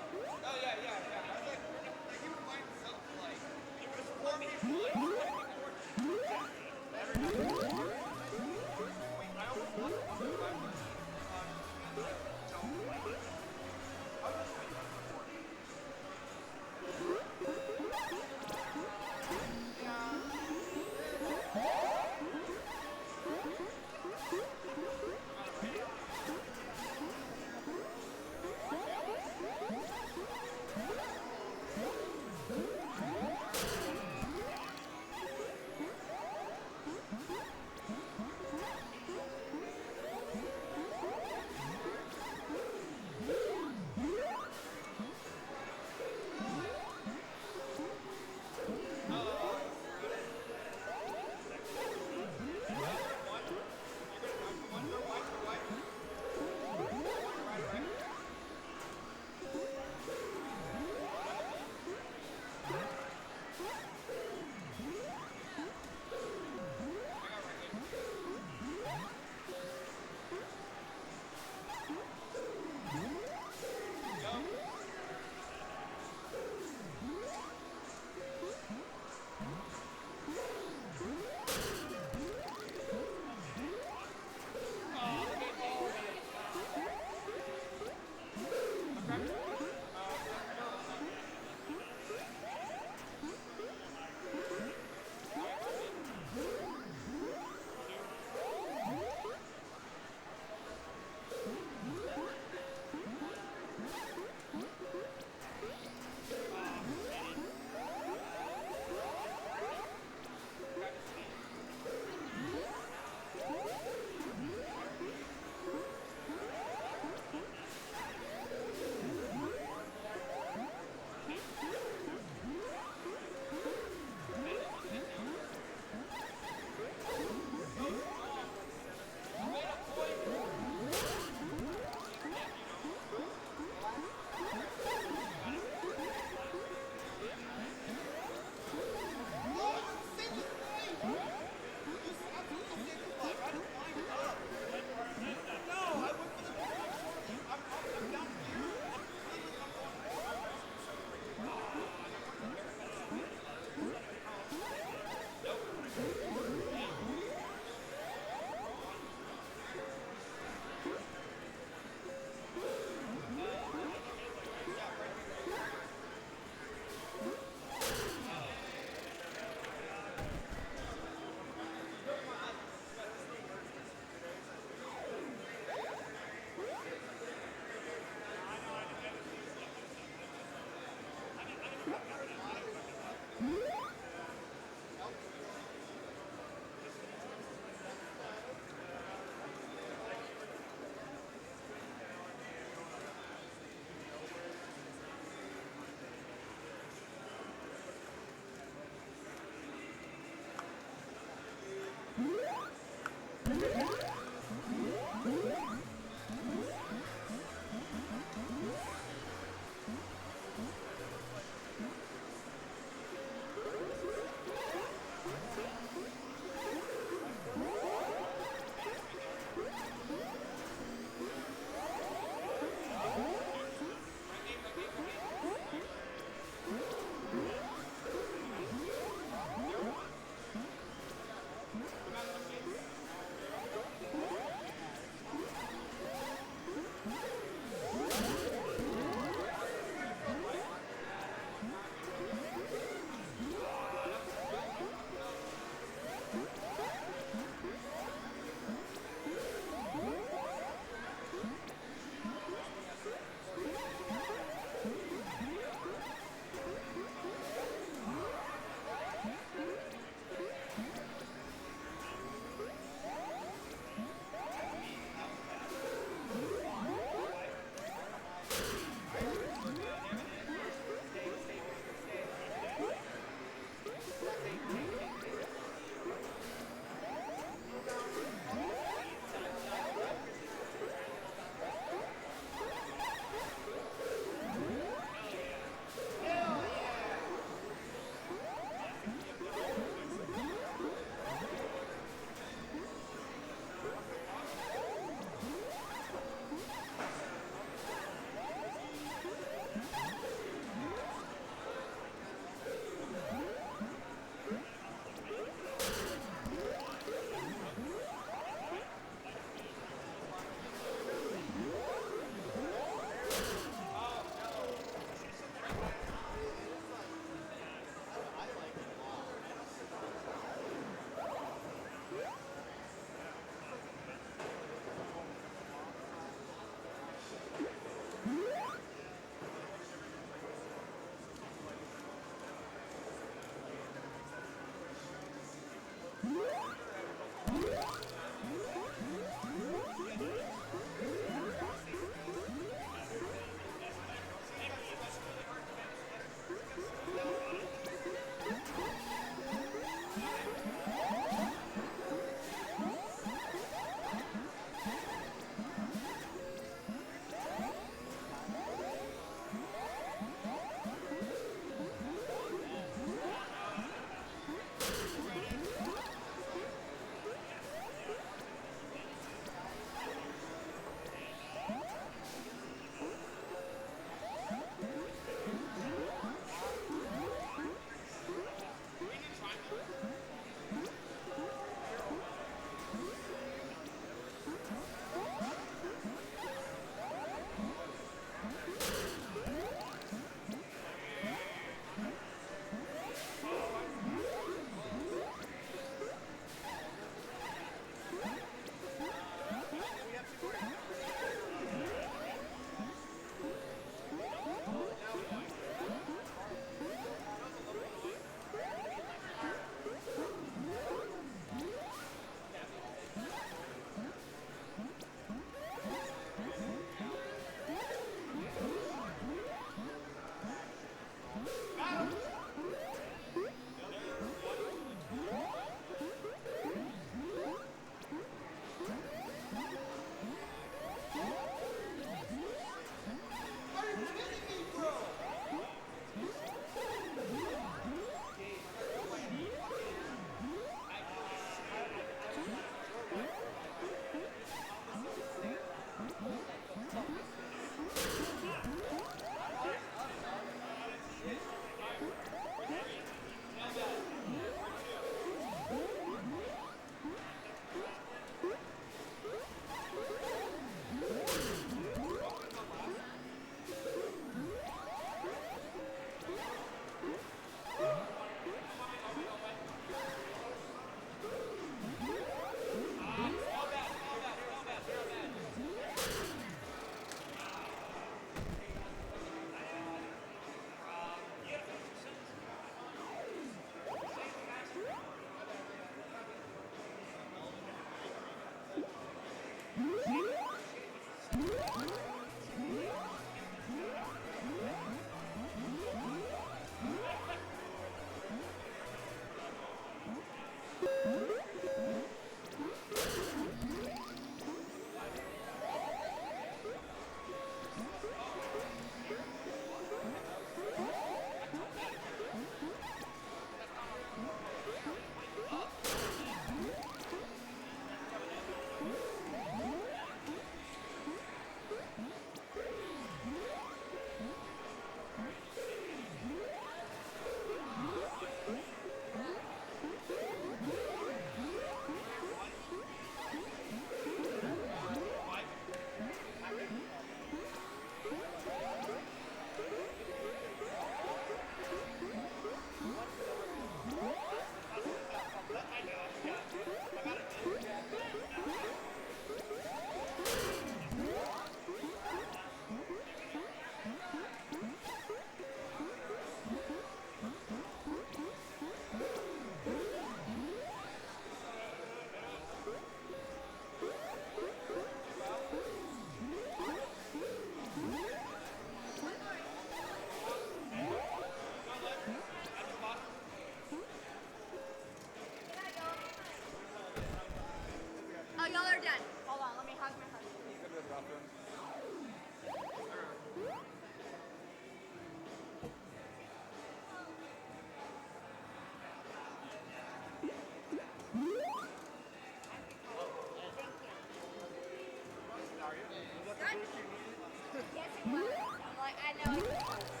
I know I was close.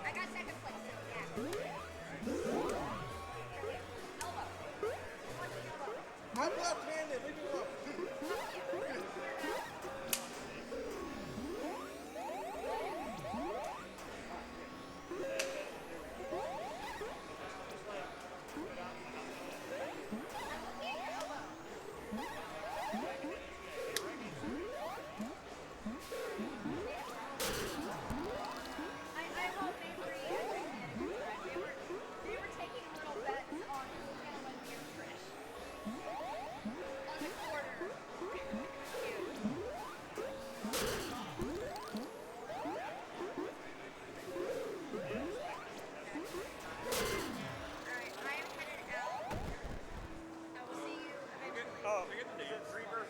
I got second place, so yeah. Elbow. Watching elbow. I'm left-handed. Leave me alone. I hope Avery and they were taking little bets on who was gonna win me or Trish. On the quarter. Alright, I am headed out. I will see you eventually. Oh, is it Reaver?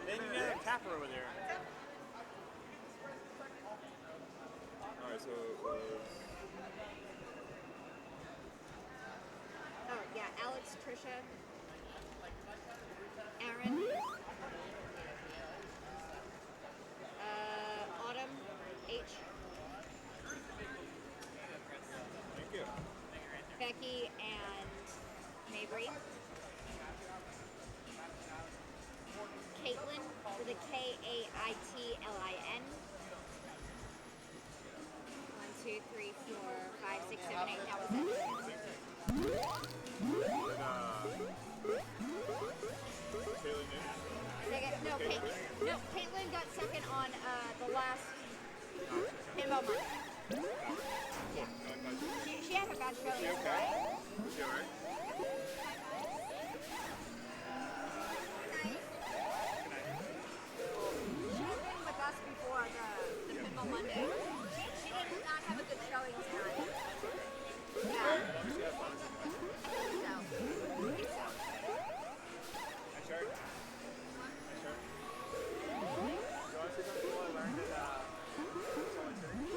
Then you got a Tapper over there. All right, so it was Oh, yeah, Alex, Trisha, Aaron, Autumn, H, thank you. Becky, and Mabry. Caitlin with a Kaitlin. 1, 2, 3, 4, 5, 6, 7, 8. That was it. Second, no, Caitlin got second on the last pinball month. Yeah. She had a bad showing tonight. You all right? She's been with us before the pinball Monday. She did not have a good showing tonight. Yeah. I think so. I think so. Hi, Shark. Hi, Shark. You want to see something cool I learned at Salt Lake City?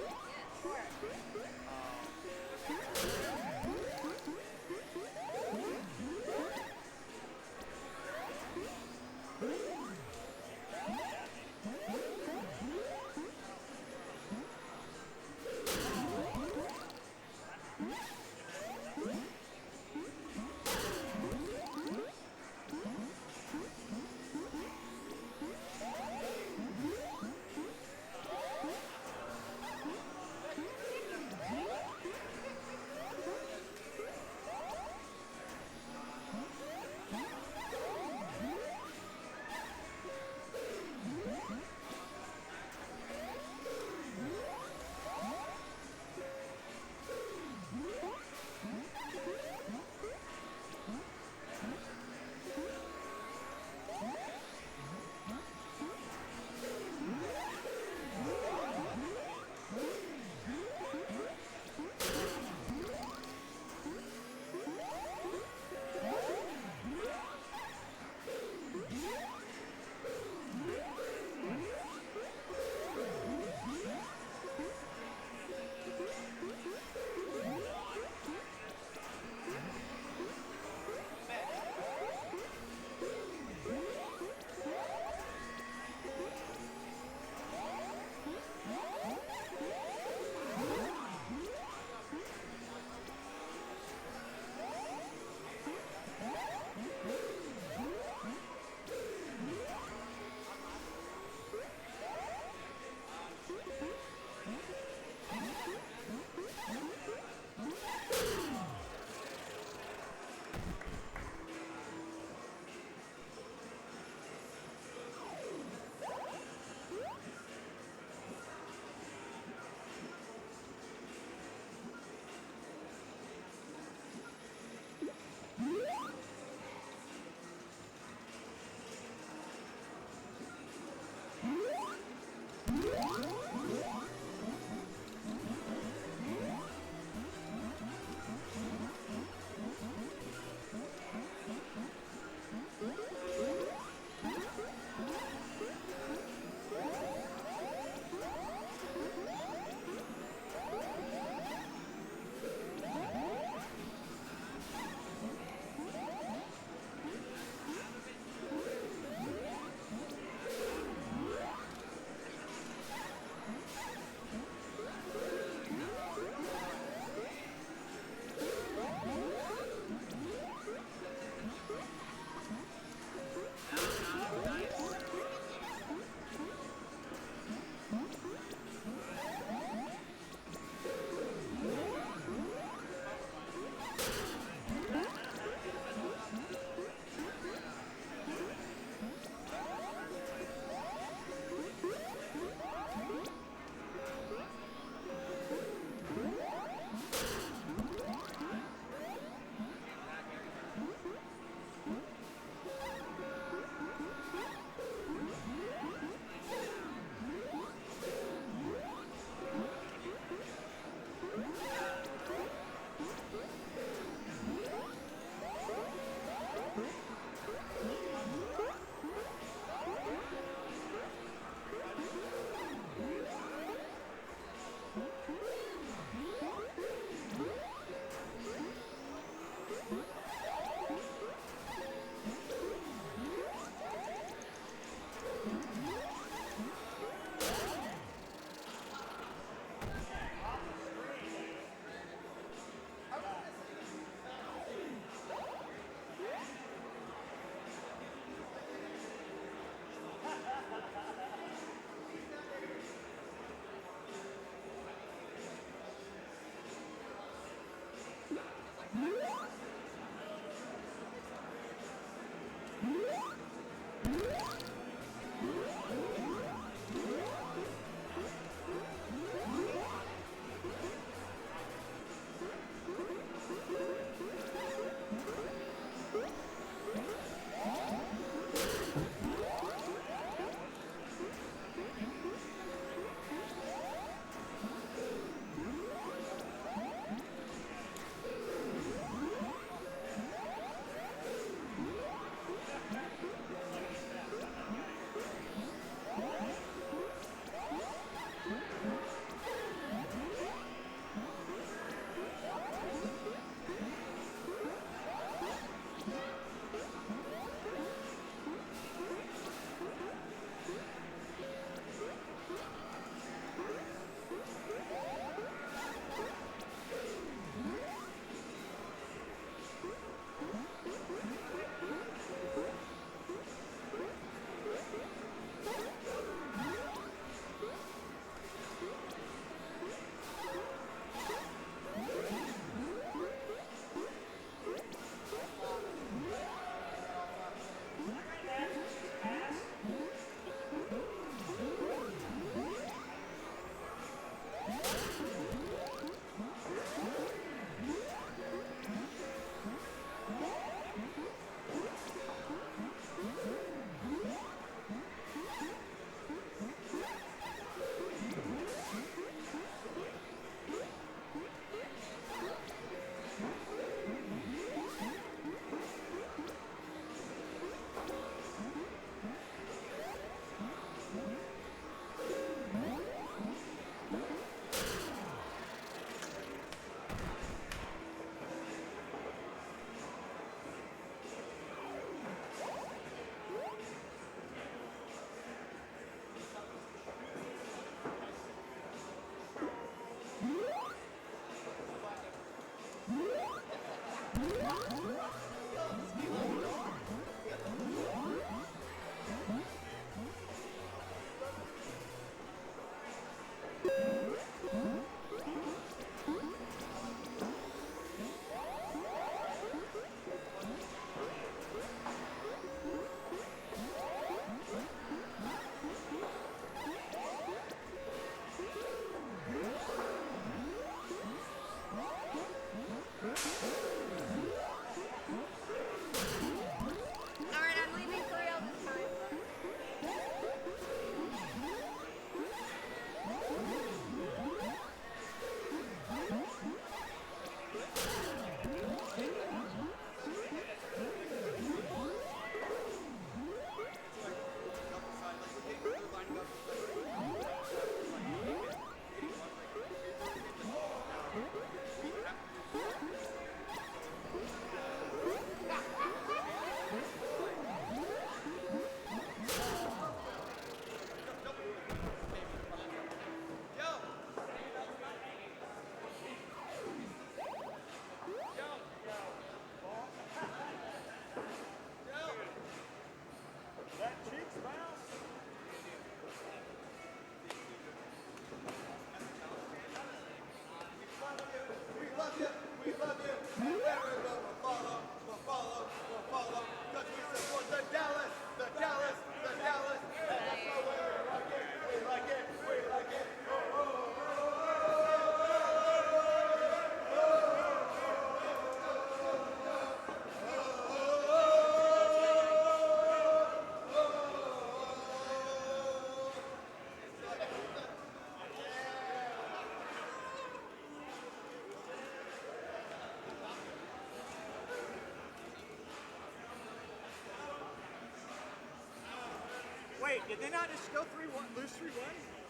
Wait, did they not just go 3-1, lose 3-1?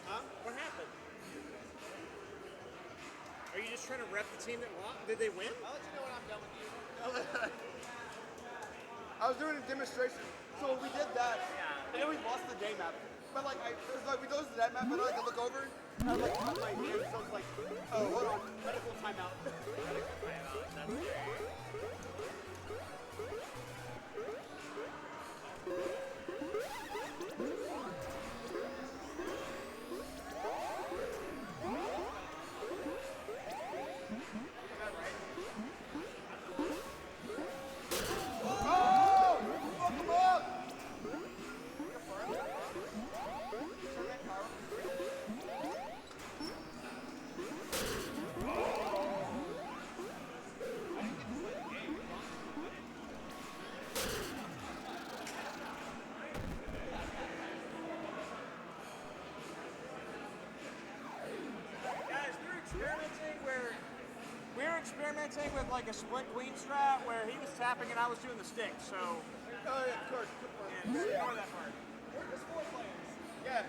Huh? What happened? Are you just trying to rep the team that lost? Did they win? I'll let you know when I'm done with you. I was doing a demonstration, so we did that, and then we lost the day map. But like, it was like we lost the day map, and I look over, and I was like, on my hand, so I was like, oh, hold on, medical timeout. Medical timeout, that's great. experimenting with like a split queen strat where he was tapping and I was doing the stick. So Oh yeah, of course. yeah, just ignore that part. We're just 4 players. Yes.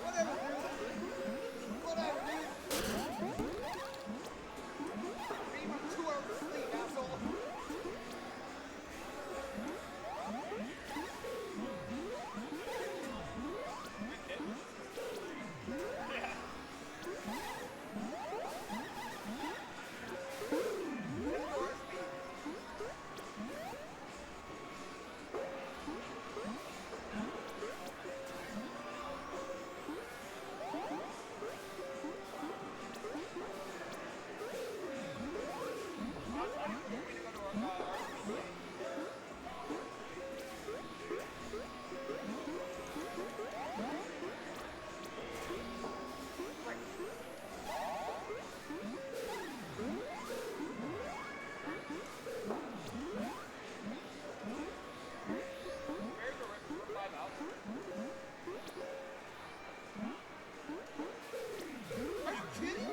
Whatever, dude. Whatever, dude. Dream of 2 hours of sleep, asshole. Are you kidding?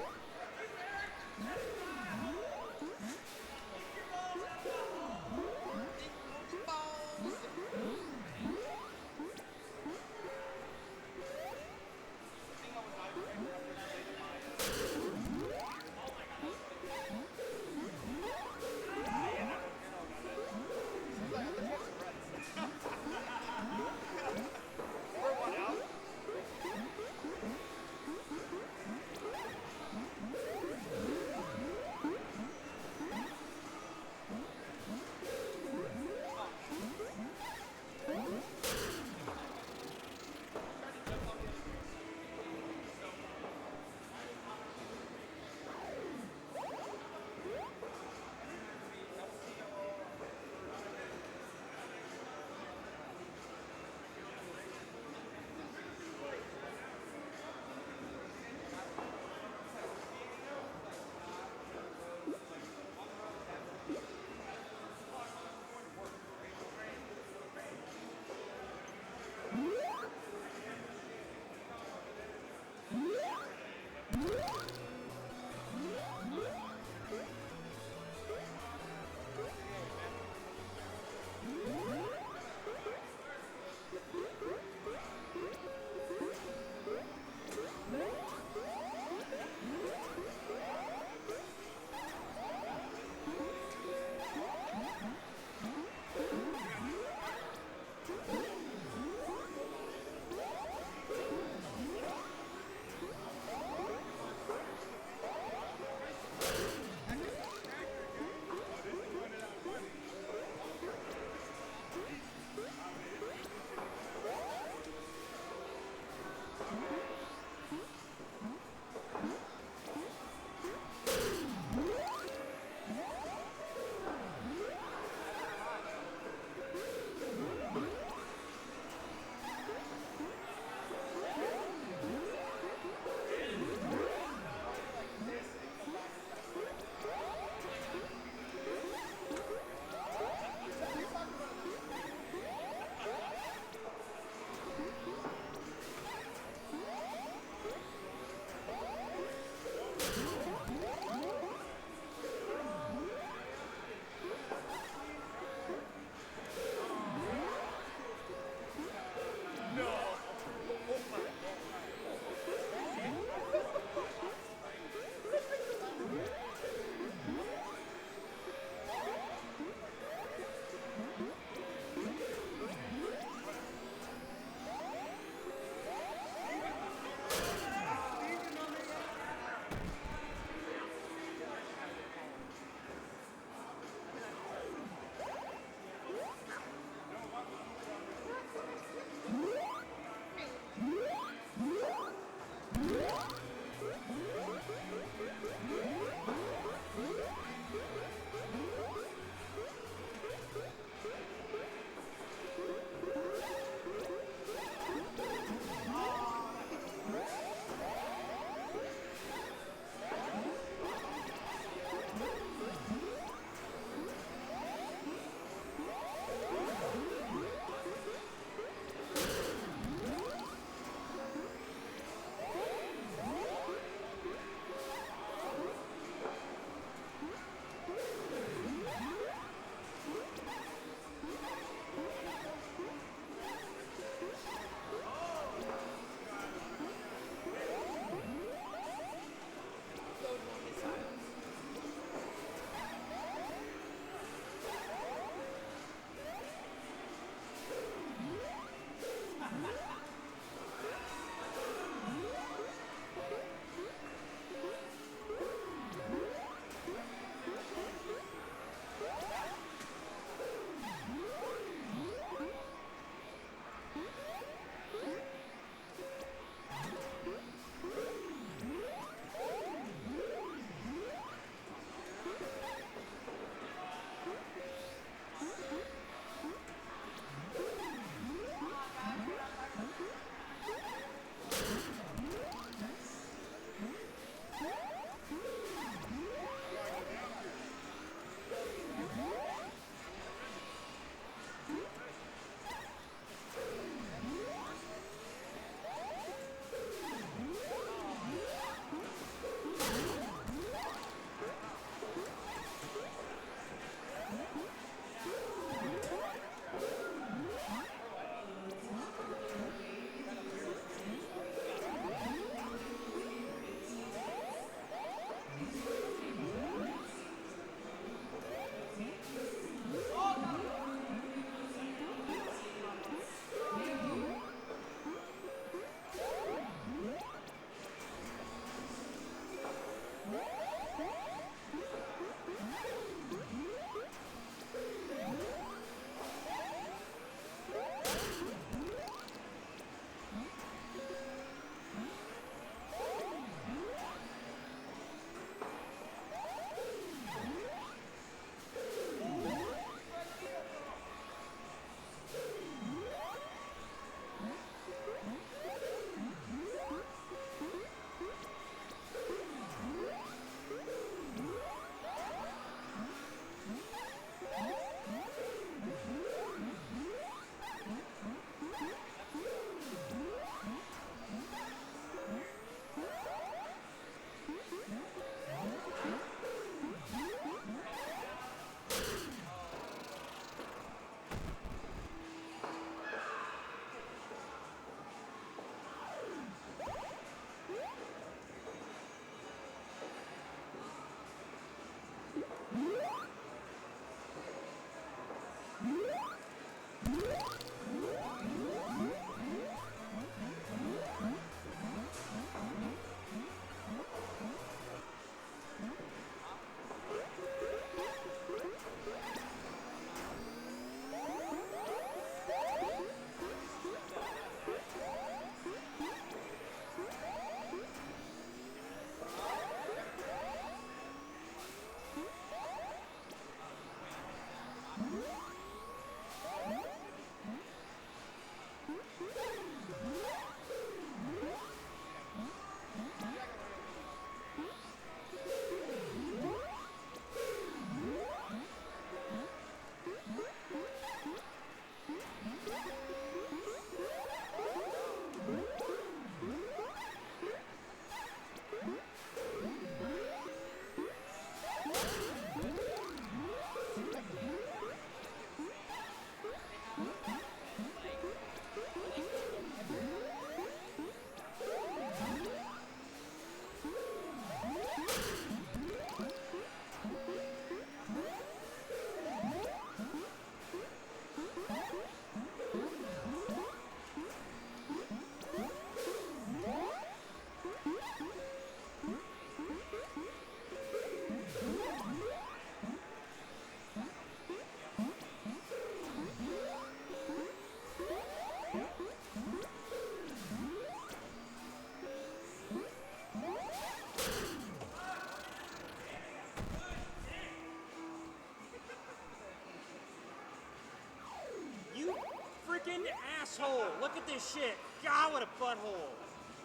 freaking asshole. Look at this shit. God, what a butthole.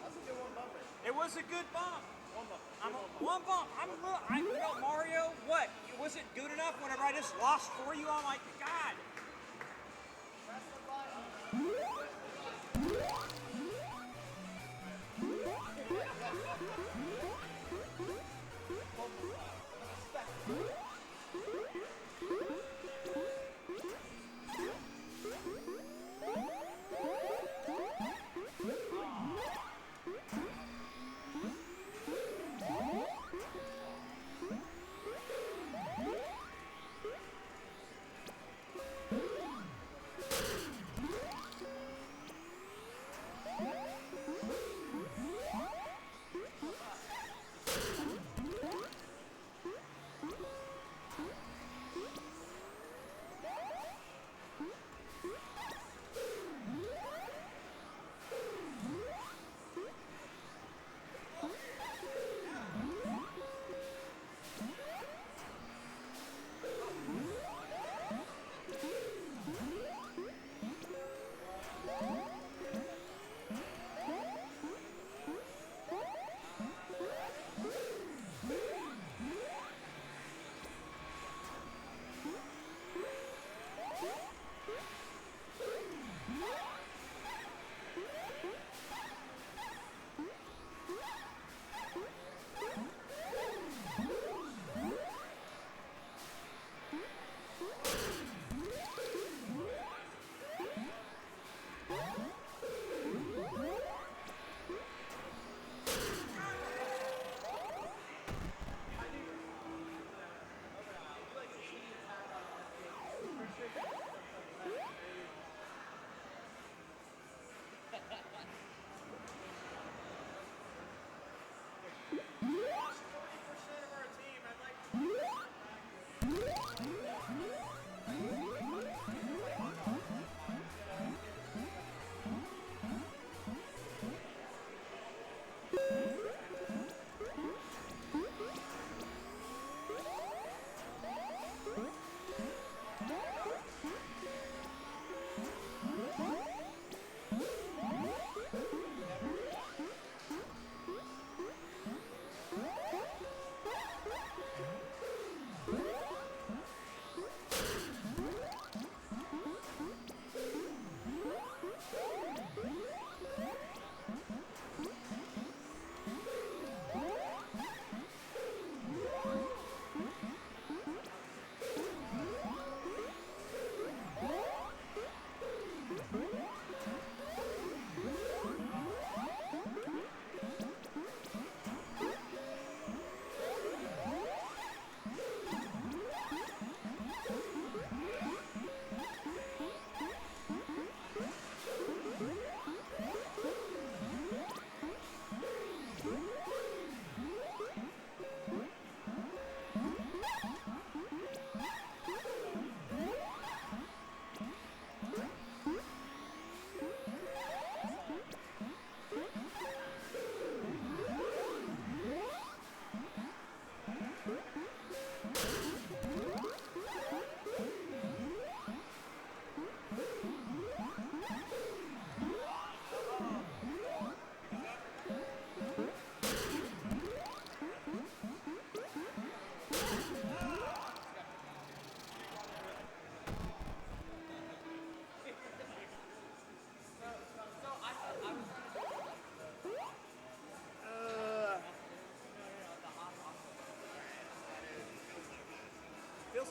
That's a good one bumper. It was a good bump. One bump. One bump. You know, Mario, what? Was it good enough whenever I just lost for you? I'm like, God. Press the button.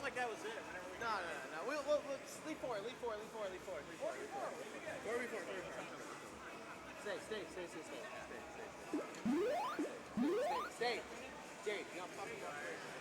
Looks like that was it. No. We'll leave four. Stay. Jade, you know, pop it up.